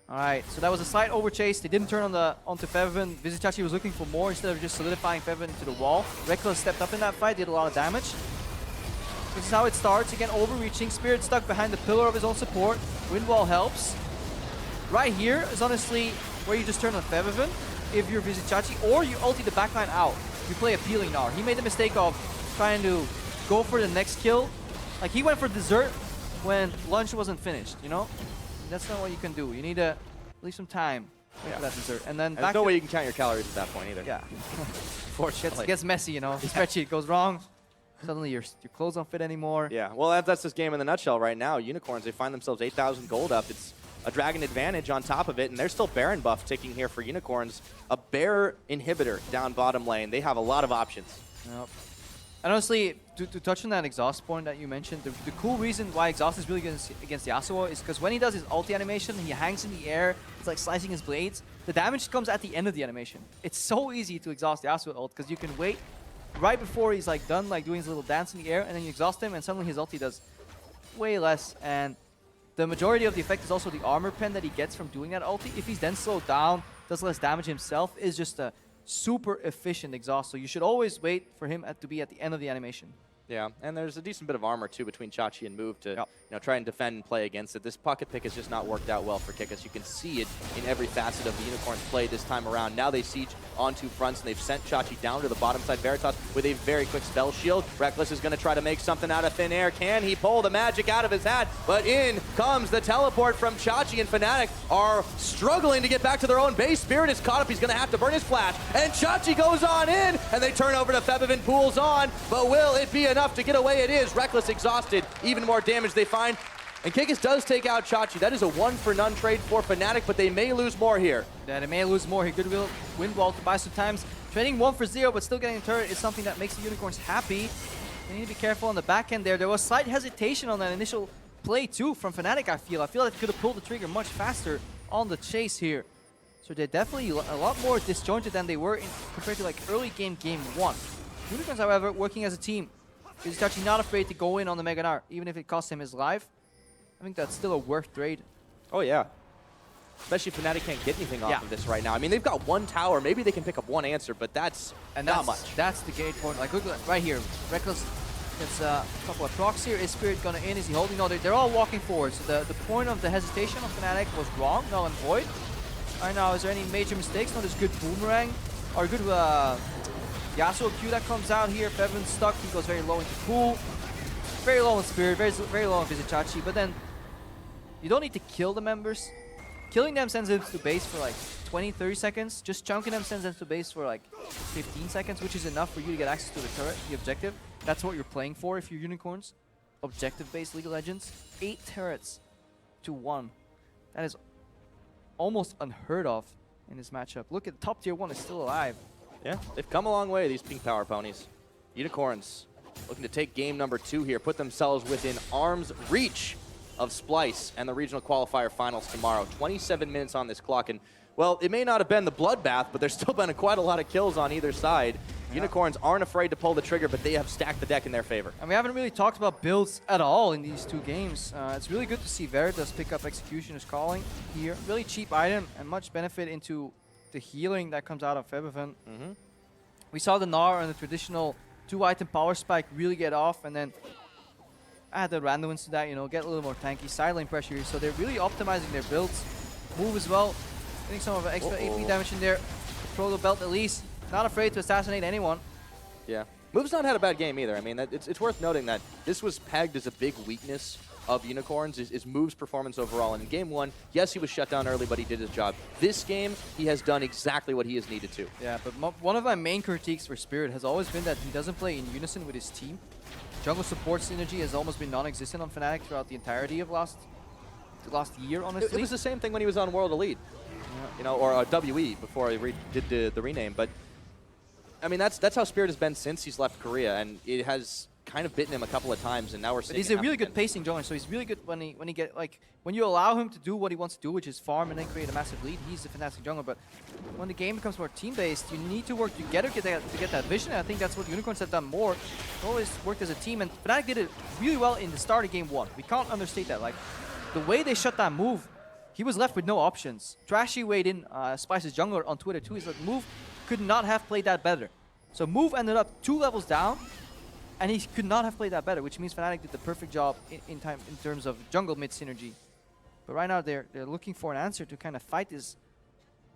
Alright, so that was a slight overchase. They didn't turn onto Febivin. Vizichachi was looking for more instead of just solidifying Febivin into the wall. Reckless stepped up in that fight, did a lot of damage. This is how it starts. Again, overreaching. Spirit stuck behind the pillar of his own support. Wind wall helps. Right here is honestly where you just turn on Febivin if you're Vizichachi, or you ulti the backline out. You play a peeling Gnar. He made the mistake of trying to go for the next kill. Like, he went for dessert when lunch wasn't finished, you know? That's not what you can do. You need to leave some time for that dessert. And then There's no way you can count your calories at that point either. Yeah. Fortunately. Gets messy, you know? The spreadsheet goes wrong. Suddenly your clothes don't fit anymore. Yeah, well, that's this game in the nutshell right now. Unicorns, they find themselves 8,000 gold up. It's a dragon advantage on top of it, and there's still Baron buff ticking here for Unicorns. A bear inhibitor down bottom lane. They have a lot of options. Yep. And honestly, to touch on that Exhaust point that you mentioned, the cool reason why Exhaust is really good against Yasuo is because when he does his ulti animation, he hangs in the air, it's like slicing his blades. The damage comes at the end of the animation. It's so easy to exhaust Yasuo ult because you can wait right before he's like done like doing his little dance in the air, and then you exhaust him, and suddenly his ulti does way less. And the majority of the effect is also the armor pen that he gets from doing that ulti. If he's then slowed down, does less damage himself, is just a super efficient exhaust. So you should always wait for him to be at the end of the animation. Yeah, and there's a decent bit of armor too between Chachi and Move to try and defend and play against it. This pocket pick has just not worked out well for Kikis. You can see it in every facet of the Unicorns' play this time around. Now they siege on 2 fronts, and they've sent Chachi down to the bottom side. Veritas with a very quick spell shield. Reckless is going to try to make something out of thin air. Can he pull the magic out of his hat? But in comes the teleport from Chachi, and Fnatic are struggling to get back to their own base. Spirit is caught up. He's going to have to burn his flash, and Chachi goes on in, and they turn over to Febivin, pools on, but will it be enough to get away? It is. Reckless exhausted. Even more damage. They find And Kikis does take out Chachi. That is a 1-for-none trade for Fnatic, but they may lose more here. Yeah, they may lose more. He could win wall to buy some times. Trading 1 for 0, but still getting a turret is something that makes the Unicorns happy. They need to be careful on the back end there. There was slight hesitation on that initial play too from Fnatic, I feel. I feel like they could have pulled the trigger much faster on the chase here. So they're definitely a lot more disjointed than they were compared to like early game 1. Unicorns, however, working as a team. He's actually not afraid to go in on the Mega Gnar, even if it costs him his life. I think that's still a worth trade. Oh, yeah. Especially if Fnatic can't get anything off of this right now. I mean, they've got 1 tower. Maybe they can pick up 1 answer, but that's not much. That's the gate point. Like, look at right here. Reckless gets a couple of procs here. Is Spirit gonna in? Is he holding? No, they're all walking forward. So the point of the hesitation of Fnatic was wrong, null and void. Right now, is there any major mistakes? No, there's good boomerang or good Yasuo Q that comes out here. Fevin's stuck. He goes very low into pool. Very low in Spirit, very low in Vizichachi. But then you don't need to kill the members. Killing them sends them to base for like 20-30 seconds. Just chunking them sends them to base for like 15 seconds, which is enough for you to get access to the turret, the objective. That's what you're playing for if you're Unicorns. Objective-based League of Legends. 8 turrets to 1. That is almost unheard of in this matchup. Look at top tier 1 is still alive. Yeah, they've come a long way, these pink power ponies. Unicorns looking to take game number 2 here, put themselves within arm's reach of Splice and the regional qualifier finals tomorrow. 27 minutes on this clock, and well, it may not have been the bloodbath, but there's still been quite a lot of kills on either side. Yeah. Unicorns aren't afraid to pull the trigger, but they have stacked the deck in their favor. And we haven't really talked about builds at all in these 2 games. It's really good to see Veritas pick up Executioner's Calling here. Really cheap item and much benefit into the healing that comes out of Febiven. We saw the Gnar and the traditional 2-item power spike really get off, and then add the randomness to that, you know, get a little more tanky, sideline pressure here. So they're really optimizing their builds. Move as well, getting some of the extra AP damage in there. Proto Belt at least, not afraid to assassinate anyone. Yeah, Move's not had a bad game either. I mean, it's worth noting that this was pegged as a big weakness of Unicorns, is Move's performance overall. And in game 1, yes, he was shut down early, but he did his job. This game, he has done exactly what he has needed to. Yeah, but one of my main critiques for Spirit has always been that he doesn't play in unison with his team. Jungle support synergy has almost been non-existent on Fnatic throughout the entirety of the last year, honestly. It was the same thing when he was on World Elite, you know, or WE before he did the rename. But I mean, that's how Spirit has been since he's left Korea, and it has kind of bitten him a couple of times, and now we're seeing. But he's a really good pacing jungler, so he's really good when you allow him to do what he wants to do, which is farm and then create a massive lead. He's a fantastic jungler, but when the game becomes more team-based, you need to work together to get that vision. And I think that's what Unicorns have done more. They've always worked as a team, and Fnatic did it really well in the start of game 1. We can't understate that. Like the way they shut that Move, he was left with no options. Trashy weighed in Spice's jungler on Twitter too. He's like, Move could not have played that better. So Move ended up 2 levels down, and he could not have played that better, which means Fnatic did the perfect job in terms of jungle mid synergy. But right now they're looking for an answer to kind of fight this,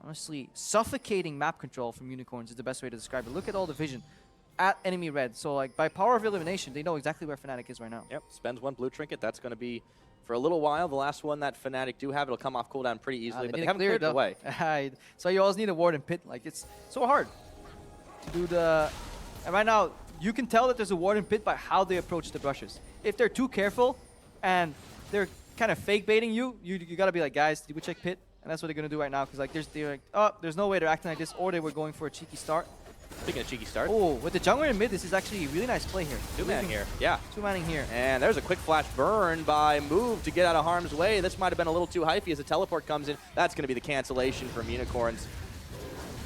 honestly, suffocating map control from Unicorns is the best way to describe it. Look at all the vision at enemy red. So like by power of elimination, they know exactly where Fnatic is right now. Yep, spends 1 blue trinket. That's going to be for a little while. The last one that Fnatic do have, it'll come off cooldown pretty easily, but they haven't cleared it away. So you always need a ward and pit. Like it's so hard to do the. And right now, you can tell that there's a ward and pit by how they approach the brushes. If they're too careful and they're kind of fake baiting you, you gotta be like, guys, did we check pit? And that's what they're gonna do right now, because like they're like, oh, there's no way they're acting like this, or they were going for a cheeky start. Speaking of cheeky start. Oh, with the jungler in mid, this is actually a really nice play here. 2-man here, yeah. 2-manning here. And there's a quick flash burn by Move to get out of harm's way. This might have been a little too hyphy as a teleport comes in. That's gonna be the cancellation from Unicorns.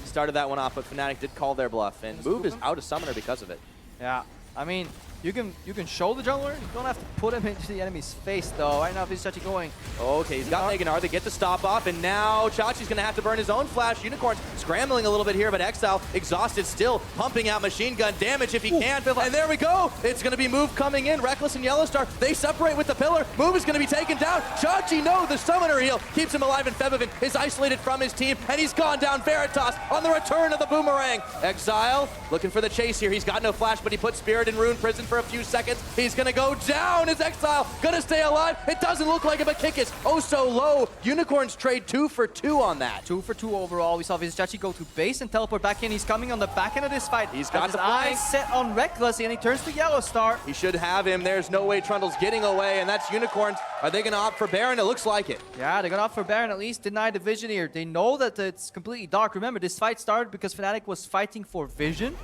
Started that one off, but Fnatic did call their bluff, and Move is out of summoner because of it. Yeah, I mean, you can show the jungler. You don't have to put him into the enemy's face, though. Right now, Vizichachi going. Okay, he's got Mega Gnar. They get the stop off, and now Chachi's going to have to burn his own flash. Unicorns scrambling a little bit here, but Exile exhausted still, pumping out machine gun damage if he can. And there we go. It's going to be Move coming in. Reckless and Yellowstar, they separate with the pillar. Move is going to be taken down. Chachi, no, the summoner heal keeps him alive, and Febiven is isolated from his team, and he's gone down. Veritas on the return of the boomerang. Exile looking for the chase here. He's got no flash, but he puts Spirit in Rune Prison. for a few seconds. He's gonna go down. Is Exile gonna stay alive? It doesn't look like it, but Kikis, oh so low. Unicorns trade 2 for 2 on that. 2 for 2 overall. We saw VODS go to base and teleport back in. He's coming on the back end of this fight. He's got his the eyes flank. set on Reckless, and he turns to Yellow Star. He should have him. There's no way Trundle's getting away, and that's Unicorns. Are they gonna opt for Baron? It looks like it. Yeah, they're gonna opt for Baron, at least deny the vision here. They know that it's completely dark. Remember, this fight started because Fnatic was fighting for vision,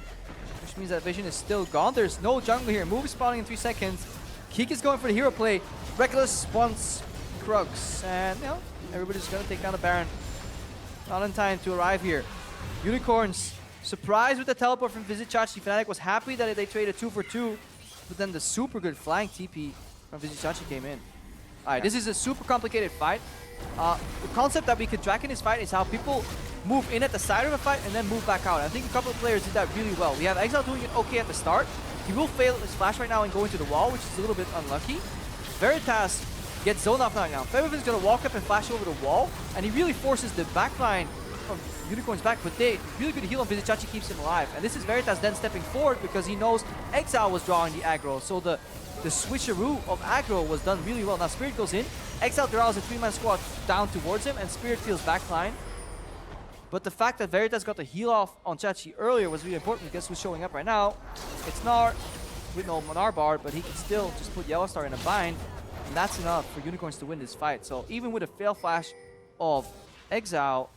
which means that vision is still gone. There's no jungle here. Move is spawning in 3 seconds. Keek is going for the hero play. Reckless wants Krugs, and you know, everybody's gonna take down the Baron. Not in time to arrive here. Unicorns surprised with the teleport from VODS. Fnatic was happy that they traded 2 for 2, but then the super good flying TP from VODS came in. Alright, this is a super complicated fight. The concept that we could track in this fight is how people move in at the side of the fight and then move back out. I think a couple of players did that really well. We have Exile doing it okay at the start. He will fail his flash right now and go into the wall, which is a little bit unlucky. Veritas gets zoned off now. Febiven's gonna walk up and flash over the wall, and he really forces the backline from Unicorns back, but they really good heal on VODS keeps him alive. And this is Veritas then stepping forward because he knows Exile was drawing the aggro. So the switcheroo of aggro was done really well. Now Spirit goes in, Exile draws a 3-man squad down towards him, and Spirit feels backline. But the fact that Veritas got the heal off on Chachi earlier was really important. Guess who's showing up right now? It's Gnar with no Manar bar, but he can still just put Yellow Star in a bind, and that's enough for Unicorns to win this fight. So even with a fail flash of Exile,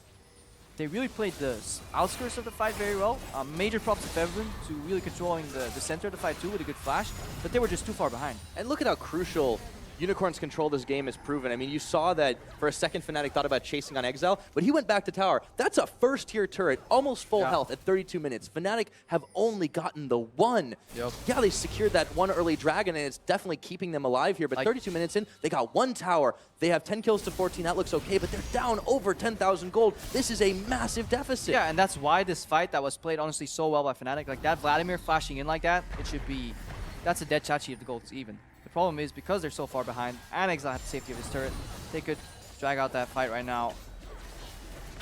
they really played the outskirts of the fight very well. Major props to Febiven to really controlling the center of the fight too with a good flash, but they were just too far behind. And look at how crucial Unicorns' control this game has proven. I mean, you saw that for a second Fnatic thought about chasing on Exile, but he went back to tower. That's a first-tier turret, almost full health at 32 minutes. Fnatic have only gotten the 1. Yep. Yeah, they secured that 1 early dragon, and it's definitely keeping them alive here, but 32 minutes in, they got 1 tower. They have 10 kills to 14. That looks okay, but they're down over 10,000 gold. This is a massive deficit. Yeah, and that's why this fight that was played honestly so well by Fnatic, like that Vladimir flashing in like that, it should be, that's a dead Chachi if the gold's even. The problem is because they're so far behind and Exile had the safety of his turret, they could drag out that fight right now.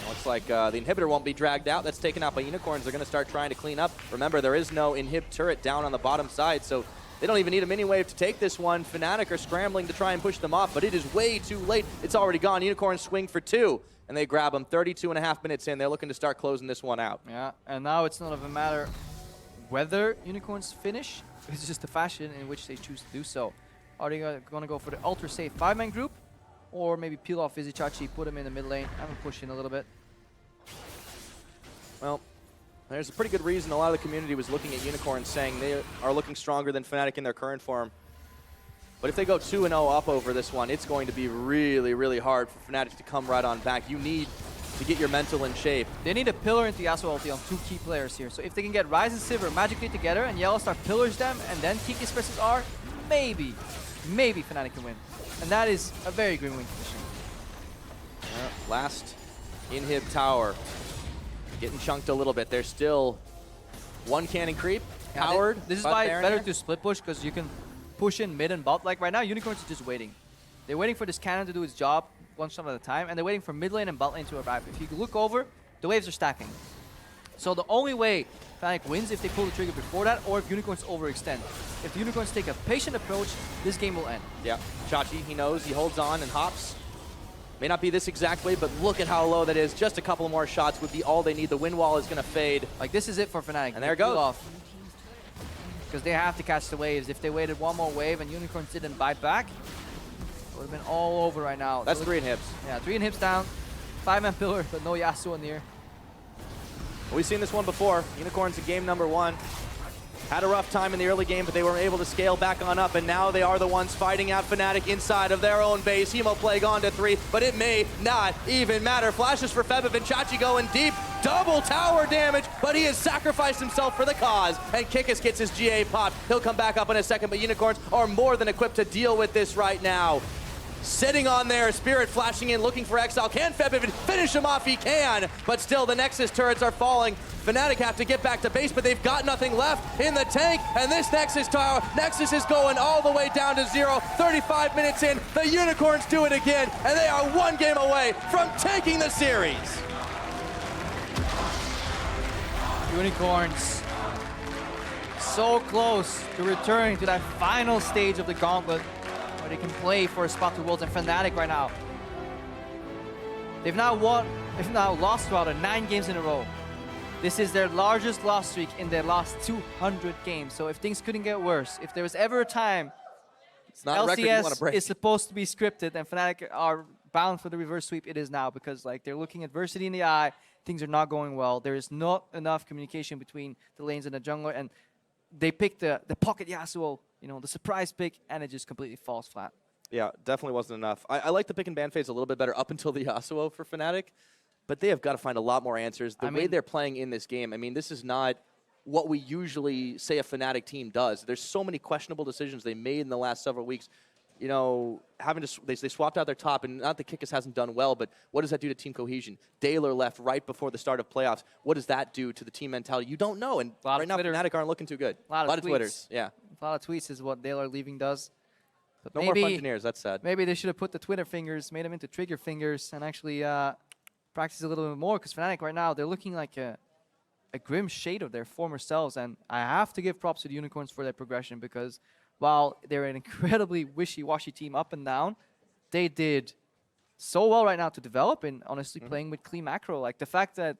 Looks like the inhibitor won't be dragged out. That's taken out by Unicorns. They're going to start trying to clean up. Remember, there is no inhib turret down on the bottom side, so they don't even need a mini wave to take this one. Fnatic are scrambling to try and push them off, but it is way too late. It's already gone. Unicorns swing for 2, and they grab them 32.5 minutes in. They're looking to start closing this one out. Yeah, and now it's not of a matter whether Unicorns finish. It's just the fashion in which they choose to do so. Are they going to go for the ultra safe 5-man group, or maybe peel off VODS, put him in the mid lane, have him push in a little bit? Well, there's a pretty good reason a lot of the community was looking at Unicorns saying they are looking stronger than Fnatic in their current form. But if they go 2-0 up over this one, it's going to be really, really hard for Fnatic to come right on back. You need to get your mental in shape. They need a pillar into Yasuo ulti on 2 key players here. So if they can get Ryze and Sivir magically together and Yellow Star pillars them and then Kikis versus R, maybe Fnatic can win. And that is a very green win condition. Last inhib tower. Getting chunked a little bit. There's still 1 cannon creep. Powered. This is why it's better to split push, because you can push in mid and bot. Like right now, Unicorns are just waiting. They're waiting for this cannon to do its job one shot at a time, and they're waiting for mid lane and bot lane to arrive. If you look over, the waves are stacking. So the only way Fnatic wins if they pull the trigger before that, or if Unicorns overextend. If the Unicorns take a patient approach, this game will end. Yeah, Chachi, he knows, he holds on and hops. May not be this exact way, but look at how low that is. Just a couple more shots would be all they need. The wind wall is going to fade. Like, this is it for Fnatic. And there it goes. Because they have to catch the waves. If they waited 1 more wave and Unicorns didn't bite back, it would have been all over right now. That's 3 inhibs. Yeah, 3 inhibs down. 5-man pillar, but no Yasuo near. We've seen this one before. Unicorns in game number 1. Had a rough time in the early game, but they were able to scale back on up, and now they are the ones fighting out Fnatic inside of their own base. Hemoplague on to 3, but it may not even matter. Flashes for Febiven. Chachi going deep. Double tower damage, but he has sacrificed himself for the cause, and Kikis gets his GA pop. He'll come back up in a second, but Unicorns are more than equipped to deal with this right now. Sitting on there, Spirit flashing in, looking for Exile. Can Febiven finish him off? He can, but still the Nexus turrets are falling. Fnatic have to get back to base, but they've got nothing left in the tank, and this Nexus tower, Nexus is going all the way down to 0. 35 minutes in, the Unicorns do it again, and they are 1 game away from taking the series. Unicorns so close to returning to that final stage of the gauntlet where they can play for a spot to Worlds, and Fnatic right now. They've now lost rather 9 games in a row. This is their largest loss streak in their last 200 games. So if things couldn't get worse, if there was ever a time It's not a record you want to LCS break. is supposed to be scripted and Fnatic are bound for the reverse sweep, it is now, because like they're looking adversity in the eye, things are not going well. There is not enough communication between the lanes and the jungler, and they picked the pocket Yasuo, you know, the surprise pick, and it just completely falls flat. Yeah, definitely wasn't enough. I like the pick and ban phase a little bit better up until the Yasuo for Fnatic, but they have got to find a lot more answers. The way they're playing in this game, I mean, this is not what we usually say a Fnatic team does. There's so many questionable decisions they made in the last several weeks. You know, they swapped out their top, and not that Kikis hasn't done well, but what does that do to team cohesion? Daler left right before the start of playoffs. What does that do to the team mentality? You don't know, and right now Fnatic aren't looking too good. A lot of Twitters, yeah. A lot of tweets is what Daler leaving does. But No maybe, more Fungineers, that's sad. Maybe they should have put the Twitter fingers, made them into trigger fingers, and actually practice a little bit more, because Fnatic right now, they're looking like a grim shade of their former selves, and I have to give props to the Unicorns for their progression, because while they're an incredibly wishy-washy team up and down, they did so well right now to develop and honestly playing with clean macro. Like the fact that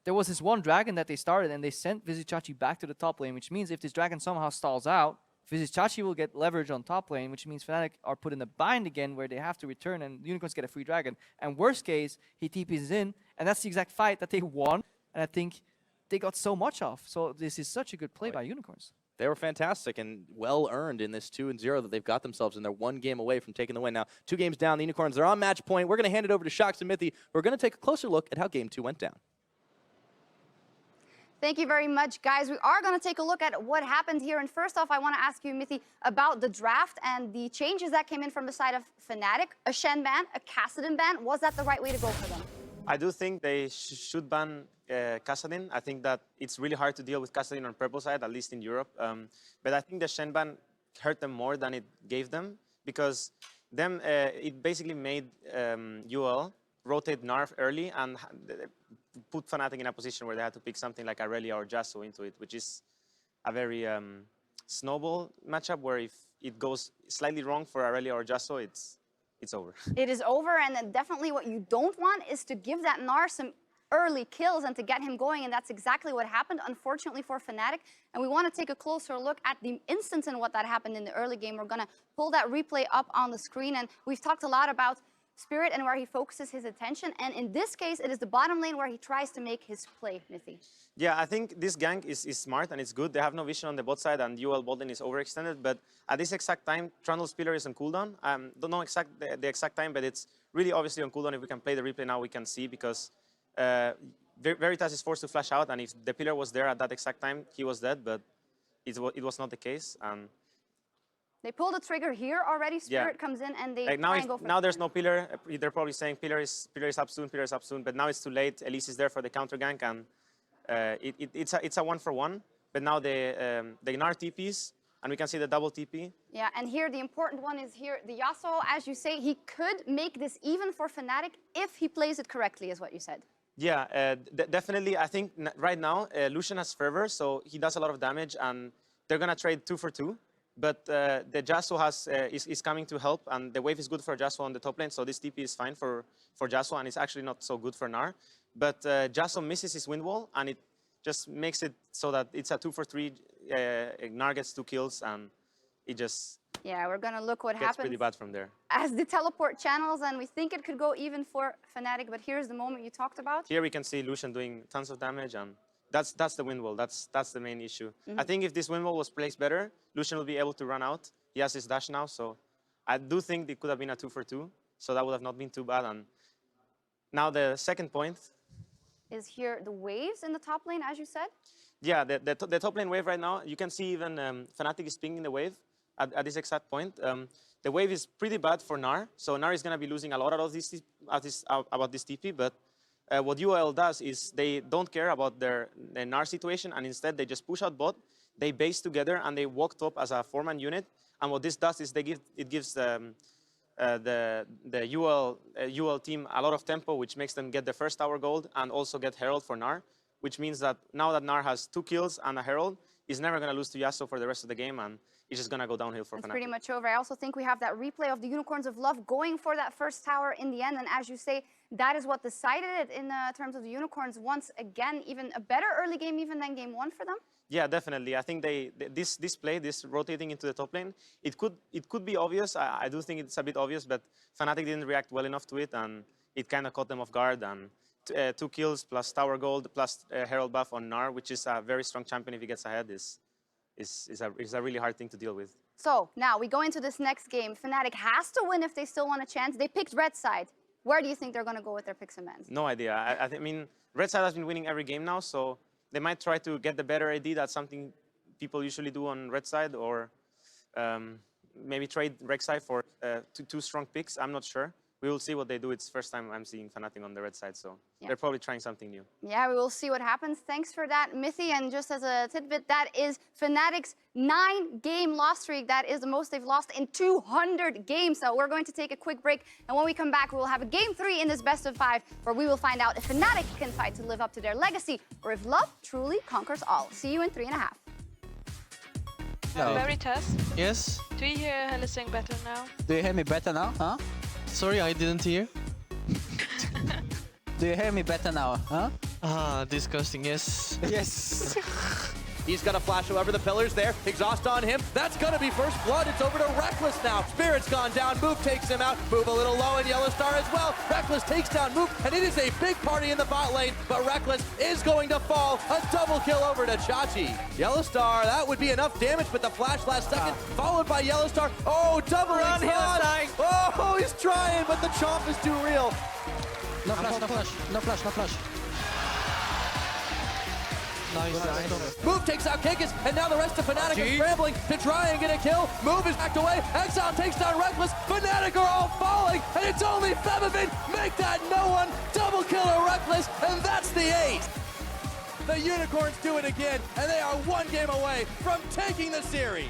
there was this one dragon that they started and they sent Vizichachi back to the top lane, which means if this dragon somehow stalls out, Vizichachi will get leverage on top lane, which means Fnatic are put in a bind again where they have to return and Unicorns get a free dragon. And worst case, he TPs in, and that's the exact fight that they won, and I think they got so much off. So this is such a good play by Unicorns. They were fantastic and well-earned in this 2-0 that they've got themselves in. They're 1 game away from taking the win. Now, 2 games down, the Unicorns are on match point. We're going to hand it over to Shox and Mithy. We're going to take a closer look at how Game 2 went down. Thank you very much, guys. We are going to take a look at what happened here. And first off, I want to ask you, Mithy, about the draft and the changes that came in from the side of Fnatic. A Shen ban, a Kassadin ban. Was that the right way to go for them? I do think they should ban Kassadin. I think that it's really hard to deal with Kassadin on purple side, at least in Europe. But I think the Shen ban hurt them more than it gave them, because it basically made UOL rotate Narf early and put Fnatic in a position where they had to pick something like Aurelia or Yasuo into it, which is a very snowball matchup where if it goes slightly wrong for Aurelia or Yasuo, it's over. It is over, and then definitely what you don't want is to give that Gnar some early kills and to get him going, and that's exactly what happened, unfortunately, for Fnatic. And we want to take a closer look at the instance and what that happened in the early game. We're going to pull that replay up on the screen, and we've talked a lot about Spirit and where he focuses his attention, and in this case, it is the bottom lane where he tries to make his play, Mithy. Yeah, I think this gank is smart and it's good. They have no vision on the bot side, and UOL bot lane is overextended, but at this exact time, Trundle's pillar is on cooldown. Don't know the exact time, but it's really obviously on cooldown. If we can play the replay now, we can see, because Veritas is forced to flash out, and if the pillar was there at that exact time, he was dead, but it was not the case. And they pull the trigger here already. Spirit comes in and they try and go for now there's no pillar. They're probably saying pillar is up soon, but now it's too late. Elise is there for the counter gank, and it's a 1-for-1. But now the Gnar TPs, and we can see the double TP. Yeah, and here the important one is here. The Yasuo, as you say, he could make this even for Fnatic if he plays it correctly, is what you said. Yeah, definitely. I think right now Lucian has Fervor, so he does a lot of damage, and they're gonna trade 2 for 2. But the Yasuo is coming to help, and the wave is good for Yasuo on the top lane, so this TP is fine for Yasuo, and it's actually not so good for Gnar. But Yasuo misses his wind wall, and it just makes it so that it's a 2 for 3. Gnar gets 2 kills, and it just yeah, we're gonna look what gets happens pretty bad from there. as the teleport channels, and we think it could go even for Fnatic. But here's the moment you talked about. Here we can see Lucian doing tons of damage, and that's the wind wall. That's the main issue. I think if this wind wall was placed better, Lucian will be able to run out. He has his dash now, so I do think it could have been a 2 for 2. So that would have not been too bad. And now the second point is here the waves in the top lane, as you said. Yeah, the top lane wave right now, you can see even Fnatic is pinging the wave at this exact point. The wave is pretty bad for Gnar, so Gnar is going to be losing a lot about this TP, but what UOL does is they don't care about their Gnar situation, and instead they just push out bot, they base together, and they walk top as a 4-man unit. And what this does is it gives the UOL team a lot of tempo, which makes them get the first tower gold and also get Herald for Gnar, which means that now that Gnar has 2 kills and a Herald, he's never going to lose to Yasuo for the rest of the game, and it's just going to go downhill for It's Fnatic. pretty much over. I also think we have that replay of the Unicorns of Love going for that first tower in the end. And as you say, that is what decided it in terms of the Unicorns. Once again, even a better early game even than game one for them. Yeah, definitely. I think this play, this rotating into the top lane, it could be obvious. I do think it's a bit obvious, but Fnatic didn't react well enough to it, and it kind of caught them off guard. And 2 kills plus tower gold plus Herald buff on Gnar, which is a very strong champion if he gets ahead, is a really hard thing to deal with. So now we go into this next game. Fnatic has to win if they still want a chance. They picked red side. Where do you think they're going to go with their picks and bans? No idea. I mean, red side has been winning every game now, so they might try to get the better AD. That's something people usually do on red side, or maybe trade red side for two strong picks. I'm not sure. We will see what they do. It's the first time I'm seeing Fnatic on the red side, so they're probably trying something new. Yeah, we will see what happens. Thanks for that, Mithy. And just as a tidbit, that is Fnatic's 9-game loss streak. That is the most they've lost in 200 games. So we're going to take a quick break. And when we come back, we will have a game 3 in this best of 5, where we will find out if Fnatic can fight to live up to their legacy, or if love truly conquers all. See you in 3.5. No. Veritas, Yes? do you hear Hellsing better now? Do you hear me better now, huh? Sorry, I didn't hear. Do you hear me better now, huh? Ah, disgusting, yes. Yes. He's got a flash, however, the pillar's there. Exhaust on him. That's going to be first blood. It's over to Reckless now. Spirit's gone down. Move takes him out. Move a little low, and Yellowstar as well. Reckless takes down Move, and it is a big party in the bot lane, but Reckless is going to fall. A double kill over to Chachi. Yellowstar, that would be enough damage, but the flash last second, followed by Yellowstar. Oh, double exhaust. Oh, he's trying, but the chomp is too real. No flash, no flash, no flash, no flash. Nice. Move takes out Kikis, and now the rest of Fnatic are scrambling to try and get a kill. Move is backed away. Exile takes down Reckless. Fnatic are all falling, and it's only Febiven. Make that no one. Double kill to Reckless, and that's the 8. The Unicorns do it again, and they are 1 game away from taking the series.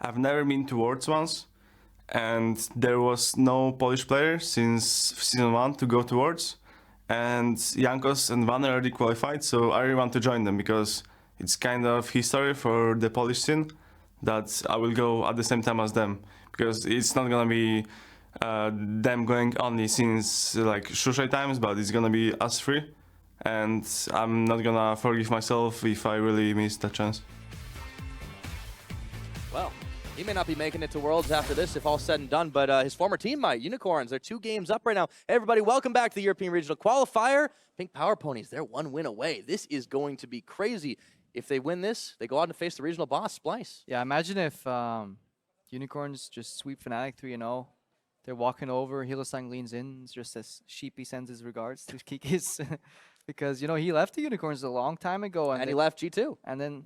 I've never been to Worlds once, and there was no Polish player since season 1 to go to Worlds. And Jankos and Van already qualified, so I really want to join them because it's kind of history for the Polish scene that I will go at the same time as them, because it's not gonna be them going only since like Shushai times, but it's gonna be us three, and I'm not gonna forgive myself if I really miss that chance. Well, he may not be making it to Worlds after this if all said and done, but his former team might. Unicorns, they're 2 games up right now. Everybody, welcome back to the European Regional Qualifier. Pink Power Ponies, they're 1 win away. This is going to be crazy. If they win this, they go out and face the regional boss, Splice. Yeah, imagine if Unicorns just sweep Fnatic 3-0. They're walking over, Hillesang leans in, just as Sheepy sends his regards to Kikis. Because, you know, he left the Unicorns a long time ago. And he left G2. And then,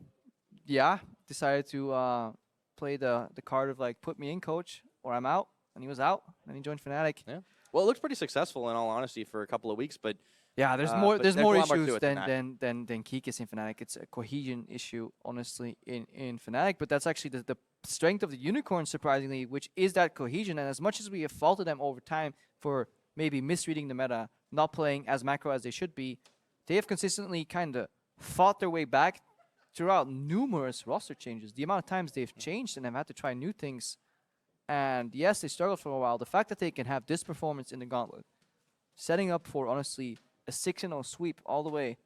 yeah, decided to play the card of, like, put me in, coach, or I'm out. And he was out, and he joined Fnatic. Yeah. Well, it looked pretty successful, in all honesty, for a couple of weeks, but... Yeah, there's more issues than Kikis in Fnatic. It's a cohesion issue, honestly, in Fnatic. But that's actually the strength of the Unicorns, surprisingly, which is that cohesion. And as much as we have faulted them over time for maybe misreading the meta, not playing as macro as they should be, they have consistently kind of fought their way back throughout numerous roster changes. The amount of times they've changed and have had to try new things. And yes, they struggled for a while. The fact that they can have this performance in the gauntlet, setting up for, honestly, a 6-0 sweep all the way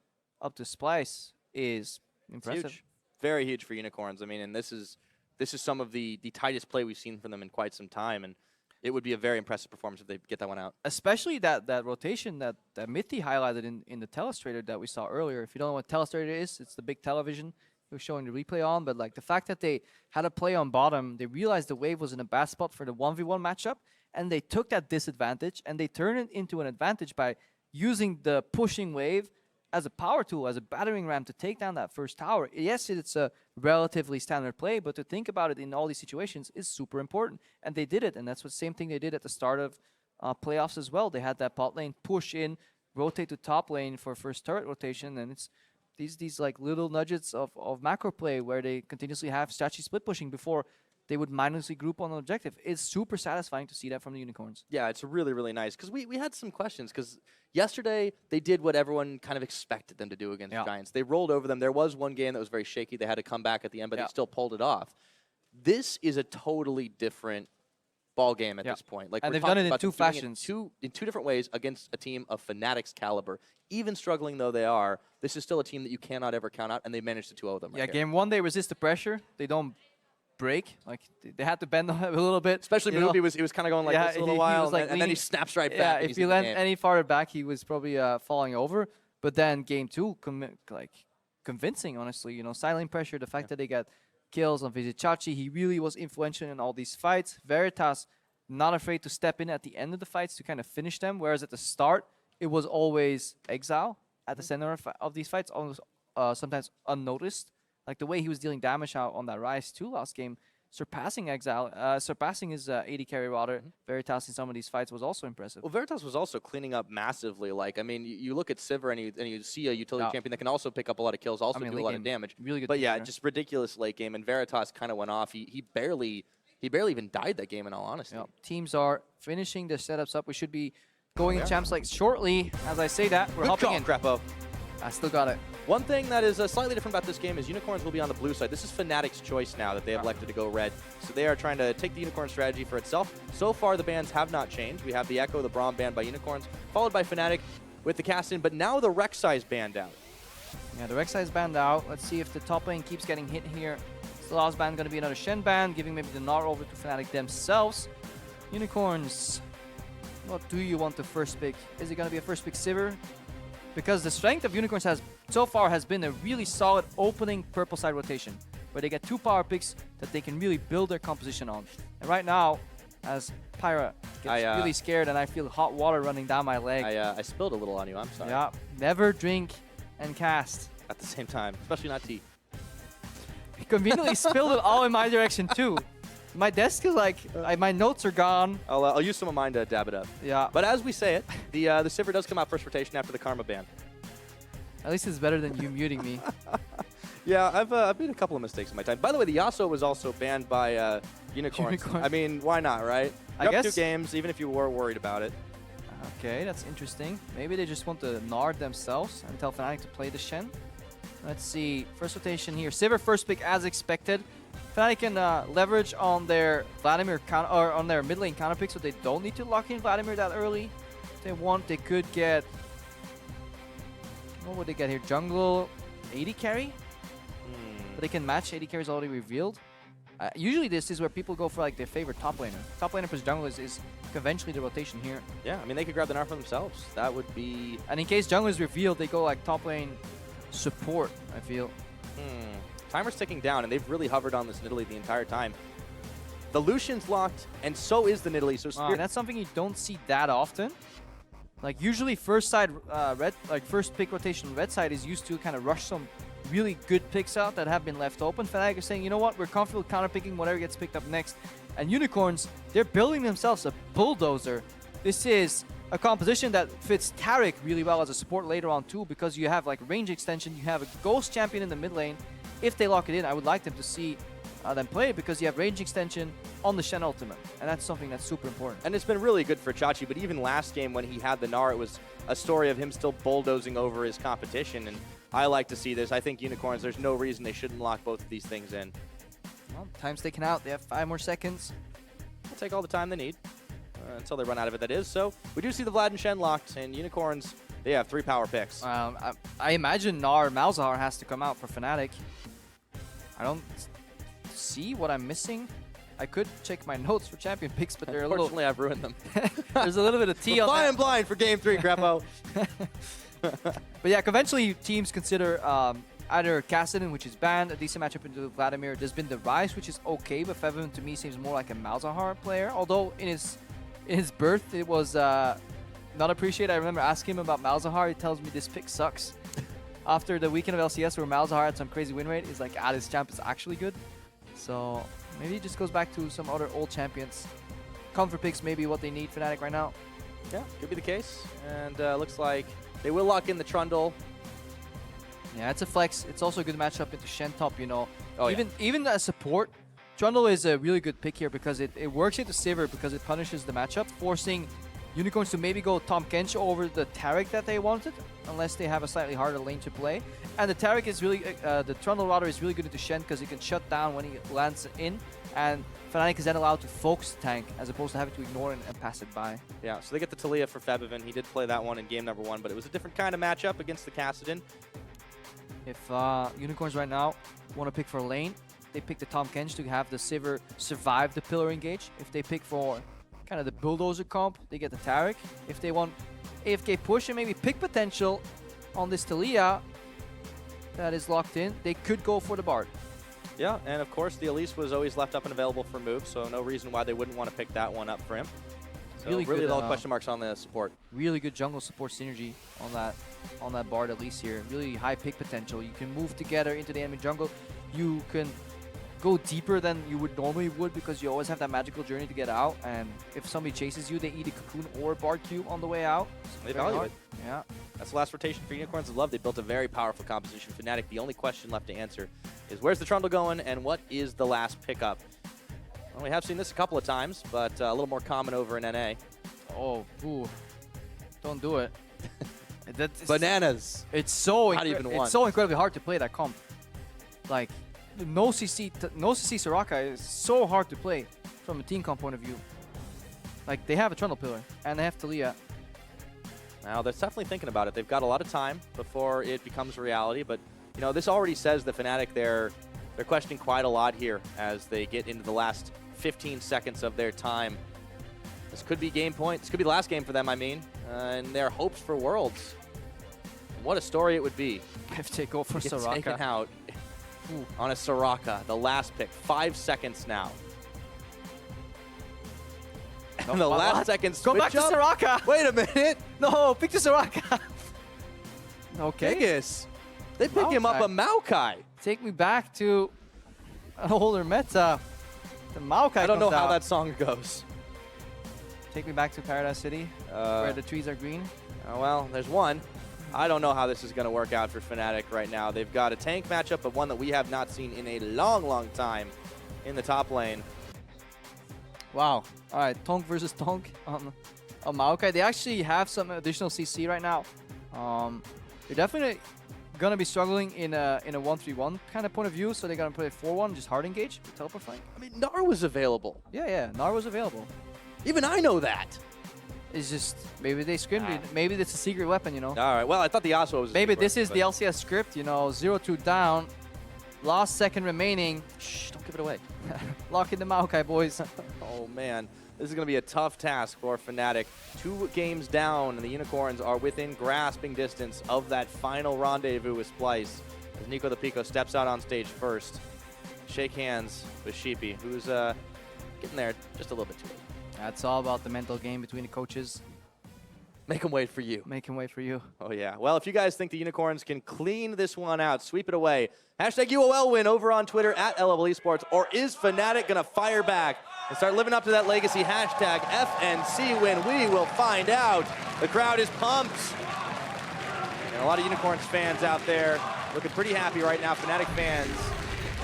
up to Splice is impressive. Huge. Very huge for Unicorns. I mean, and this is some of the tightest play we've seen from them in quite some time, and it would be a very impressive performance if they get that one out. Especially that rotation that Mithy highlighted in the telestrator that we saw earlier. If you don't know what telestrator is, it's the big television he was showing the replay on. But like the fact that they had a play on bottom, they realized the wave was in a bad spot for the 1v1 matchup, and they took that disadvantage and they turned it into an advantage by using the pushing wave as a power tool, as a battering ram to take down that first tower. Yes, it's a relatively standard play, but to think about it in all these situations is super important. And they did it, and that's the same thing they did at the start of playoffs as well. They had that bot lane push in, rotate to top lane for first turret rotation, and it's these like little nudges of macro play where they continuously have strategy split pushing before they would mindlessly group on an objective. It's super satisfying to see that from the Unicorns. Yeah, it's really, really nice. Because we had some questions. Because yesterday, they did what everyone kind of expected them to do against Giants. They rolled over them. There was one game that was very shaky. They had to come back at the end, but they still pulled it off. This is a totally different ball game at this point. Like, and they've done it in 2 fashions. In two different ways against a team of Fnatic's caliber. Even struggling though they are, this is still a team that you cannot ever count out, and they managed to 2-0 them. Yeah, game 1, they resist the pressure. They don't break. Like they had to bend a little bit. Especially Manubi he was kind of going like this a little while, like and then he snaps right back. Yeah, if he went any farther back, he was probably falling over. But then game 2, convincing, honestly. You know, silent pressure, the fact that they got kills on Vizicachi, he really was influential in all these fights. Veritas, not afraid to step in at the end of the fights to kind of finish them, whereas at the start, it was always Exile at the center of these fights, almost sometimes unnoticed. Like the way he was dealing damage out on that Rise 2 last game, surpassing Exile, surpassing his 80 carry roster. Veritas in some of these fights was also impressive. Well, Veritas was also cleaning up massively. Like, I mean, you look at Sivir and you see a utility champion that can also pick up a lot of kills, also do a lot of damage. Really good. But yeah, just ridiculous late game, and Veritas kind of went off. He barely even died that game, in all honesty. Teams are finishing their setups up. We should be going in Champs League shortly. As I say that, we're hopping in. Crapo. I still got it. One thing that is slightly different about this game is Unicorns will be on the blue side. This is Fnatic's choice now that they have elected to go red. So they are trying to take the Unicorn strategy for itself. So far, the bans have not changed. We have the Echo, the Braum banned by Unicorns, followed by Fnatic with the Castin, but now the Rek'Sai is banned out. Yeah, the Rek'Sai is banned out. Let's see if the top lane keeps getting hit here. Last ban going to be another Shen ban, giving maybe the Gnar over to Fnatic themselves. Unicorns, what do you want to first pick? Is it going to be a first pick Sivir? Because the strength of Unicorns so far has been a really solid opening purple side rotation, where they get 2 power picks that they can really build their composition on. And right now, as Pyra gets really scared and I feel hot water running down my leg. I spilled a little on you, I'm sorry. Yeah, never drink and cast. At the same time, especially not tea. He conveniently spilled it all in my direction too. My desk is like, my notes are gone. I'll use some of mine to dab it up. Yeah. But as we say it, the Sivir does come out first rotation after the Karma ban. At least it's better than you muting me. Yeah, I've made a couple of mistakes in my time. By the way, the Yasuo was also banned by Unicorns. Unicorn. I mean, why not, right? I You're up guess. 2 games, even if you were worried about it. Okay, that's interesting. Maybe they just want to nard themselves and tell Fnatic to play the Shen. Let's see. First rotation here. Sivir first pick as expected. Fnatic can leverage on their Vladimir or on their mid lane counter pick, so they don't need to lock in Vladimir that early. If they want, they could get. What would they get here? Jungle 80 carry? But they can match 80 carries already revealed. Usually this is where people go for like their favorite top laner. Top laner plus jungle is conventionally the rotation here. Yeah, I mean, they could grab the Gnar for themselves. That would be... And in case jungle is revealed, they go like top lane support, I feel. Timer's ticking down, and they've really hovered on this Nidalee the entire time. The Lucian's locked, and so is the Nidalee. So Spirit... that's something you don't see that often. Like usually first side red, like first pick rotation red side is used to kind of rush some really good picks out that have been left open. Fnatic is saying, you know what, we're comfortable counter-picking whatever gets picked up next. And Unicorns, they're building themselves a bulldozer. This is a composition that fits Taric really well as a support later on too, because you have like range extension, you have a ghost champion in the mid lane. If they lock it in, I would like them to see them play it, because you have range extension on the Shen ultimate, and that's something that's super important. And it's been really good for Chachi, but even last game when he had the Gnar, it was a story of him still bulldozing over his competition, and I like to see this. I think Unicorns, there's no reason they shouldn't lock both of these things in. Well, time's taken out. They have 5 more seconds. They'll take all the time they need until they run out of it, that is. So we do see the Vlad and Shen locked, and Unicorns, they have 3 power picks. I imagine Gnar Malzahar has to come out for Fnatic. I don't see what I'm missing. I could check my notes for champion picks, but they're a little... Unfortunately, I've ruined them. There's a little bit of tea on that. Flying blind for Game 3, Greppo. But yeah, conventionally teams consider either Kassadin, which is banned, a decent matchup into Vladimir. There's been the Rise, which is okay, but Feven to me seems more like a Malzahar player. Although in his birth it was not appreciated. I remember asking him about Malzahar. He tells me this pick sucks. After the weekend of LCS where Malzahar had some crazy win rate, he's like, this champ is actually good. So maybe it just goes back to some other old champions. Comfort picks maybe what they need Fnatic right now. Yeah, could be the case. And looks like they will lock in the Trundle. Yeah, it's a flex. It's also a good matchup into Shen top, you know. Oh, even as support, Trundle is a really good pick here because it works into Sivir because it punishes the matchup, forcing Unicorns to maybe go Tahm Kench over the Taric that they wanted, unless they have a slightly harder lane to play. And the Taric is really, the Trundle rather is really good into Shen because he can shut down when he lands in, and Fnatic is then allowed to focus tank as opposed to having to ignore and pass it by. Yeah, so they get the Talia for Febiven. He did play that one in game number 1, but it was a different kind of matchup against the Kassadin. If Unicorns right now want to pick for lane, they pick the Tahm Kench to have the Sivir survive the pillar engage. If they pick for kind of the bulldozer comp, they get the Taric. If they want AFK push and maybe pick potential on this Talia that is locked in, they could go for the Bard. Yeah, and of course the Elise was always left up and available for moves, so no reason why they wouldn't want to pick that one up for him. So really good, low question marks on the support. Really good jungle support synergy on that Bard Elise here. Really high pick potential. You can move together into the enemy jungle. You can go deeper than you would normally because you always have that magical journey to get out, and if somebody chases you, they eat a cocoon or a Bard cube on the way out. They value it. Yeah. That's the last rotation for Unicorns of Love. They built a very powerful composition. Fnatic, the only question left to answer is where's the Trundle going and what is the last pickup? Well, we have seen this a couple of times, but a little more common over in NA. Oh, ooh. Don't do it. Bananas. It's so Not even one. It's so incredibly hard to play that comp. Like, no CC Soraka is so hard to play from a team comp point of view. Like, they have a Trundle pillar and they have Talia. Now, they're definitely thinking about it. They've got a lot of time before it becomes reality, but you know, this already says that Fnatic, they're questioning quite a lot here as they get into the last 15 seconds of their time. This could be game point. This could be the last game for them, I mean, and their hopes for Worlds. What a story it would be if they go for get Soraka. taken out on a Soraka, the last pick. 5 seconds now. And the last second switch Go back to up? Soraka! Wait a minute! No, pick the Soraka! Okay. Vegas. They pick him up a Maokai. Take me back to an older meta. The Maokai I don't know comes how out. that song goes. Take me back to Paradise City, where the trees are green. Oh, well, there's one. I don't know how this is going to work out for Fnatic right now. They've got a tank matchup, but one that we have not seen in a long, long time in the top lane. Wow. All right, Tonk versus Tonk on Maokai. They actually have some additional CC right now. They're definitely gonna be struggling in a 1-3-1 kind of point of view, so they're gonna play 4-1, just hard engage with teleport flank. I mean, Gnar was available. Yeah, Gnar was available. Even I know that. It's just maybe they scrimmed it. Maybe it's a secret weapon, you know. All right. Well, I thought the Yasuo was. Maybe this is the LCS script, you know. 0-2 down, last second remaining. Shh! Don't give it away. Lock in the Maokai, boys. Oh man, this is going to be a tough task for Fnatic. 2 games down, and the Unicorns are within grasping distance of that final rendezvous with Splice. As Nico the Pico steps out on stage first, shake hands with Sheepy, who's getting there just a little bit too late. That's all about the mental game between the coaches. Make him wait for you. Make him wait for you. Oh, yeah. Well, if you guys think the Unicorns can clean this one out, sweep it away, hashtag UOL win over on Twitter at LOL Esports, or is Fnatic going to fire back and start living up to that legacy hashtag FNC win? We will find out. The crowd is pumped. And a lot of Unicorns fans out there looking pretty happy right now. Fnatic fans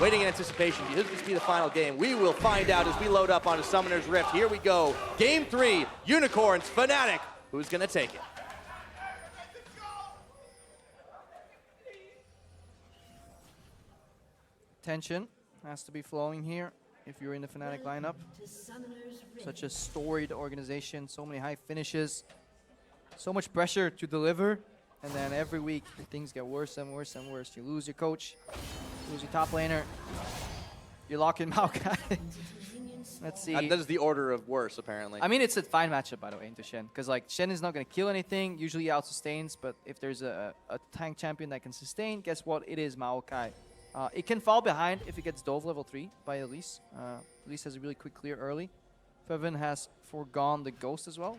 waiting in anticipation. Could this be the final game? We will find out as we load up onto Summoner's Rift. Here we go. Game 3, Unicorns, Fnatic. Who's going to take it? Tension has to be flowing here if you're in the Fnatic lineup. Such a storied organization, so many high finishes, so much pressure to deliver, and then every week things get worse and worse and worse. You lose your coach, lose your top laner, you lock in Maokai. Let's see. That is the order of worse, apparently. I mean, it's a fine matchup, by the way, into Shen. Because, like, Shen is not going to kill anything. Usually he out-sustains. But if there's a tank champion that can sustain, guess what? It is Maokai. It can fall behind if it gets Dove level 3 by Elise. Elise has a really quick clear early. Fevin has forgone the Ghost as well.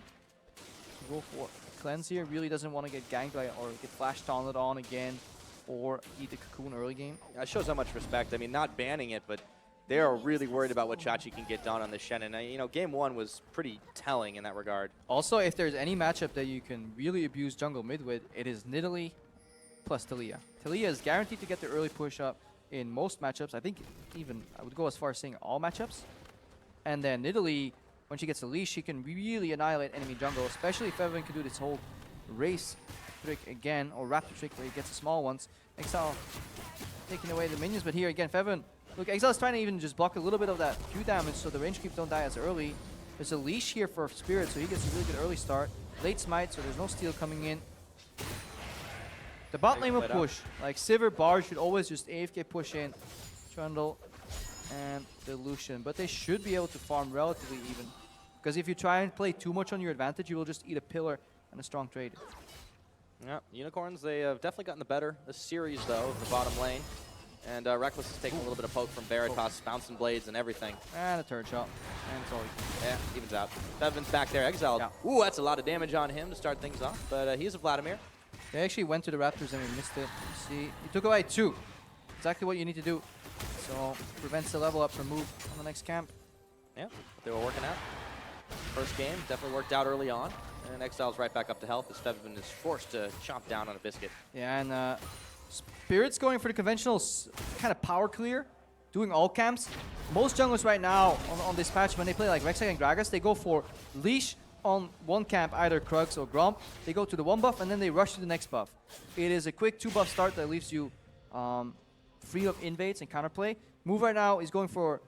Go for Cleanse here. Really doesn't want to get ganked or get flash taunted on again. Or eat the Cocoon early game. That shows how much respect. I mean, not banning it, but they are really worried about what Chachi can get done on this Shen. And, you know, game 1 was pretty telling in that regard. Also, if there's any matchup that you can really abuse jungle mid with, it is Nidalee plus Taliyah. Taliyah is guaranteed to get the early push up in most matchups. I think even, I would go as far as saying all matchups. And then Nidalee, when she gets a leash, she can really annihilate enemy jungle, especially if everyone can do this whole race trick again, or raptor trick where he gets the small ones. Exile taking away the minions, but here again, Fevin. Look, Exile's trying to even just block a little bit of that Q damage so the range creeps don't die as early. There's a leash here for Spirit, so he gets a really good early start. Late smite, so there's no steal coming in. The bot lane will push. Like, Sivir, Bard should always just AFK push in. Trundle and the Lucian. But they should be able to farm relatively even. Because if you try and play too much on your advantage, you will just eat a pillar and a strong trade. Yeah, Unicorns, they have definitely gotten the better this series, though, of the bottom lane. And Reckless is taking a little bit of poke from Veritas, bouncing blades and everything. And a turret shot. And it's all yeah, evens out. Fevin's back there, exiled. Yeah. Ooh, that's a lot of damage on him to start things off, but he's a Vladimir. They actually went to the Raptors and we missed it. See, he took away 2. Exactly what you need to do. So, prevents the level up from move on the next camp. Yeah, they were working out. First game, definitely worked out early on. And Exile's right back up to health as Fevin is forced to chomp down on a biscuit. Yeah, and Spirit's going for the conventional kind of power clear, doing all camps. Most junglers right now on this patch, when they play like Rek'Sai and Gragas, they go for leash on one camp, either Krugs or Gromp. They go to the 1 buff and then they rush to the next buff. It is a quick 2 buff start that leaves you free of invades and counterplay. Move right now is going for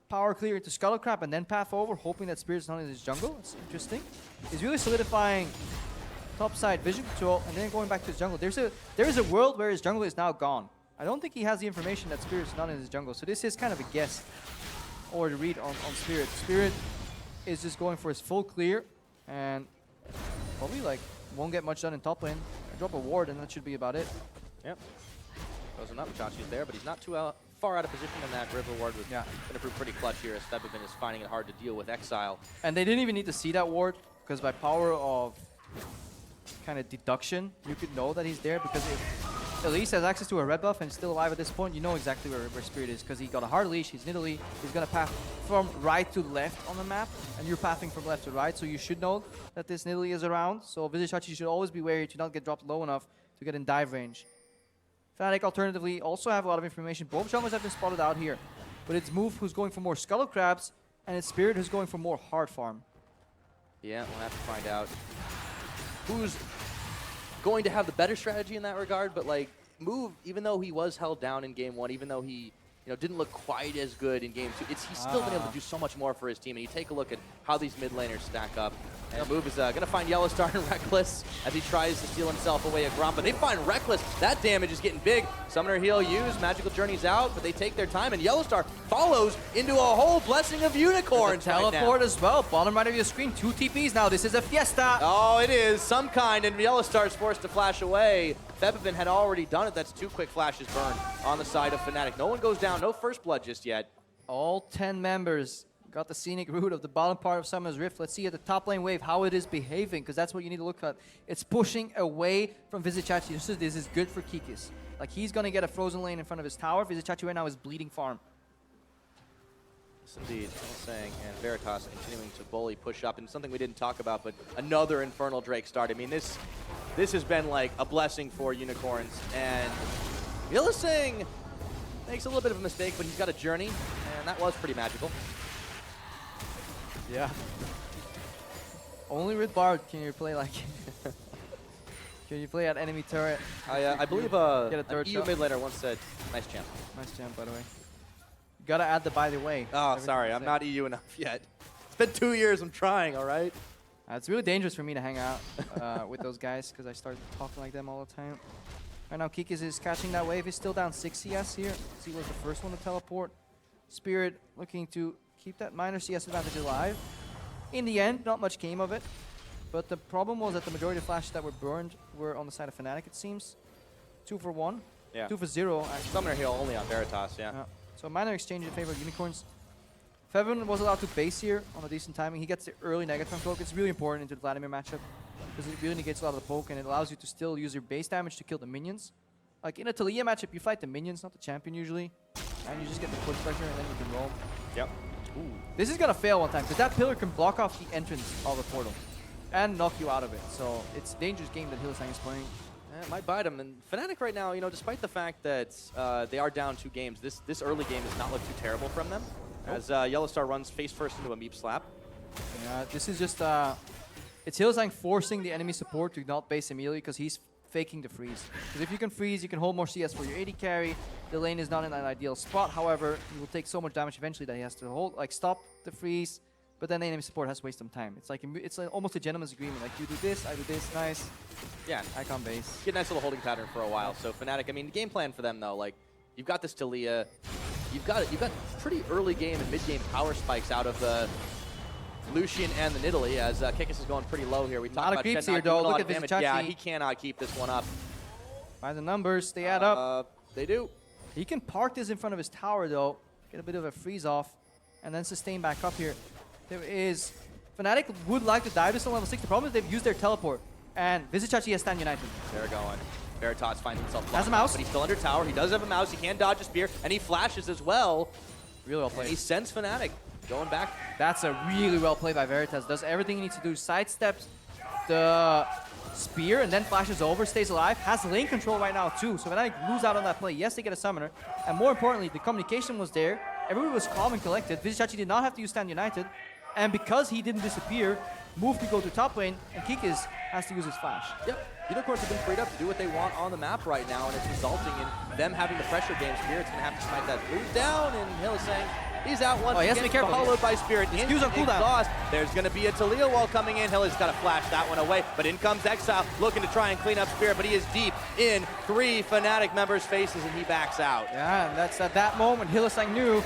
power clear into Scuttlecrab and then path over, hoping that Spirit's not in his jungle. It's interesting. He's really solidifying topside vision control and then going back to his jungle. There is a world where his jungle is now gone. I don't think he has the information that Spirit's not in his jungle. So this is kind of a guess or a read on Spirit. Spirit is just going for his full clear and probably like won't get much done in top lane. Drop a ward and that should be about it. Yep. Frozen up, Chachi's there, but he's not too far out of position, and that River Ward was going to prove pretty clutch here as Febvin is finding it hard to deal with Exile. And they didn't even need to see that ward, because by power of kind of deduction, you could know that he's there, because Elise has access to a red buff and is still alive at this point, you know exactly where Spirit is, because he got a hard leash, he's in Italy, he's gonna path from right to left on the map, and you're pathing from left to right, so you should know that this Italy is around. So VODS should always be wary to not get dropped low enough to get in dive range. Fnatic alternatively also have a lot of information. Both junglers have been spotted out here, but it's Move who's going for more Scuttle Crabs, and it's Spirit who's going for more hard farm. Yeah, we'll have to find out who's going to have the better strategy in that regard. But like Move, even though he was held down in game 1, even though he didn't look quite as good in game 2, he's still been able to do so much more for his team. And you take a look at how these mid laners stack up. And Move is going to find Yellowstar and Reckless as he tries to steal himself away at Gromp. But they find Reckless. That damage is getting big. Summoner heal used. Magical Journey's out, but they take their time. And Yellowstar follows into a whole blessing of unicorns. Teleport as well. Bottom right of your screen. 2 TPs now. This is a fiesta. Oh, it is. Some kind. And Yellowstar's forced to flash away. Febivin had already done it. That's 2 quick flashes burned on the side of Fnatic. No one goes down. No first blood just yet. All 10 members got the scenic route of the bottom part of Summoner's Rift. Let's see at the top lane wave how it is behaving, because that's what you need to look at. It's pushing away from Vizicachi. This is good for Kikis. Like, he's going to get a frozen lane in front of his tower. Vizicachi right now is bleeding farm. Yes, indeed. Saying and Veritas continuing to bully, push up, and something we didn't talk about, but another Infernal Drake start. I mean, this has been like a blessing for Unicorns, and Yellising makes a little bit of a mistake, but he's got a journey, and that was pretty magical. Yeah. Only with Bard can you play like... can you play at enemy turret? I believe get a an third EU shot. mid laner once said, nice champ. Nice jump, by the way. You gotta add the by the way. Oh, sorry, I'm not EU enough yet. It's been 2 years, I'm trying, all right? It's really dangerous for me to hang out with those guys, because I start talking like them all the time. Right now, Kikis is catching that wave. He's still down 6 CS here. He was the first one to teleport. Spirit looking to keep that minor CS advantage alive. In the end, not much came of it. But the problem was that the majority of flashes that were burned were on the side of Fnatic, it seems. 2 for 1. Yeah. 2 for 0, actually. Summoner heal only on Veritas, yeah. So a minor exchange in favor of Unicorns. Fevin was allowed to base here on a decent timing. He gets the early Negatron cloak. It's really important into the Vladimir matchup, because it really negates a lot of the poke, and it allows you to still use your base damage to kill the minions. Like in a Taliyah matchup, you fight the minions, not the champion usually. And you just get the push pressure, and then you can roam. Yep. Ooh. This is gonna fail one time, because that pillar can block off the entrance of the portal and knock you out of it. So it's a dangerous game that Hylissang is playing. It might bite him. And Fnatic right now, despite the fact that they are down 2 games, this early game does not look too terrible from them. As Yellowstar runs face first into a Meep slap. Yeah, this is just it's Hylissang forcing the enemy support to not base immediately, because he's faking the freeze. Because if you can freeze, you can hold more CS for your AD carry. The lane is not in an ideal spot. However, he will take so much damage eventually that he has to hold, stop the freeze. But then the enemy support has to waste some time. It's like almost a gentleman's agreement. Like, you do this, I do this, nice. Yeah, icon base. Get a nice little holding pattern for a while. So Fnatic, I mean, the game plan for them though, like, you've got this Taliyah, you've got pretty early game and mid game power spikes out of the Lucian and the Nidalee, as Kikis is going pretty low here. We talked about creeps Shen here, not doing though. a lot Look of at damage. Vizicachi. Yeah, he cannot keep this one up. By the numbers, they add up. They do. He can park this in front of his tower though, get a bit of a freeze off, and then sustain back up here. There is... Fnatic would like to dive this on level 6. The problem is they've used their teleport, and Vizicachi has Stand United. They're going. Veritas finds himself has a mouse, but he's still under tower. He does have a mouse. He can dodge a spear, and he flashes as well. Really well played. And he sends Fnatic going back. That's a really well play by Veritas. Does everything he needs to do. Sidesteps the spear and then flashes over, stays alive. Has lane control right now too. So Fnatic lose out on that play. Yes, they get a summoner. And more importantly, the communication was there. Everybody was calm and collected. Vizicachi did not have to use Stand United. And because he didn't disappear, Move to go to top lane, and Kikis has to use his flash. Yep. Unicorns have been freed up to do what they want on the map right now, and it's resulting in them having the pressure game. Spirit's going to have to smite that blue down, and Hylissang, he's out once he has to be careful. followed by Spirit. Excuse on cooldown. Exhaust. There's going to be a Taliyah wall coming in. Hylissang's got to flash that one away, but in comes Exile, looking to try and clean up Spirit, but he is deep in 3 Fnatic members' faces, and he backs out. Yeah, and that's at that moment Hylissang knew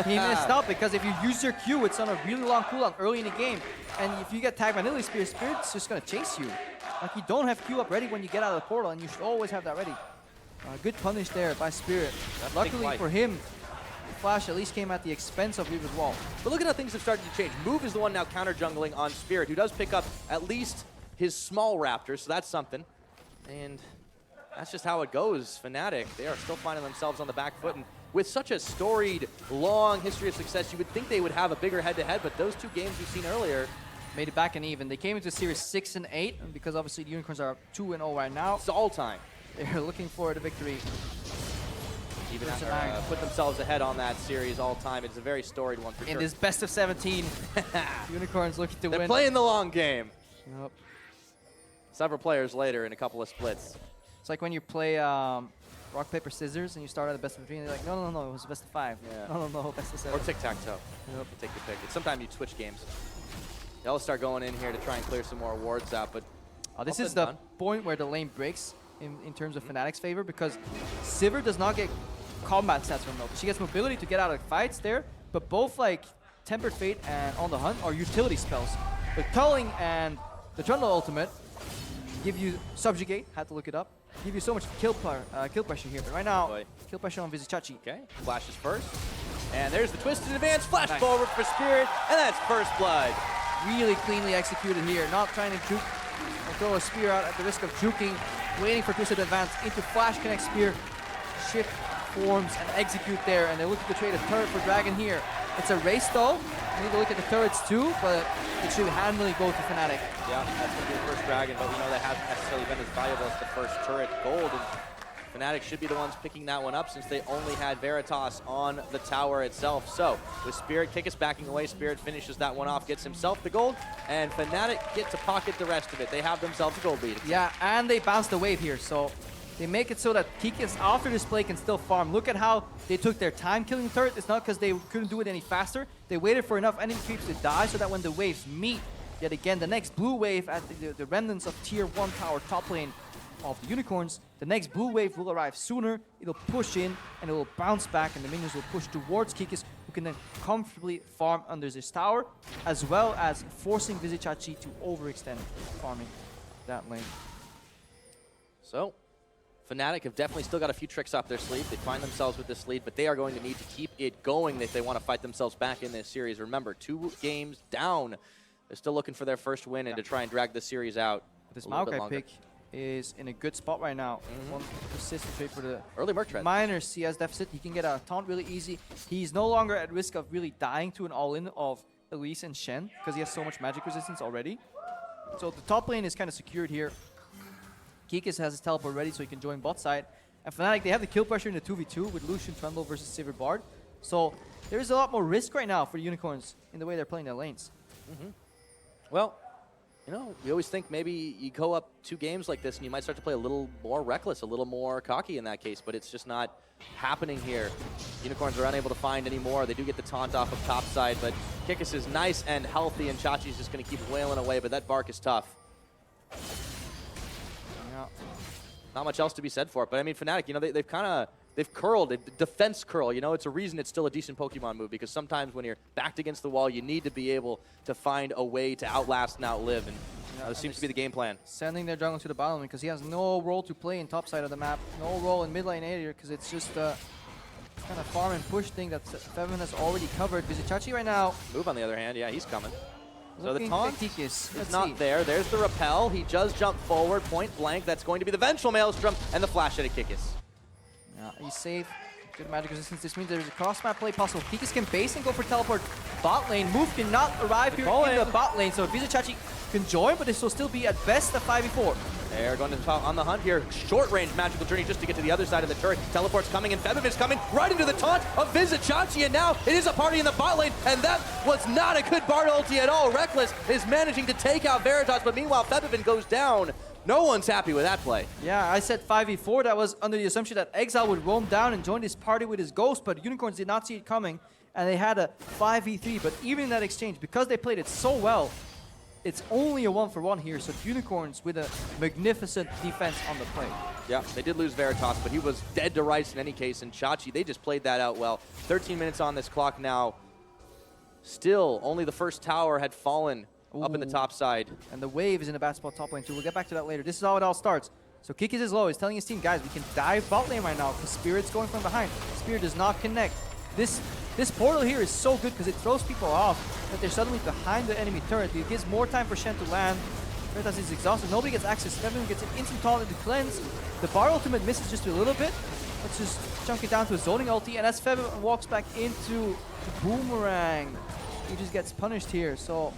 he messed up, because if you use your Q, it's on a really long cooldown early in the game. And if you get tagged by Nidalee Spear, Spirit's just going to chase you. Like, you don't have Q up ready when you get out of the portal, and you should always have that ready. Good punish there by Spirit. Luckily for him, the flash at least came at the expense of Reaver's Wall. But look at how things have started to change. Move is the one now counter-jungling on Spirit, who does pick up at least his small Raptor, so that's something. And that's just how it goes. Fnatic, they are still finding themselves on the back foot. And with such a storied, long history of success, you would think they would have a bigger head-to-head, but those two games we've seen earlier made it back and even. They came into series 6 and 8, and because obviously the Unicorns are 2-0 right now. It's all time. They're looking for the victory. Even after put themselves ahead on that series all time. It's a very storied one for sure. In this best of 17, Unicorns looking to win. They're playing the long game. Yep. Several players later in a couple of splits. It's like when you play rock, paper, scissors, and you start at the best of 3, and you're like, no, it was best of 5. Yeah. No, best of 7. Or tic-tac-toe. Yep. You take your pick. Sometimes you switch games. They'll start going in here to try and clear some more wards out, but this is the point where the lane breaks in terms of Fnatic's favor, because Sivir does not get combat stats from Milk. She gets mobility to get out of fights there, but both like Tempered Fate and On the Hunt are utility spells. But Culling and the Trundle ultimate give you Subjugate, had to look it up, give you so much kill pressure here. But right now, kill pressure on Vizicachi. Okay, flashes first. And there's the twisted advance, flash forward for Spirit, and that's first blood. Really cleanly executed here, not trying to juke or throw a spear out at the risk of juking, waiting for twisted advance into flash connect spear, shift forms and execute there, and they're looking to trade a turret for Dragon here. It's a race though. We need to look at the turrets too, but it should handily go to Fnatic. Yeah, that's going to be the first Dragon, but we know that hasn't necessarily been as valuable as the first turret gold. And Fnatic should be the ones picking that one up since they only had Veritas on the tower itself. So with Spirit, Kickus backing away, Spirit finishes that one off, gets himself the gold, and Fnatic get to pocket the rest of it. They have themselves a gold lead. Yeah, and they bounce the wave here, so they make it so that Kickus after this play can still farm. Look at how they took their time killing the turret. It's not because they couldn't do it any faster. They waited for enough enemy creeps to die so that when the waves meet, yet again, the next blue wave at the remnants of tier 1 tower top lane of the Unicorns, the next blue wave will arrive sooner. It'll push in and it will bounce back, and the minions will push towards Kickus, who can then comfortably farm under this tower, as well as forcing Vizicachi to overextend farming that lane. So Fnatic have definitely still got a few tricks up their sleeve. They find themselves with this lead, but they are going to need to keep it going if they want to fight themselves back in this series. Remember, 2 games down. They're still looking for their first win and to try and drag the series out. This Maokai pick is in a good spot right now. One persistent trade for the early Merc trade. Minor CS deficit. He can get a taunt really easy. He's no longer at risk of really dying to an all-in of Elise and Shen because he has so much magic resistance already. So the top lane is kind of secured here. Kickus has his teleport ready so he can join bot side. And Fnatic, they have the kill pressure in the 2v2 with Lucian Trundle versus Sivir Bard. So there is a lot more risk right now for the Unicorns in the way they're playing their lanes. Well, you know, we always think maybe you go up 2 games like this and you might start to play a little more reckless, a little more cocky in that case, but it's just not happening here. Unicorns are unable to find any more. They do get the taunt off of top side, but Kickus is nice and healthy, and Chachi's just going to keep wailing away, but that bark is tough. Yeah. Not much else to be said for it, but I mean, Fnatic, you know, they've curled, defense curl, you know, it's a reason it's still a decent Pokemon move, because sometimes when you're backed against the wall, you need to be able to find a way to outlast and outlive, and this seems to be the game plan. Sending their jungle to the bottom because he has no role to play in top side of the map, no role in mid lane area because it's just a kind of farm and push thing that Fevin has already covered. Vizicachi right now. Move on the other hand, yeah, he's coming. So the Looking taunt is not there. There's the repel. He does jump forward, point blank. That's going to be the Vengeful Maelstrom and the flash at Kickus. Yeah, he's safe. Good magic resistance. This means there's a cross-map play possible. Kickus can base and go for teleport bot lane. Move cannot arrive here in the bot lane, so Vizicachi can join, but this will still be at best a 5v4. They're going to on the hunt here. Short-range magical journey just to get to the other side of the turret. Teleport's coming, and Febiv is coming right into the taunt of Vizicachi, and now it is a party in the bot lane, and that was not a good Bard ulti at all. Reckless is managing to take out Veritas, but meanwhile Febiv goes down. No one's happy with that play. Yeah, I said 5v4. That was under the assumption that Exile would roam down and join this party with his ghost, but Unicorns did not see it coming, and they had a 5v3. But even in that exchange, because they played it so well, it's only a 1-for-1 here, so Unicorns with a magnificent defense on the play. Yeah, they did lose Veritas, but he was dead to rights in any case, and Chachi, they just played that out well. 13 minutes on this clock now. Still, only the first tower had fallen up in the top side. And the wave is in a bad spot top lane too. We'll get back to that later. This is how it all starts. So Kickus is low. He's telling his team, guys, we can dive bot lane right now because Spirit's going from behind. Spirit does not connect. This portal here is so good because it throws people off that they're suddenly behind the enemy turret. It gives more time for Shen to land. Veritas is exhausted. Nobody gets access. Everyone gets an instant taunt into cleanse. The bar ultimate misses just a little bit. Let's just chunk it down to a zoning ulti, and as Fev walks back into the boomerang, he just gets punished here. So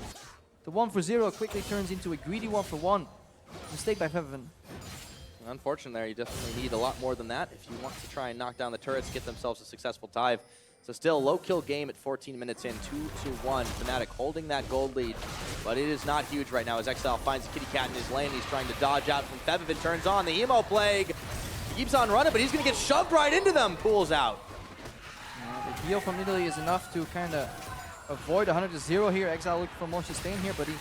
the 1-for-0 quickly turns into a greedy 1-for-1. Mistake by Fev. Unfortunately, there, you definitely need a lot more than that if you want to try and knock down the turrets, get themselves a successful dive. So still, low kill game at 14 minutes in, 2-1. Fnatic holding that gold lead, but it is not huge right now as Exile finds a kitty cat in his lane. He's trying to dodge out from Fev. Turns on the emo plague. He keeps on running, but he's going to get shoved right into them. Pulls out. The heal from Italy is enough to kind of avoid 100-0 here. Exile looking for more sustain here, but he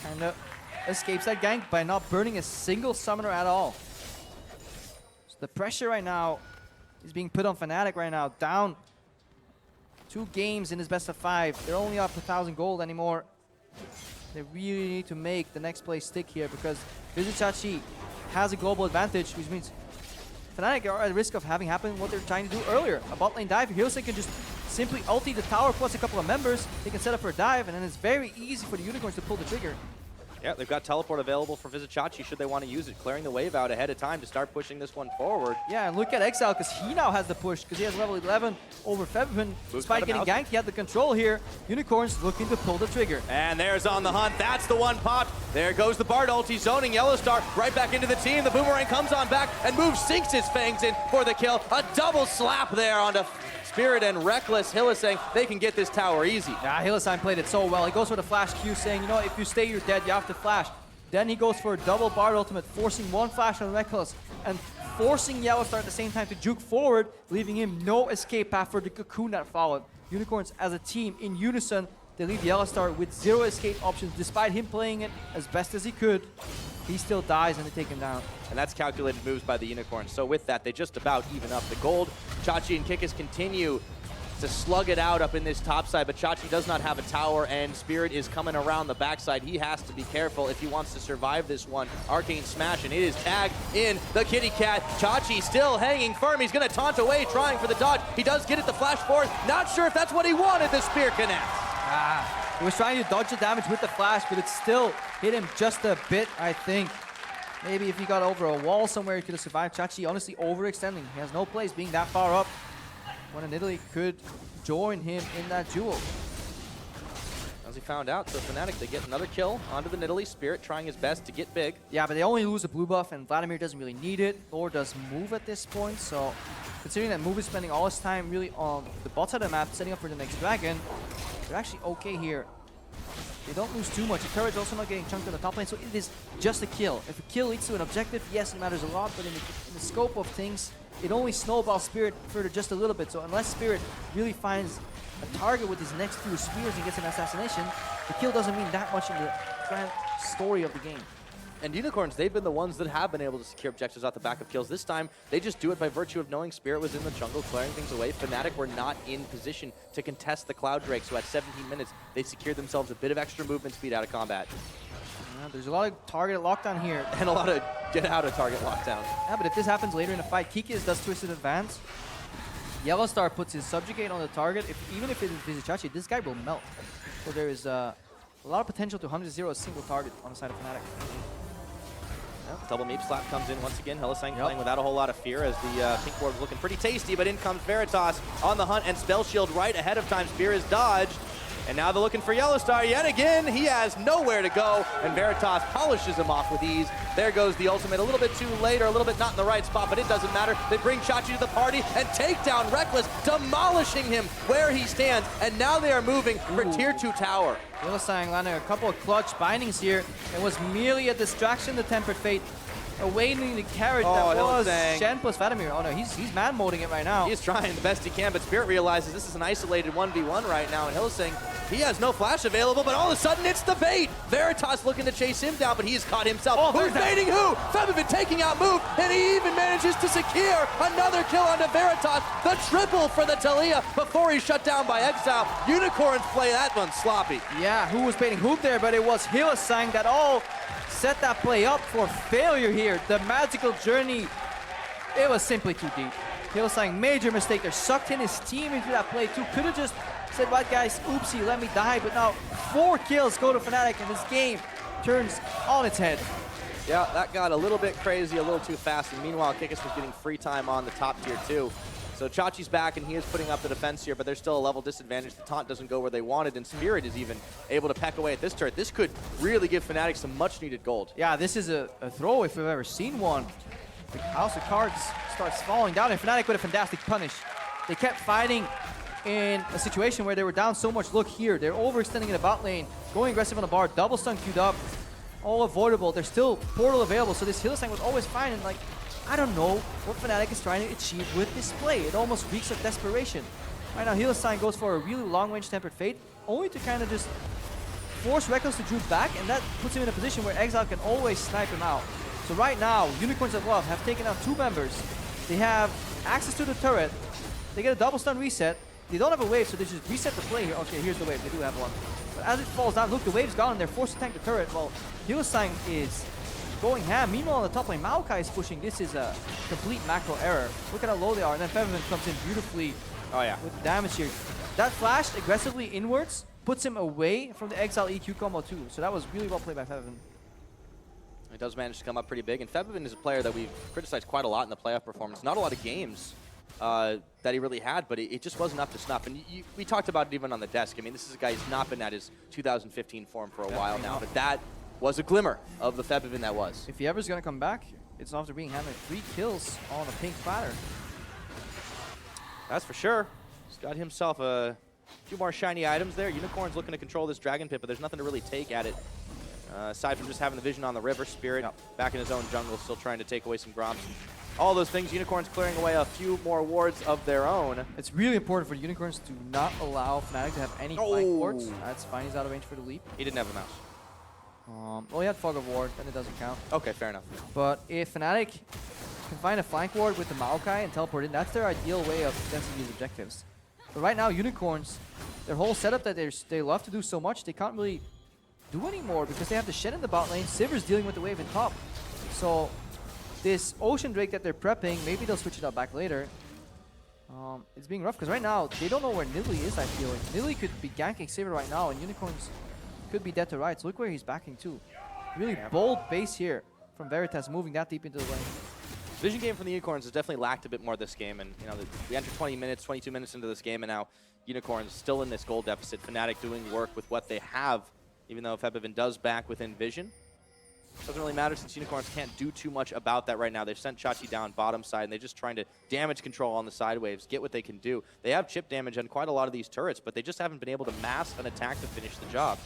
kind of escapes that gank by not burning a single summoner at all. So the pressure right now is being put on Fnatic right now. Down 2 games in his best of 5. They're only up 1,000 gold anymore. They really need to make the next play stick here because Vizicachi has a global advantage, which means Fnatic are at risk of having happen what they're trying to do earlier. A bot lane dive. Hillsing can just simply ulti the tower plus a couple of members. They can set up for a dive, and then it's very easy for the Unicorns to pull the trigger. Yeah, they've got teleport available for Vizicachi should they want to use it, clearing the wave out ahead of time to start pushing this one forward. Yeah, and look at Exile, because he now has the push, because he has level 11 over Fevin. Despite getting ganked, he had the control here. Unicorns looking to pull the trigger. And there's On the Hunt. That's the one pop. There goes the Bard ulti, zoning Yellowstar right back into the team. The Boomerang comes on back, and Move sinks his fangs in for the kill. A double slap there onto Spirit and Reckless. Hylissang, they can get this tower easy. Yeah, Hylissang played it so well. He goes for the flash Q, saying, you know, if you stay, you're dead. You have to flash. Then he goes for a double Bard ultimate, forcing one flash on Reckless and forcing Yellowstar at the same time to juke forward, leaving him no escape path for the cocoon that followed. Unicorns as a team in unison, they leave Yellowstar with 0 escape options. Despite him playing it as best as he could, he still dies and they take him down. And that's calculated moves by the Unicorns. So with that, they just about even up the gold. Chachi and Kikis continue to slug it out up in this top side, but Chachi does not have a tower, and Spirit is coming around the backside. He has to be careful if he wants to survive this one. Arcane Smash, and it is tagged in the kitty cat. Chachi still hanging firm. He's going to taunt away, trying for the dodge. He does get it the flash forward. Not sure if that's what he wanted. The spear connects. He was trying to dodge the damage with the flash, but it still hit him just a bit, I think. Maybe if he got over a wall somewhere, he could have survived. Chachi honestly overextending. He has no place being that far up when an Italy could join him in that duel. As he found out, so Fnatic, they get another kill onto the Nidalee. Spirit trying his best to get big. Yeah, but they only lose the blue buff, and Vladimir doesn't really need it, or does Move at this point, so considering that Move is spending all his time really on the bot side of the map, setting up for the next dragon, they're actually okay here. They don't lose too much. The turret's also not getting chunked on the top lane, so it is just a kill. If a kill leads to an objective, yes, it matters a lot, but in the scope of things, it only snowballs Spirit further just a little bit. So unless Spirit really finds a target with his next 2 spears and gets an assassination, the kill doesn't mean that much in the grand story of the game. And Unicorns, they've been the ones that have been able to secure objectives off the back of kills. This time, they just do it by virtue of knowing Spirit was in the jungle, clearing things away. Fnatic were not in position to contest the Cloud Drake, so at 17 minutes, they secured themselves a bit of extra movement speed out of combat. Yeah, there's a lot of target lockdown here. And a lot of get out of target lockdown. Yeah, but if this happens later in the fight, Kikis does Twisted Advance. Yellowstar puts his Subjugate on the target. Even if it is Vizicachi, this guy will melt. So there is a lot of potential to 100-0 a single target on the side of Fnatic. Yep, double Meep Slap comes in once again. Hylissang playing without a whole lot of fear as the pink ward's looking pretty tasty, but in comes Veritas on the hunt and Spell Shield right ahead of time. Spear is dodged. And now they're looking for Yellowstar yet again. He has nowhere to go, and Veritas polishes him off with ease. There goes the ultimate, a little bit too late or a little bit not in the right spot, but it doesn't matter. They bring Chachi to the party and take down Reckless, demolishing him where he stands. And now they are moving for Tier 2 tower. Hylissang landing a couple of clutch bindings here. It was merely a distraction, the Tempered Fate. Awaiting the carrot that was Shen plus Vladimir. Oh no, he's man-moding it right now. He's trying the best he can, but Spirit realizes this is an isolated 1v1 right now, and Hylissang, he has no flash available, but all of a sudden it's the bait! Veritas looking to chase him down, but he's caught himself. Oh, who's baiting who? Fevivin taking out Move, and he even manages to secure another kill onto Veritas. The triple for the Talia before he's shut down by Exile. Unicorns play that one sloppy. Yeah, who was baiting who there, but it was Hylissang that all set that play up for failure here. The magical journey, it was simply too deep. Hylissang, major mistake there. Sucked in his team into that play too. Could have just said, right guys, oopsie, let me die. But now 4 kills go to Fnatic and this game turns on its head. Yeah, that got a little bit crazy, a little too fast. And meanwhile, Kikis was getting free time on the top tier too. So Chachi's back, and he is putting up the defense here, but there's still a level disadvantage. The taunt doesn't go where they wanted, and Spirit is even able to peck away at this turret. This could really give Fnatic some much-needed gold. Yeah, this is a throw if we've ever seen one. The House of Cards starts falling down, and Fnatic with a fantastic punish. They kept fighting in a situation where they were down so much. Look here, they're overextending in the bot lane, going aggressive on the bar, double stun queued up, all avoidable. There's still portal available, so this Hillsang was always fine, and like, I don't know what Fnatic is trying to achieve with this play. It almost reeks of desperation. Right now, Hillsang goes for a really long-range Tempered Fate, only to kind of just force Reckless to droop back, and that puts him in a position where Exile can always snipe him out. So right now, Unicorns of Love have taken out 2 members. They have access to the turret. They get a double stun reset. They don't have a wave, so they just reset the play here. Okay, here's the wave. They do have one. But as it falls down, look, the wave's gone, and they're forced to tank the turret. Well, Hillsang is going ham. Meanwhile, on the top lane, Maokai is pushing. This is a complete macro error. Look at how low they are. And then Featherman comes in beautifully with the damage here. That flash aggressively inwards puts him away from the Exile EQ combo too. So that was really well played by Featherman. He does manage to come up pretty big. And Featherman is a player that we've criticized quite a lot in the playoff performance. Not a lot of games that he really had, but it just wasn't up to snuff. And we talked about it even on the desk. I mean, this is a guy who's not been at his 2015 form for a while now. But that was a glimmer of the Featherman that was. If he ever is going to come back, it's after being handed 3 kills on a pink platter. That's for sure. He's got himself a few more shiny items there. Unicorn's looking to control this Dragon Pit, but there's nothing to really take at it. Aside from just having the vision on the river, Spirit back in his own jungle, still trying to take away some Gromps. All those things, Unicorns clearing away a few more wards of their own. It's really important for Unicorns to not allow Fnatic to have any flank wards. That's fine, he's out of range for the leap. He didn't have a mouse. Well, he had Fog of Ward, then it doesn't count. Okay, fair enough. But if Fnatic can find a flank ward with the Maokai and teleport in, that's their ideal way of defending these objectives. But right now, Unicorns, their whole setup that they love to do so much, they can't really do anymore because they have the Shen in the bot lane. Sivir's dealing with the wave in top. So this Ocean Drake that they're prepping, maybe they'll switch it up back later. It's being rough because right now, they don't know where Nilly is, I feel like. Nilly could be ganking Sivir right now, and Unicorns could be dead to rights. Look where he's backing too. Really bold base here from Veritas, moving that deep into the lane. Vision game from the Unicorns has definitely lacked a bit more this game, and you know we entered 20 minutes, 22 minutes into this game, and now Unicorns still in this gold deficit. Fnatic doing work with what they have, even though Febiven does back within Vision. Doesn't really matter since Unicorns can't do too much about that right now. They've sent Chachi down bottom side, and they're just trying to damage control on the side waves, get what they can do. They have chip damage on quite a lot of these turrets, but they just haven't been able to mass an attack to finish the job.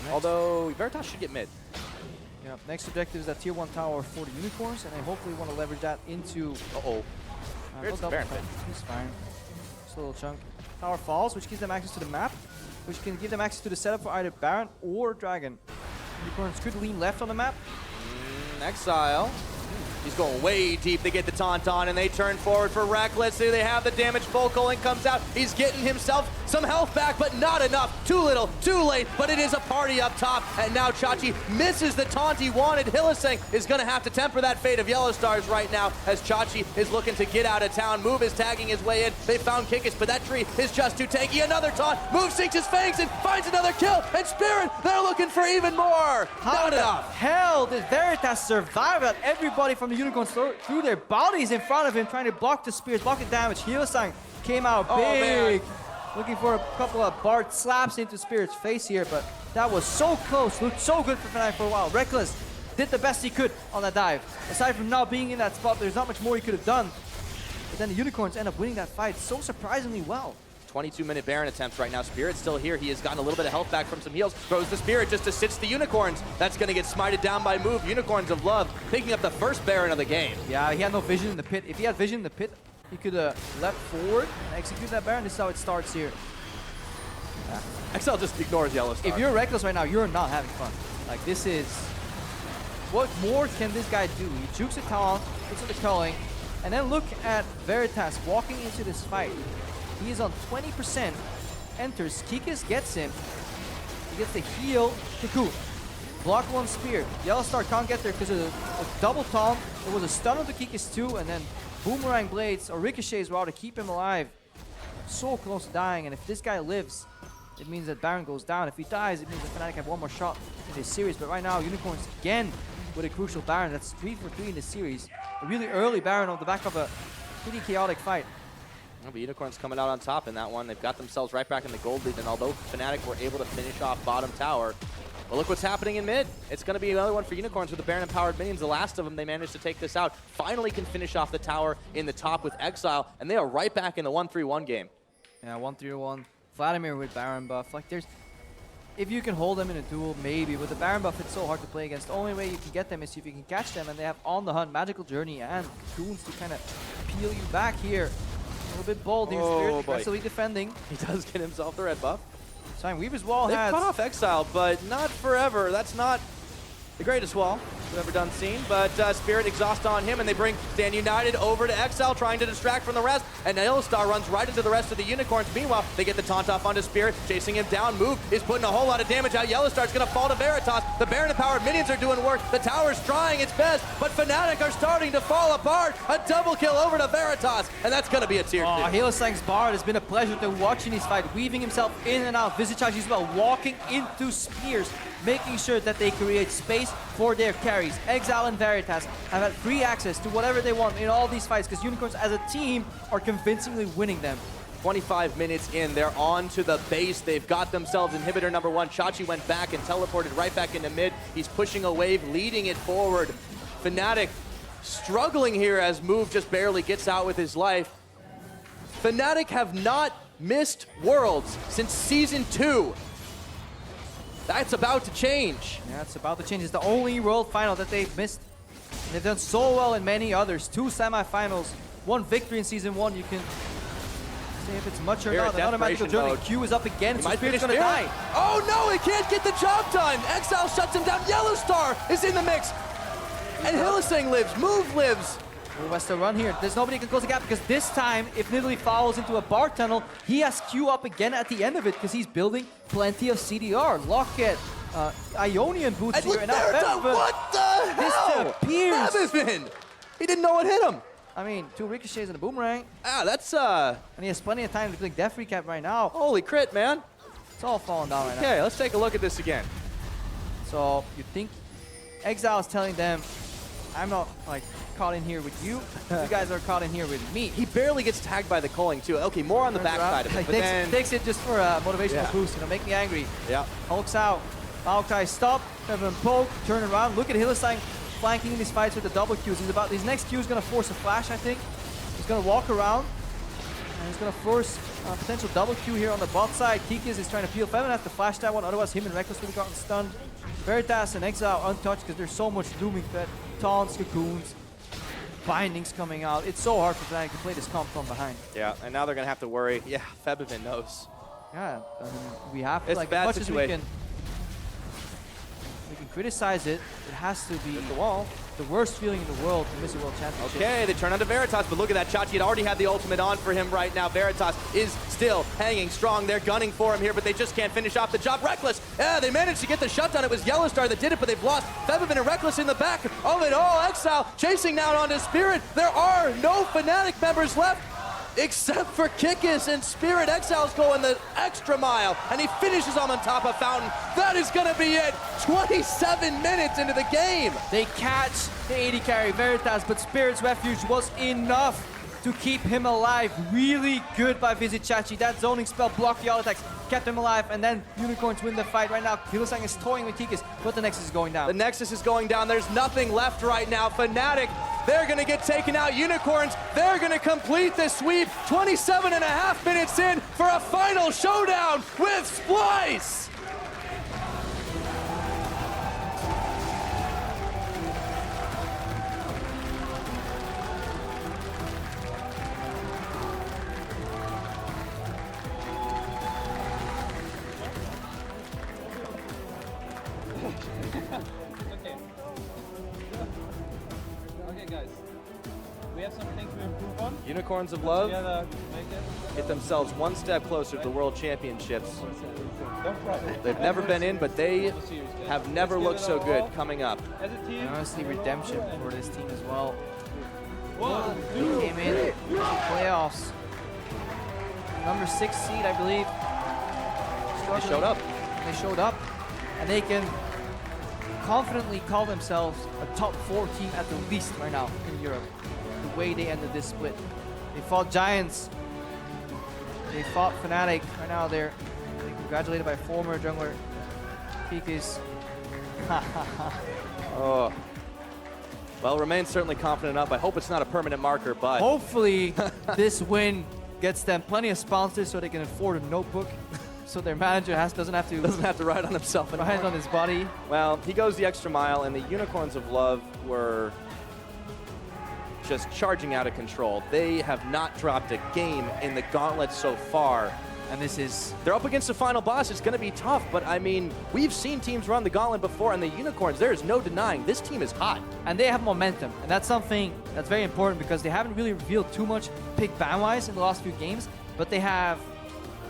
Yeah, although Veritas should get mid. Yeah, next objective is that tier 1 tower for the Unicorns, and I hopefully want to leverage that into... Here's the Baron pit. He's fine. Just a little chunk. Tower falls, which gives them access to the map, which can give them access to the setup for either Baron or Dragon. Unicorns could lean left on the map. Exile. He's going way deep. They get the taunt on, and they turn forward for Reckless. Here they have the damage. Full Culling comes out. He's getting himself some health back, but not enough. Too little, too late, but it is a party up top. And now Chachi misses the taunt he wanted. Hylissang is going to have to temper that fate of Yellow Stars right now as Chachi is looking to get out of town. Move is tagging his way in. They found Kikis, but that tree is just too tanky. Another taunt. Move sinks his fangs and finds another kill. And Spirit, they're looking for even more. How the hell did Veritas survive that? Everybody from the Unicorns threw their bodies in front of him, trying to block the spears, block the damage. Hylissang came out big. Looking for a couple of Bart slaps into Spirit's face here, but that was so close. Looked so good for Fnatic for a while. Reckless did the best he could on that dive. Aside from now being in that spot, there's not much more he could have done. But then the Unicorns end up winning that fight so surprisingly well. 22-minute Baron attempts right now. Spirit's still here. He has gotten a little bit of health back from some heals. Throws the Spirit just to sits the Unicorns. That's going to get smited down by Move. Unicorns of Love picking up the first Baron of the game. Yeah, he had no vision in the pit. If he had vision in the pit, he could leapt forward and execute that Baron. This is how it starts here. Yeah. XL just ignores Yellow Star. If you're Reckless right now, you're not having fun. Like, this is... What more can this guy do? He jukes a taunt, puts in the culling, and then look at Veritas walking into this fight. He is on 20%, enters, Kikis gets him. He gets the heal, Cocoon. Block one spear. Yellow Star can't get there because of a double taunt. There was a stun of the Kikis too, and then Boomerang Blades or Ricochets were out to keep him alive. So close to dying, and if this guy lives, it means that Baron goes down. If he dies, it means that Fnatic have one more shot in this series. But right now, Unicorns again with a crucial Baron. That's 3 for 3 in the series. A really early Baron on the back of a pretty chaotic fight. Well, the Unicorns coming out on top in that one. They've got themselves right back in the gold lead, and although Fnatic were able to finish off bottom tower, well, look what's happening in mid. It's going to be another one for Unicorns with the Baron-empowered minions. The last of them, they managed to take this out. Finally can finish off the tower in the top with Exile, and they are right back in the 1-3-1 game. Yeah, 1-3-1. Vladimir with Baron buff. Like, if you can hold them in a duel, maybe. With the Baron buff, it's so hard to play against. The only way you can get them is if you can catch them, and they have On the Hunt, Magical Journey, and Cocoons to kind of peel you back here. A little bit bold here, Spirit, aggressively defending. He does get himself the red buff. Time Weaver's wall They has... cut off Exile, but not forever. That's not the greatest wall we've ever done seen, but Spirit exhaust on him, and they bring Stand United over to Exile, trying to distract from the rest, and Yellowstar runs right into the rest of the Unicorns. Meanwhile, they get the taunt off onto Spirit, chasing him down. Move is putting a whole lot of damage out. Yellowstar's gonna fall to Veritas. The Baron-empowered minions are doing work. The tower's trying its best, but Fnatic are starting to fall apart. A double kill over to Veritas, and that's gonna be a tier 2. Hylissang's Bard has been a pleasure to watch in his fight, weaving himself in and out. Vizicsacsi as well, walking into spears, making sure that they create space for their carries. Exile and Veritas have had free access to whatever they want in all these fights, because Unicorns as a team are convincingly winning them. 25 minutes in, they're on to the base. They've got themselves inhibitor number 1. Chachi went back and teleported right back into mid. He's pushing a wave, leading it forward. Fnatic struggling here as Move just barely gets out with his life. Fnatic have not missed Worlds since Season 2. That's about to change. Yeah, it's about to change. It's the only World Final that they've missed. And they've done so well in many others. 2 semifinals, 1 victory in Season 1. You can say if it's much or not. Another Magical Journey. Q is up again, so Spirit's gonna die. Oh no, he can't get the job done. Exile shuts him down. Yellowstar is in the mix. And Hylissang lives, Move lives. Who has to run here? There's nobody who can close the gap, because this time, if Nidalee falls into a bar tunnel, he has Q up again at the end of it, because he's building plenty of CDR. Locket, Ionian boots here, and now what the hell? Disappears. Febvin! He didn't know what hit him. I mean, 2 ricochets and a boomerang. Ah, that's And he has plenty of time to click Death Recap right now. holy crit, man. It's all falling down right now. Okay, let's take a look at this again. So you think Exile is telling them, I'm not like caught in here with you. You guys are caught in here with me. He barely gets tagged by the culling too. Okay, more on the backside of it, but then... takes it just for a motivational boost, you know, make me angry. Yeah. Hulks out. Maokai stop, Febvin poke, turn around. Look at Hylissang flanking in these fights with the double Qs. His next Q is gonna force a flash, I think. He's gonna walk around, and he's gonna force a potential double Q here on the bot side. Kikis is trying to peel. Febvin has to flash that one, otherwise him and Reckless would have gotten stunned. Veritas and Exile untouched because there's so much looming threat. Taunts, cocoons, bindings coming out. It's so hard for Fnatic to play this comp from behind. Yeah, and now they're gonna have to worry. Yeah, Febvin knows. Yeah, I mean, we have to, It's like, a bad as much situation. as we can criticize it, it has to be the wall. The worst feeling in the world to miss a world championship. Okay, they turn onto Veritas, but look at that. Chachi had already had the ultimate on for him right now. Veritas is still hanging strong. They're gunning for him here, but they just can't finish off the job. Reckless, yeah, they managed to get the shutdown. It was Yellowstar that did it, but they've lost Febvin and Reckless in the back of it all. Exile chasing down onto Spirit. There are no Fnatic members left, except for Kikis and Spirit. Exile's going the extra mile, and he finishes on top of Fountain. That is gonna be it. 27 minutes into the game. They catch the AD carry Veritas, but Spirit's Refuge was enough to keep him alive. Really good by Vizicsacsi. That zoning spell blocked the all attacks, kept him alive, and then Unicorns win the fight right now. Hylissang is toying with Kikis, but the Nexus is going down. The Nexus is going down. There's nothing left right now. Fnatic, they're going to get taken out. Unicorns, they're going to complete this sweep. 27.5 minutes in for a final showdown with Splice. Okay, guys. We have something to improve on. Unicorns of Love Together to make it. get themselves one step closer to the World Championships. No problem. They've never been in, but they have never looked so good coming up. As a team. And honestly, redemption for this team as well. 1, They 2. came in to playoffs. Number 6 seed, I believe. They showed up. They showed up, and they can confidently call themselves a top 4 team at the least right now in Europe. The way they ended this split. They fought Giants. They fought Fnatic. Right now they're getting congratulated by former jungler Kikis. Oh. Well, remain certainly confident enough. I hope it's not a permanent marker, but... Hopefully this win gets them plenty of sponsors so they can afford a notebook. So their manager doesn't have to ride on himself anymore. Ride on his body. Well, he goes the extra mile, and the Unicorns of Love were just charging out of control. They have not dropped a game in the gauntlet so far. And this is... They're up against the final boss. It's going to be tough, but I mean, we've seen teams run the gauntlet before, and the Unicorns, there is no denying this team is hot. And they have momentum, and that's something that's very important because they haven't really revealed too much pick ban-wise in the last few games, but they have,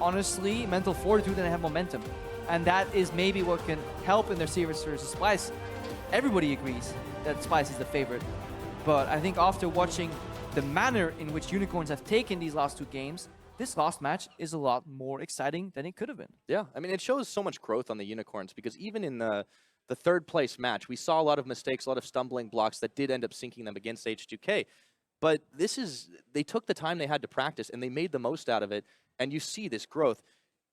honestly, mental fortitude and they have momentum. And that is maybe what can help in their series versus Splice. Everybody agrees that Splice is the favorite, but I think after watching the manner in which Unicorns have taken these last 2 games, this last match is a lot more exciting than it could have been. Yeah, I mean, it shows so much growth on the Unicorns because even in the third place match, we saw a lot of mistakes, a lot of stumbling blocks that did end up sinking them against H2K. But they took the time they had to practice and they made the most out of it. And you see this growth.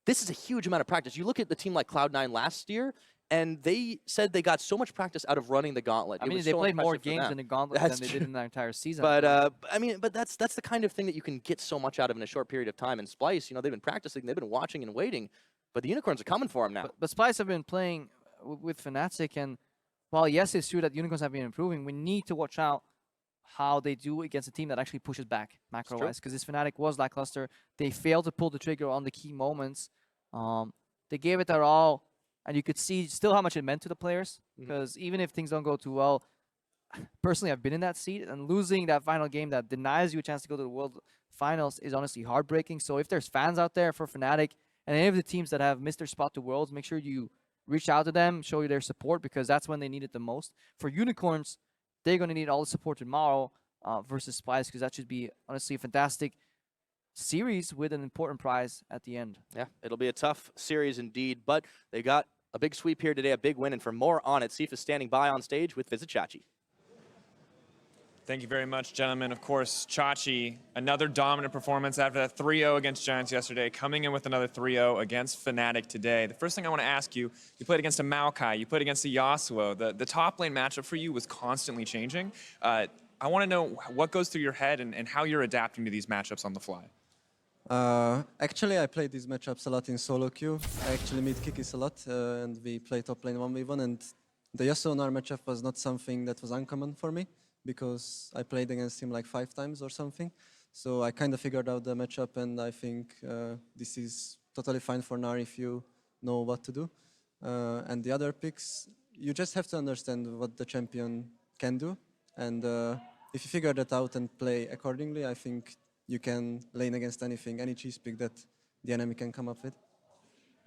This is a huge amount of practice. You look at the team like Cloud9 last year, and they said they got so much practice out of running the gauntlet. I mean, they played more games in the gauntlet than they did in their entire season. But I mean, that's the kind of thing that you can get so much out of in a short period of time. And Splice, you know, they've been practicing, they've been watching and waiting, but the Unicorns are coming for them now. But Splice have been playing with Fnatic, and while yes, it's true that Unicorns have been improving, we need to watch out how they do against a team that actually pushes back macro-wise, because this Fnatic was lackluster. They failed to pull the trigger on the key moments. They gave it their all, and you could see still how much it meant to the players, because even if things don't go too well, personally, I've been in that seat, and losing that final game that denies you a chance to go to the World Finals is honestly heartbreaking. So if there's fans out there for Fnatic, and any of the teams that have missed their spot to Worlds, make sure you reach out to them, show you their support, because that's when they need it the most. For Unicorns, they're going to need all the support tomorrow versus Splice, because that should be, honestly, a fantastic series with an important prize at the end. Yeah, it'll be a tough series indeed, but they got a big sweep here today, a big win, and for more on it, Sif is standing by on stage with Visit Chachi. Thank you very much, gentlemen. Of course, Chachi, another dominant performance after that 3-0 against Giants yesterday, coming in with another 3-0 against Fnatic today. The first thing I want to ask you, you played against a Maokai, you played against a Yasuo. The top lane matchup for you was constantly changing. I want to know what goes through your head and how you're adapting to these matchups on the fly. Actually, I played these matchups a lot in solo queue. I actually meet Kikis a lot, and we play top lane 1v1, and the Yasuo Nar matchup was not something that was uncommon for me, because I played against him like 5 times or something. So I kind of figured out the matchup, and I think this is totally fine for Nar if you know what to do. And the other picks, you just have to understand what the champion can do. And if you figure that out and play accordingly, I think you can lane against anything, any cheese pick that the enemy can come up with.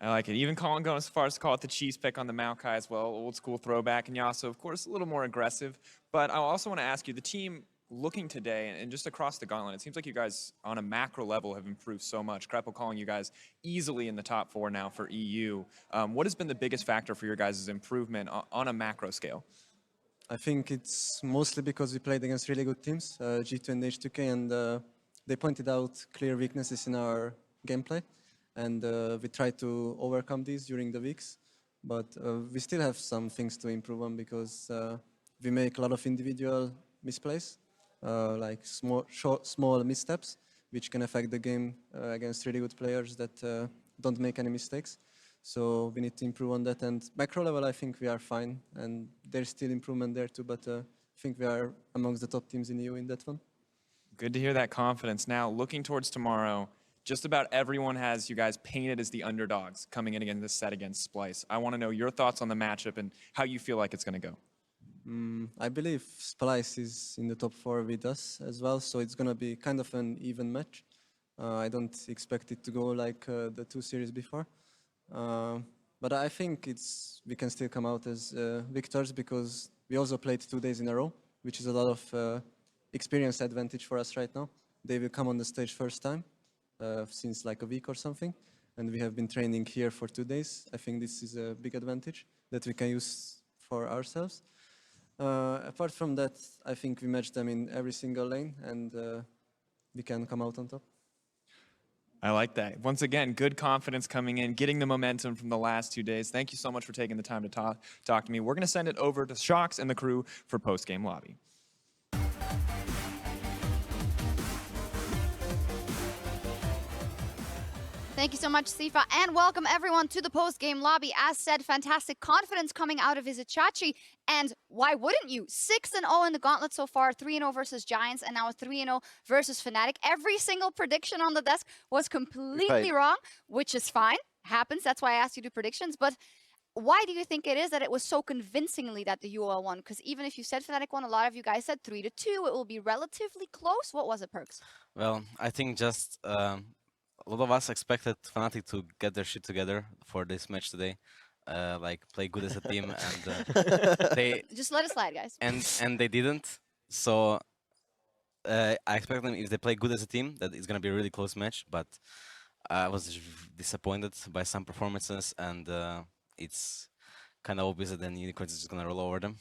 I like it. Even Colin going as far as to call it the cheese pick on the Maokai as well. Old school throwback. And Yasuo, of course, a little more aggressive. But I also want to ask you, the team looking today and just across the gauntlet, it seems like you guys on a macro level have improved so much. Kreppel calling you guys easily in the top 4 now for EU. What has been the biggest factor for your guys' improvement on a macro scale? I think it's mostly because we played against really good teams, G2 and H2K, and they pointed out clear weaknesses in our gameplay. And we try to overcome these during the weeks, but we still have some things to improve on, because we make a lot of individual misplays, like small missteps, which can affect the game against really good players that don't make any mistakes. So we need to improve on that. And macro level, I think we are fine, and there's still improvement there too, but I think we are amongst the top teams in EU in that one. Good to hear that confidence. Now, looking towards tomorrow, just about everyone has you guys painted as the underdogs coming in against this set against Splice. I want to know your thoughts on the matchup and how you feel like it's going to go. I believe Splice is in the top 4 with us as well, so it's going to be kind of an even match. I don't expect it to go like the 2 series before. But I think we can still come out as victors, because we also played 2 days in a row, which is a lot of experience advantage for us right now. They will come on the stage first time. Since like a week or something, and we have been training here for 2 days. I think this is a big advantage that we can use for ourselves. Apart from that, I think we matched them in every single lane, and we can come out on top. I like that. Once again, good confidence coming in, getting the momentum from the last 2 days. Thank you so much for taking the time to talk to me. We're going to send it over to Shox and the crew for post-game lobby. Thank you so much, Sifa, and welcome everyone to the post-game lobby. As said, fantastic confidence coming out of Vizichachi, and why wouldn't you? 6-0 in the gauntlet so far, 3-0 versus Giants, and now a 3-0 versus Fnatic. Every single prediction on the desk was completely wrong, which is fine. Happens, that's why I asked you to do predictions, but why do you think it is that it was so convincingly that the UOL won? Because even if you said Fnatic won, a lot of you guys said 3-2. It will be relatively close. What was it, Perks? Well, I think just a lot of us expected Fnatic to get their shit together for this match today, like play good as a team, and they just let it slide, guys. And they didn't. So I expect them, if they play good as a team, that it's gonna be a really close match. But I was disappointed by some performances, and it's kind of obvious that then Unicorns is just gonna roll over them.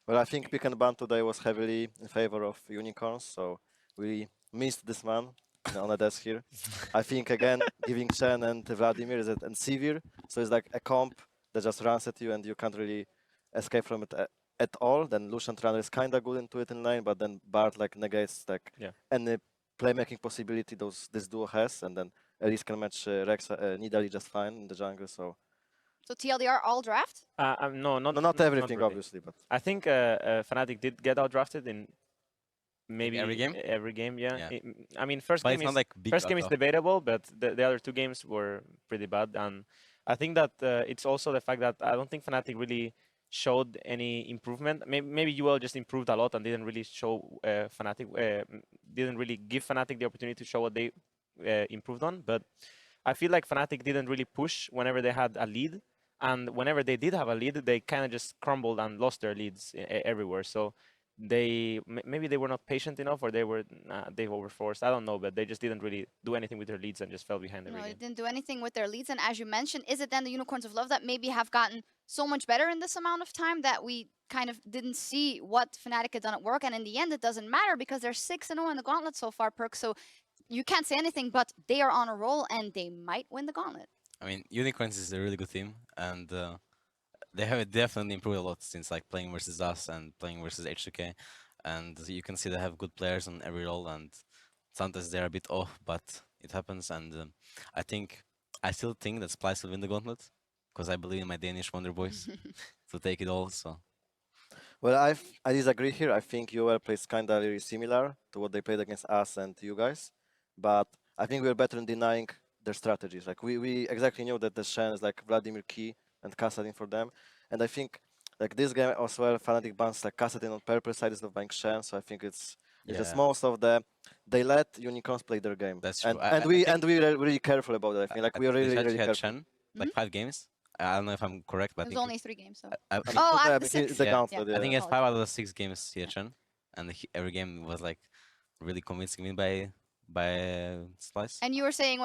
Well, I think pick and ban today was heavily in favor of Unicorns, so we missed this man on the desk here. I think again, giving Chen and Vladimir and Sivir, so it's like a comp that just runs at you and you can't really escape from it at all. Then Lucian Trunner is kind of good into it in lane, but then Bart like negates like any playmaking possibility this duo has, and then Elise can match Rex Nidalee just fine in the jungle. So TLDR all draft? No, not everything, really. obviously, but I think Fnatic did get outdrafted in maybe every game. Every game, yeah. Yeah. I mean, first But game it's not like big first game is cutoff. debatable, but the other 2 games were pretty bad. And I think that it's also the fact that I don't think Fnatic really showed any improvement. Maybe UOL just improved a lot and didn't really show Fnatic, didn't really give Fnatic the opportunity to show what they improved on. But I feel like Fnatic didn't really push whenever they had a lead. And whenever they did have a lead, they kind of just crumbled and lost their leads everywhere. So maybe they were not patient enough, or they were overforced. I don't know, but they just didn't really do anything with their leads and just fell behind every No, game. they didn't do anything with their leads. And as you mentioned, is it then the Unicorns of Love that maybe have gotten so much better in this amount of time that we kind of didn't see what Fnatic had done at work? And in the end, it doesn't matter because they're 6-0 in the gauntlet so far, Perk. So you can't say anything, but they are on a roll and they might win the gauntlet. I mean, Unicorns is a really good team, and they have definitely improved a lot since like playing versus us and playing versus H2K. And you can see they have good players on every role, and sometimes they're a bit off, but it happens. And I still think that Splice will win the gauntlet, because I believe in my Danish Wonder Boys to take it all. So, well, I disagree here. I think UOL plays kind of really similar to what they played against us and you guys, but I think we're better in denying their strategies. Like we exactly knew that the Shen is like Vladimir key and Kassadin for them, and I think like this game as well, Fnatic bans like Kassadin on purpose side instead of buying Shen, so I think it's just most of they let Unicorns play their game. That's true. And we were really careful about that. I think like we are really careful. Shen, like 5 games. I don't know if I'm correct, but It was only 3 games. So. I out of the 6. I think he has 5 out of the 6 games he had Shen, and every game was like really convincing me by Splice. And you were saying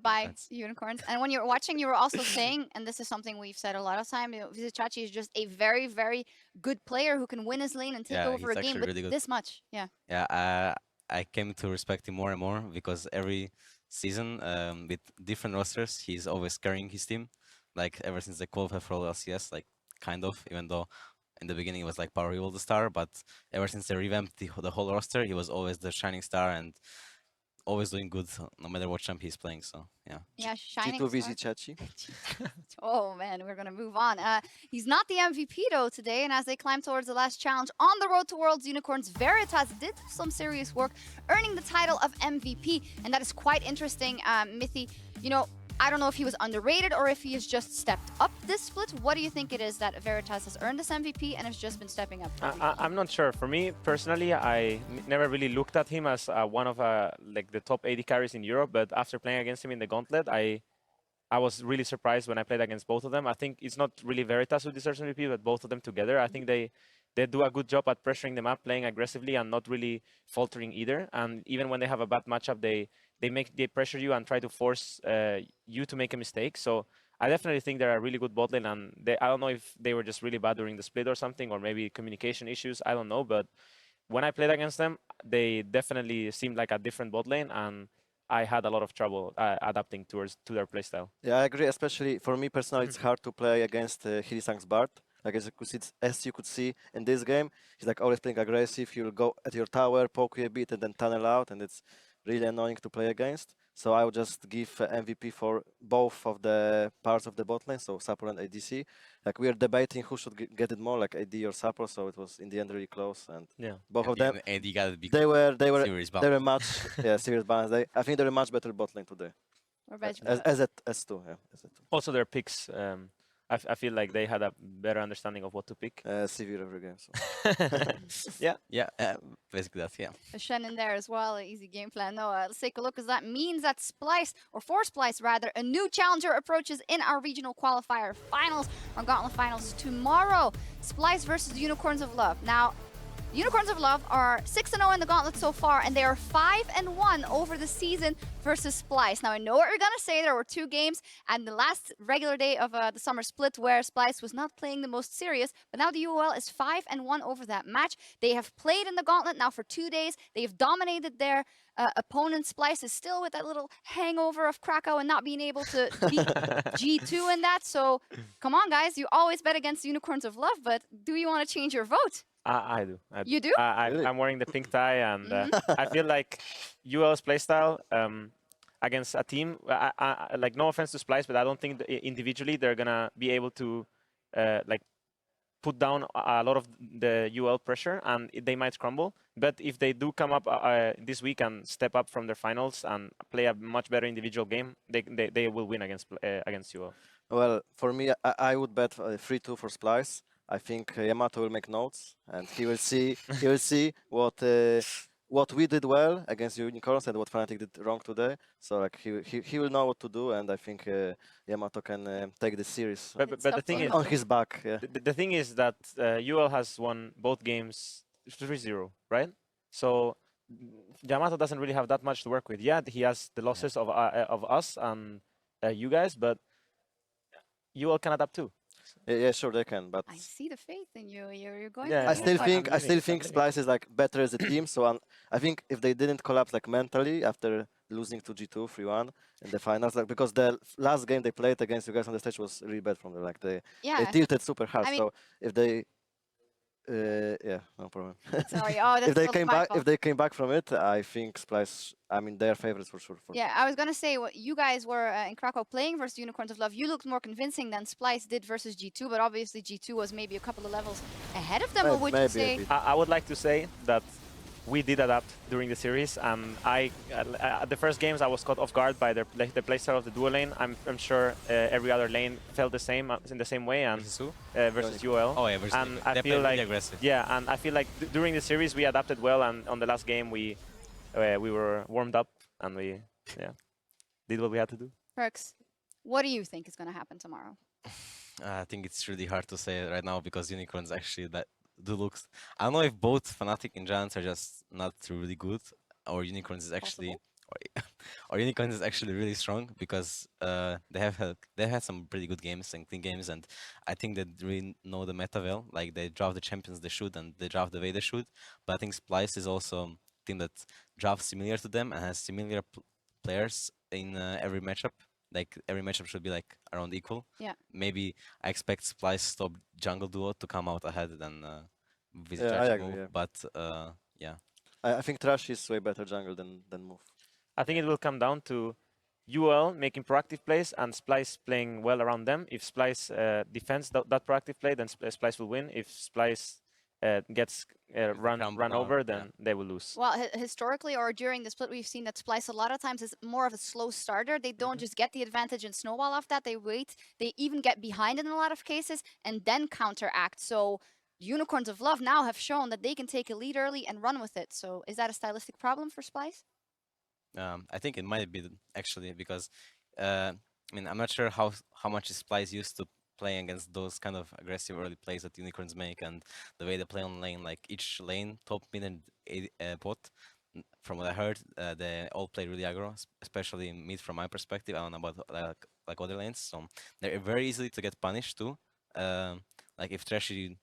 by Unicorns. And when you were watching, you were also saying, and this is something we've said a lot of time, Vizichachi is just a very, very good player who can win his lane and take over a game with this much. Yeah. Yeah, I came to respect him more and more because every season with different rosters, he's always carrying his team. Like ever since they qualified for LCS, like kind of, even though in the beginning it was like Power Evil the star, but ever since they revamped the whole roster, he was always the shining star and always doing good no matter what champ he's playing. So yeah, shining G2 Vizichachi. Oh man, we're gonna move on. He's not the MVP though today, and as they climb towards the last challenge on the road to Worlds, Unicorns Veritas did some serious work, earning the title of MVP, and that is quite interesting. Mithy, you know, I don't know if he was underrated or if he has just stepped up this split. What do you think it is that Veritas has earned this MVP and has just been stepping up? I'm not sure. For me, personally, I never really looked at him as one of like the top 80 carries in Europe, but after playing against him in the Gauntlet, I was really surprised when I played against both of them. I think it's not really Veritas who deserves MVP, but both of them together. I think they do a good job at pressuring them up, playing aggressively and not really faltering either. And even when they have a bad matchup, they pressure you and try to force you to make a mistake. So I definitely think they're a really good bot lane, and I don't know if they were just really bad during the split or something, or maybe communication issues. I don't know, but when I played against them, they definitely seemed like a different bot lane, and I had a lot of trouble adapting to their playstyle. Yeah, I agree. Especially for me personally, it's hard to play against Hilisang's Bard. Like as you could see in this game, he's like always playing aggressive. He'll go at your tower, poke you a bit, and then tunnel out, and it's really annoying to play against. So I would just give MVP for both of the parts of the bot lane, so support and ADC. Like we are debating who should get it more, like AD or support. So it was in the end really close, and both of them, AD got it they were serious much serious balance. I think they're a much better bot lane today. As two, yeah. Also, their picks. I feel like they had a better understanding of what to pick. Severe every game. So. yeah, basically that. Yeah. A Shen in there as well. An easy game plan. No, let's take a look, because that means that Splice, or for Splice rather, a new challenger approaches in our regional qualifier finals, our Gauntlet finals tomorrow. Splice versus Unicorns of Love. Now, Unicorns of Love are 6-0 in the Gauntlet so far, and they are 5-1 over the season versus Splice. Now, I know what you're going to say. There were 2 games and the last regular day of the summer split where Splice was not playing the most serious, but now the UOL is 5-1 over that match. They have played in the Gauntlet now for 2 days. They have dominated their opponent. Splice is still with that little hangover of Krakow and not being able to beat G2 in that. So, come on, guys. You always bet against Unicorns of Love, but do you want to change your vote? I do. You do? I'm wearing the pink tie, and I feel like UL's playstyle against a team, like no offense to Splice, but I don't think individually they're gonna be able to like put down a lot of the UL pressure, and they might crumble. But if they do come up this week and step up from their finals and play a much better individual game, they will win against UL. Well, for me, I would bet 3-2 for Splice. I think Yamato will make notes, and he will see what we did well against Unicorns and what Fnatic did wrong today. So like he will know what to do, and I think Yamato can take the series but the thing is, on his back. Yeah. The thing is that UL has won both games 3-0, right? So Yamato doesn't really have that much to work with. Yeah, he has the losses of us and you guys, but UL can adapt too. Yeah, sure they can, but I see the faith in you. You're going. Yeah, I still think Splice is like better as a team. So I think if they didn't collapse like mentally after losing to G2 3-1 in the finals, like because the last game they played against you guys on the stage was really bad from them. Like they tilted super hard. I mean, so if they no problem. Sorry. Oh, that's if they came back from it, I think Splice. I mean, they are favorites for sure. Yeah, I was gonna say what you guys were in Krakow playing versus Unicorns of Love. You looked more convincing than Splice did versus G2, but obviously G2 was maybe a couple of levels ahead of them. What would you say? I would like to say that we did adapt during the series, and the first games I was caught off guard by the playstyle of the duo lane. I'm sure every other lane felt the same in the same way, and versus UOL. Oh yeah, versus and I feel like aggressive. Yeah, and I feel like during the series we adapted well, and on the last game we were warmed up and we did what we had to do. Perks, what do you think is going to happen tomorrow? I think it's really hard to say right now because Unicorns actually do looks. I don't know if both Fnatic and Giants are just not really good, or Unicorns is actually, or Unicorns is actually really strong because they had some pretty good games and clean games, and I think they really know the meta well. Like they draft the champions they should, and they draft the way they should. But I think Splice is also a team that drafts similar to them and has similar players in every matchup. Like every matchup should be like around equal. Yeah. Maybe I expect Splice top jungle duo to come out ahead than with I agree, yeah. But yeah. I think Trash is way better jungle than Move. I think it will come down to UOL making proactive plays and Splice playing well around them. If Splice defends that proactive play, then Splice will win. If Splice gets run over, then they will lose. Well, historically or during the split, we've seen that Splice a lot of times is more of a slow starter. They don't just get the advantage and snowball off that. They wait. They even get behind in a lot of cases and then counteract. So Unicorns of Love now have shown that they can take a lead early and run with it. So is that a stylistic problem for Splice? I think it might be actually because I mean I'm not sure how much is Splice used to playing against those kind of aggressive early plays that Unicorns make, and the way they play on lane, like each lane, top, mid, and bot, from what I heard, they all play really aggro, especially mid from my perspective. I don't know about like other lanes, so they're very easily to get punished too. Like if Trashy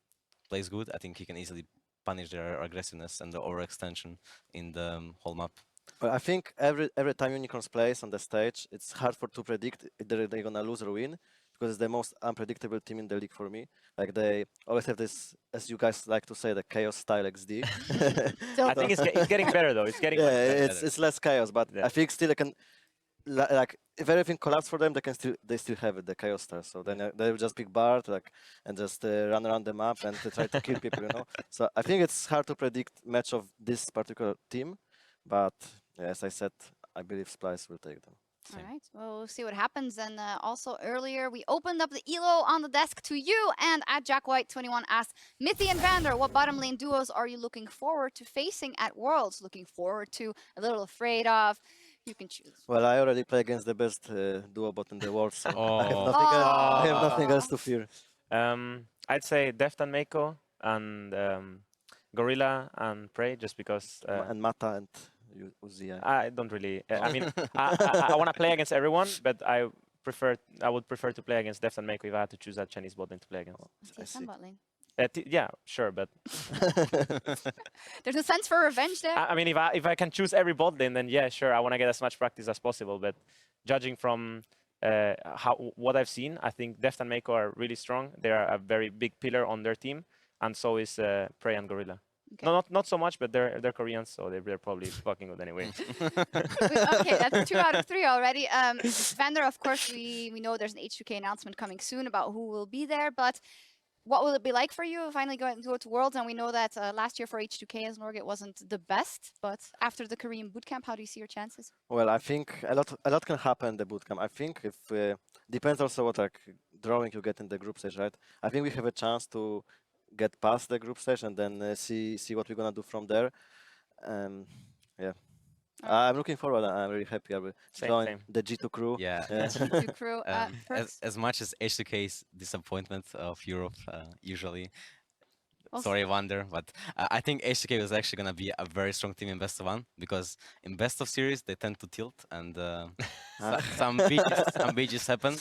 plays good, I think he can easily punish their aggressiveness and the overextension in the whole map. Well, I think every time Unicorns plays on the stage, it's hard to predict either they're gonna lose or win, because it's the most unpredictable team in the league for me. Like they always have this, as you guys like to say, the chaos style XD. I think it's getting better though. It's getting it's less chaos, but I think still they can, like if everything collapses for them, they still have it, the chaos style. So then they will just pick Bard and just run around the map and try to kill people, you know. So I think it's hard to predict match of this particular team, but as I said, I believe Splice will take them. All right, well, we'll see what happens. And also earlier, we opened up the ELO on the desk to you, and at JackWhite21 asked, Mithy and Vander, what bottom lane duos are you looking forward to facing at Worlds? Looking forward to, a little afraid of? You can choose. Well, I already play against the best duo bot in the world, so Oh. I have nothing else to fear. I'd say Deft and Mako and Gorilla and Prey, just because. And Mata and Uzi. I don't really. I mean, I want to play against everyone, but I would prefer to play against Deft and Mako if I had to choose that Chinese bot lane to play against. Some bot lane. Yeah, sure, but there's a sense for revenge there. I mean, if I can choose every bot lane, then yeah, sure, I want to get as much practice as possible. But judging from what I've seen, I think Deft and Mako are really strong. They are a very big pillar on their team, and so is Prey and Gorilla. Okay. No, not so much, but they're Koreans, so they're probably fucking good anyway. Okay, that's 2 out of 3 already. Vander, of course, we know there's an H2K announcement coming soon about who will be there, but what will it be like for you finally going to go to Worlds? And we know that last year for H2K as Norge, it wasn't the best, but after the Korean bootcamp, how do you see your chances? Well, I think a lot can happen in the bootcamp. I think if depends also what like drawing you get in the group stage, right? I think we have a chance to get past the group stage and then see what we're gonna do from there. Yeah. I'm looking forward. I'm really happy. I will join the G2 crew. Yeah. G2 crew. As much as H2K's disappointment of Europe, usually. Also. Sorry, Wander, but I think H2K was actually going to be a very strong team in best of 1, because in best of series they tend to tilt and some BGs happen.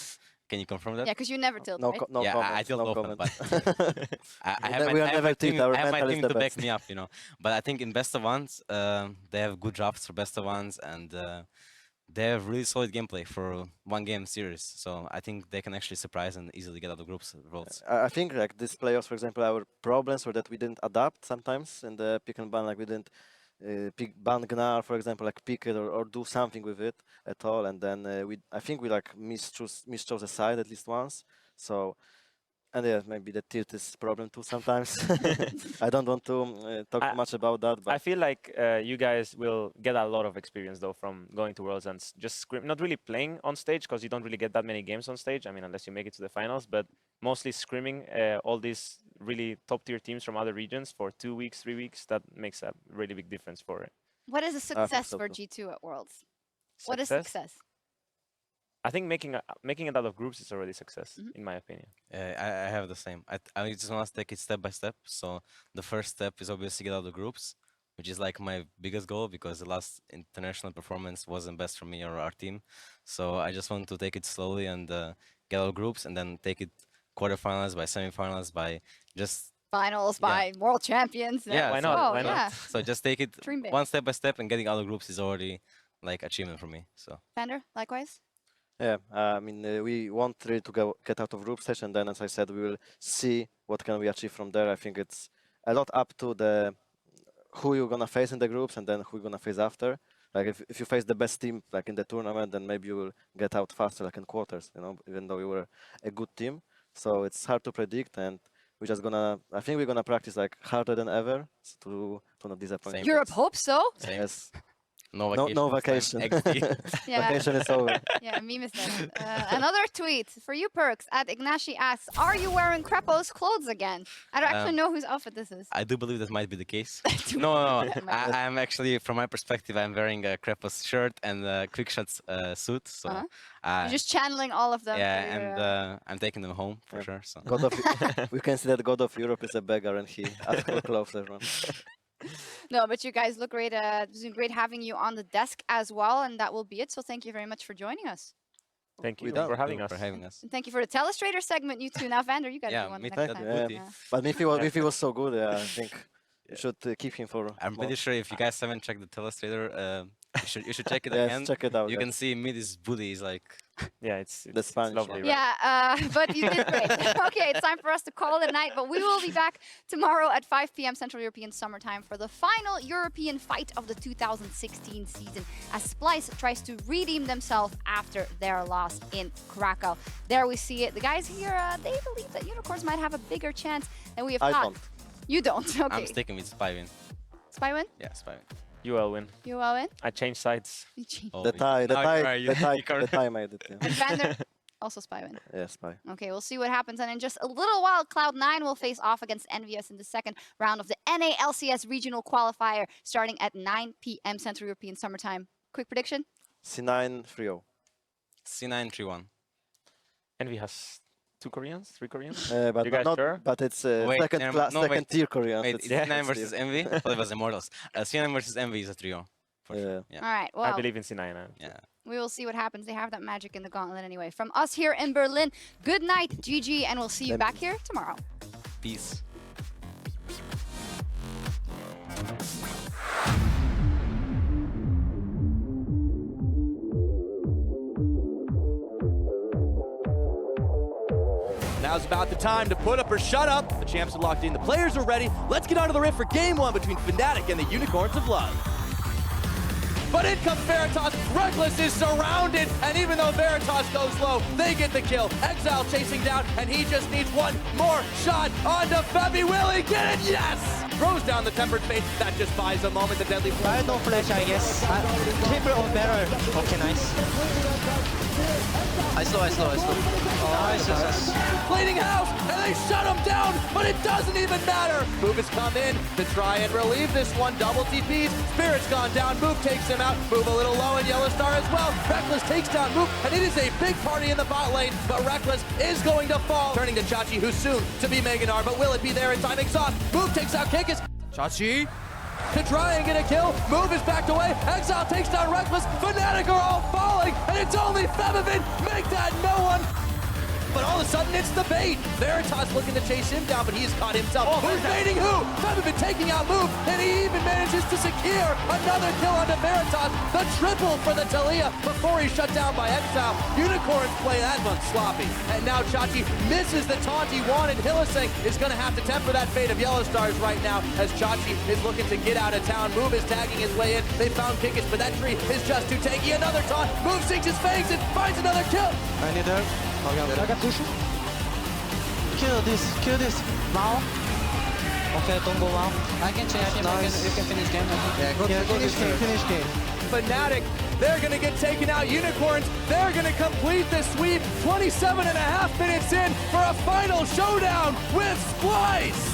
Can you confirm that? Yeah, because you never tilt, right? No yeah, comment, I tilt no often, comment. but I have my team to back me up, you know. But I think in best of 1s, they have good drafts for best of 1s, and they have really solid gameplay for 1 game series. So I think they can actually surprise and easily get out of groups. I think like these playoffs, for example, our problems were that we didn't adapt sometimes in the pick and ban. Like we didn't ban Gnar, for example, like pick it or do something with it at all. And then I think we like mischose a side at least once. So, and yeah, maybe the tilt is a problem too sometimes. I don't want to talk too much about that. But I feel like you guys will get a lot of experience though from going to Worlds and just not really playing on stage, because you don't really get that many games on stage. I mean, unless you make it to the finals, but mostly scrimming all these really top tier teams from other regions for 2 weeks, 3 weeks. That makes a really big difference for it. What is a success for G2 at Worlds? What is success? I think making it out of groups is already success, in my opinion. I have the same. I just want to take it step by step. So the first step is obviously get out of the groups, which is like my biggest goal, because the last international performance wasn't best for me or our team. So I just want to take it slowly and get out of groups, and then take it quarterfinals, by semifinals, by just finals, by world champions. Yeah, why not? Why not? Yeah. So just take it one step by step, and getting out of groups is already like achievement for me. So Vander, likewise. Yeah, I mean, we want really to get out of group stage, and then, as I said, we will see what can we achieve from there. I think it's a lot up to the who you're gonna face in the groups, and then who you're gonna face after. Like if you face the best team like in the tournament, then maybe you will get out faster, like in quarters. You know, even though you were a good team. So it's hard to predict, and we're just gonna. I think we're gonna practice like harder than ever to not disappoint. Europe hopes so. Yes. No vacation. No vacation. Yeah. Vacation is over. Yeah, meme is dead. Another tweet for you, Perks, at Ignashi asks, are you wearing Crepo's clothes again? I don't actually know whose outfit this is. I do believe that might be the case. No. I'm actually, from my perspective, I'm wearing a Crepo's shirt and a QuickShot's suit. So you're just channeling all of them. Yeah, and I'm taking them home for sure. So we can see that God of Europe is a beggar, and he asks for clothes, everyone. No, but you guys look great. It's been great having you on the desk as well, and that will be it. So thank you very much for joining us. Thank you We done. for having us. And thank you for the Telestrator segment, you two. Now, Vander, you got to Yeah, do one me next too. time. Yeah. But if he was so good, I think you should keep him for. I'm pretty sure if you guys haven't checked the Telestrator, you should check it Yes, again. check it out, You guys. can see Mid's booty is like. Yeah, it's Spanish, lovely. Right? Yeah, but you did great. Okay, it's time for us to call it a night, but we will be back tomorrow at 5 p.m. Central European Summertime for the final European fight of the 2016 season as Splice tries to redeem themselves after their loss in Krakow. There we see it. The guys here, they believe that Unicorns might have a bigger chance than we have I thought. don't. You don't, okay. I'm sticking with Spy win. Spy win? Yeah, Spy win. UOL win. UOL win? I changed sides. You changed. Oh, The tie made it. Yeah, And Vander, also Spy win. yeah Spy. Okay, we'll see what happens. And in just a little while, Cloud9 will face off against Envious in the second round of the NA LCS Regional Qualifier starting at 9 p.m. Central European Summertime. Quick prediction? C9 3-0. C9 3-1. Envy has 2 Koreans, 3 Koreans. But you guys not. sure? But it's Wait, second tier Koreans. Wait, It's- C9 it's versus tier. Envy? I thought it was Immortals. C9 versus Envy is a trio. For Yeah. sure. Yeah. All right, I well, believe in C9. Yeah. we will see what happens. They have that magic in the gauntlet anyway. From us here in Berlin, good night, GG, and we'll see you back here tomorrow. Peace. Now's about the time to put up or shut up. The champs are locked in, the players are ready. Let's get onto the rift for game one between Fnatic and the Unicorns of Love. But in comes Veritas. Reckless is surrounded, and even though Veritas goes low, they get the kill. Exile chasing down, and he just needs one more shot onto Febby. Will he get it? Yes! Throws down the tempered fate. That just buys a moment. The deadly flash. No flash, I guess. Triple or better. Okay, nice. I slow. Nice. Bleeding house, and they shut him down, but it doesn't even matter. Move has come in to try and relieve this one. Double TPs. Spirit's gone down. Move takes him out. Move a little low, and Yellow Star as well. Reckless takes down Move, and it is a big party in the bot lane, but Reckless is going to fall. Turning to Chachi, who's soon to be Meganar, but will it be there in time? Exhaust. Move takes out Kickus. Chachi to try and get a kill. Move is backed away. Exile takes down Reckless. Fnatic are all falling, and it's only Femivin. Make that no one. But all of a sudden, it's the bait. Veritas looking to chase him down, but he has caught himself. Who's baiting who? Femivin taking out Move, and he even manages to secure another kill onto Veritas. The triple for the Talia before he's shut down by Exile. Unicorns play that one sloppy. And now Chachi misses the taunt he wanted. Hillisang is going to have to temper that fate of Yellow Stars right now as Chachi is looking to get out of town. Move is tagging his way in. They found Kickus, but that tree is just too tanky. Another taunt. Move sinks his fangs and finds another kill. I need help. I got push. Kill this. Now. Okay, don't go now. I can change him. Nice. You can finish game. Yeah, finish game. Fnatic, they're going to get taken out. Unicorns, they're going to complete the sweep. 27.5 minutes in for a final showdown with Splice.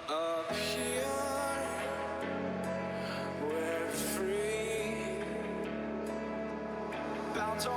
Up here, we're free. Bound to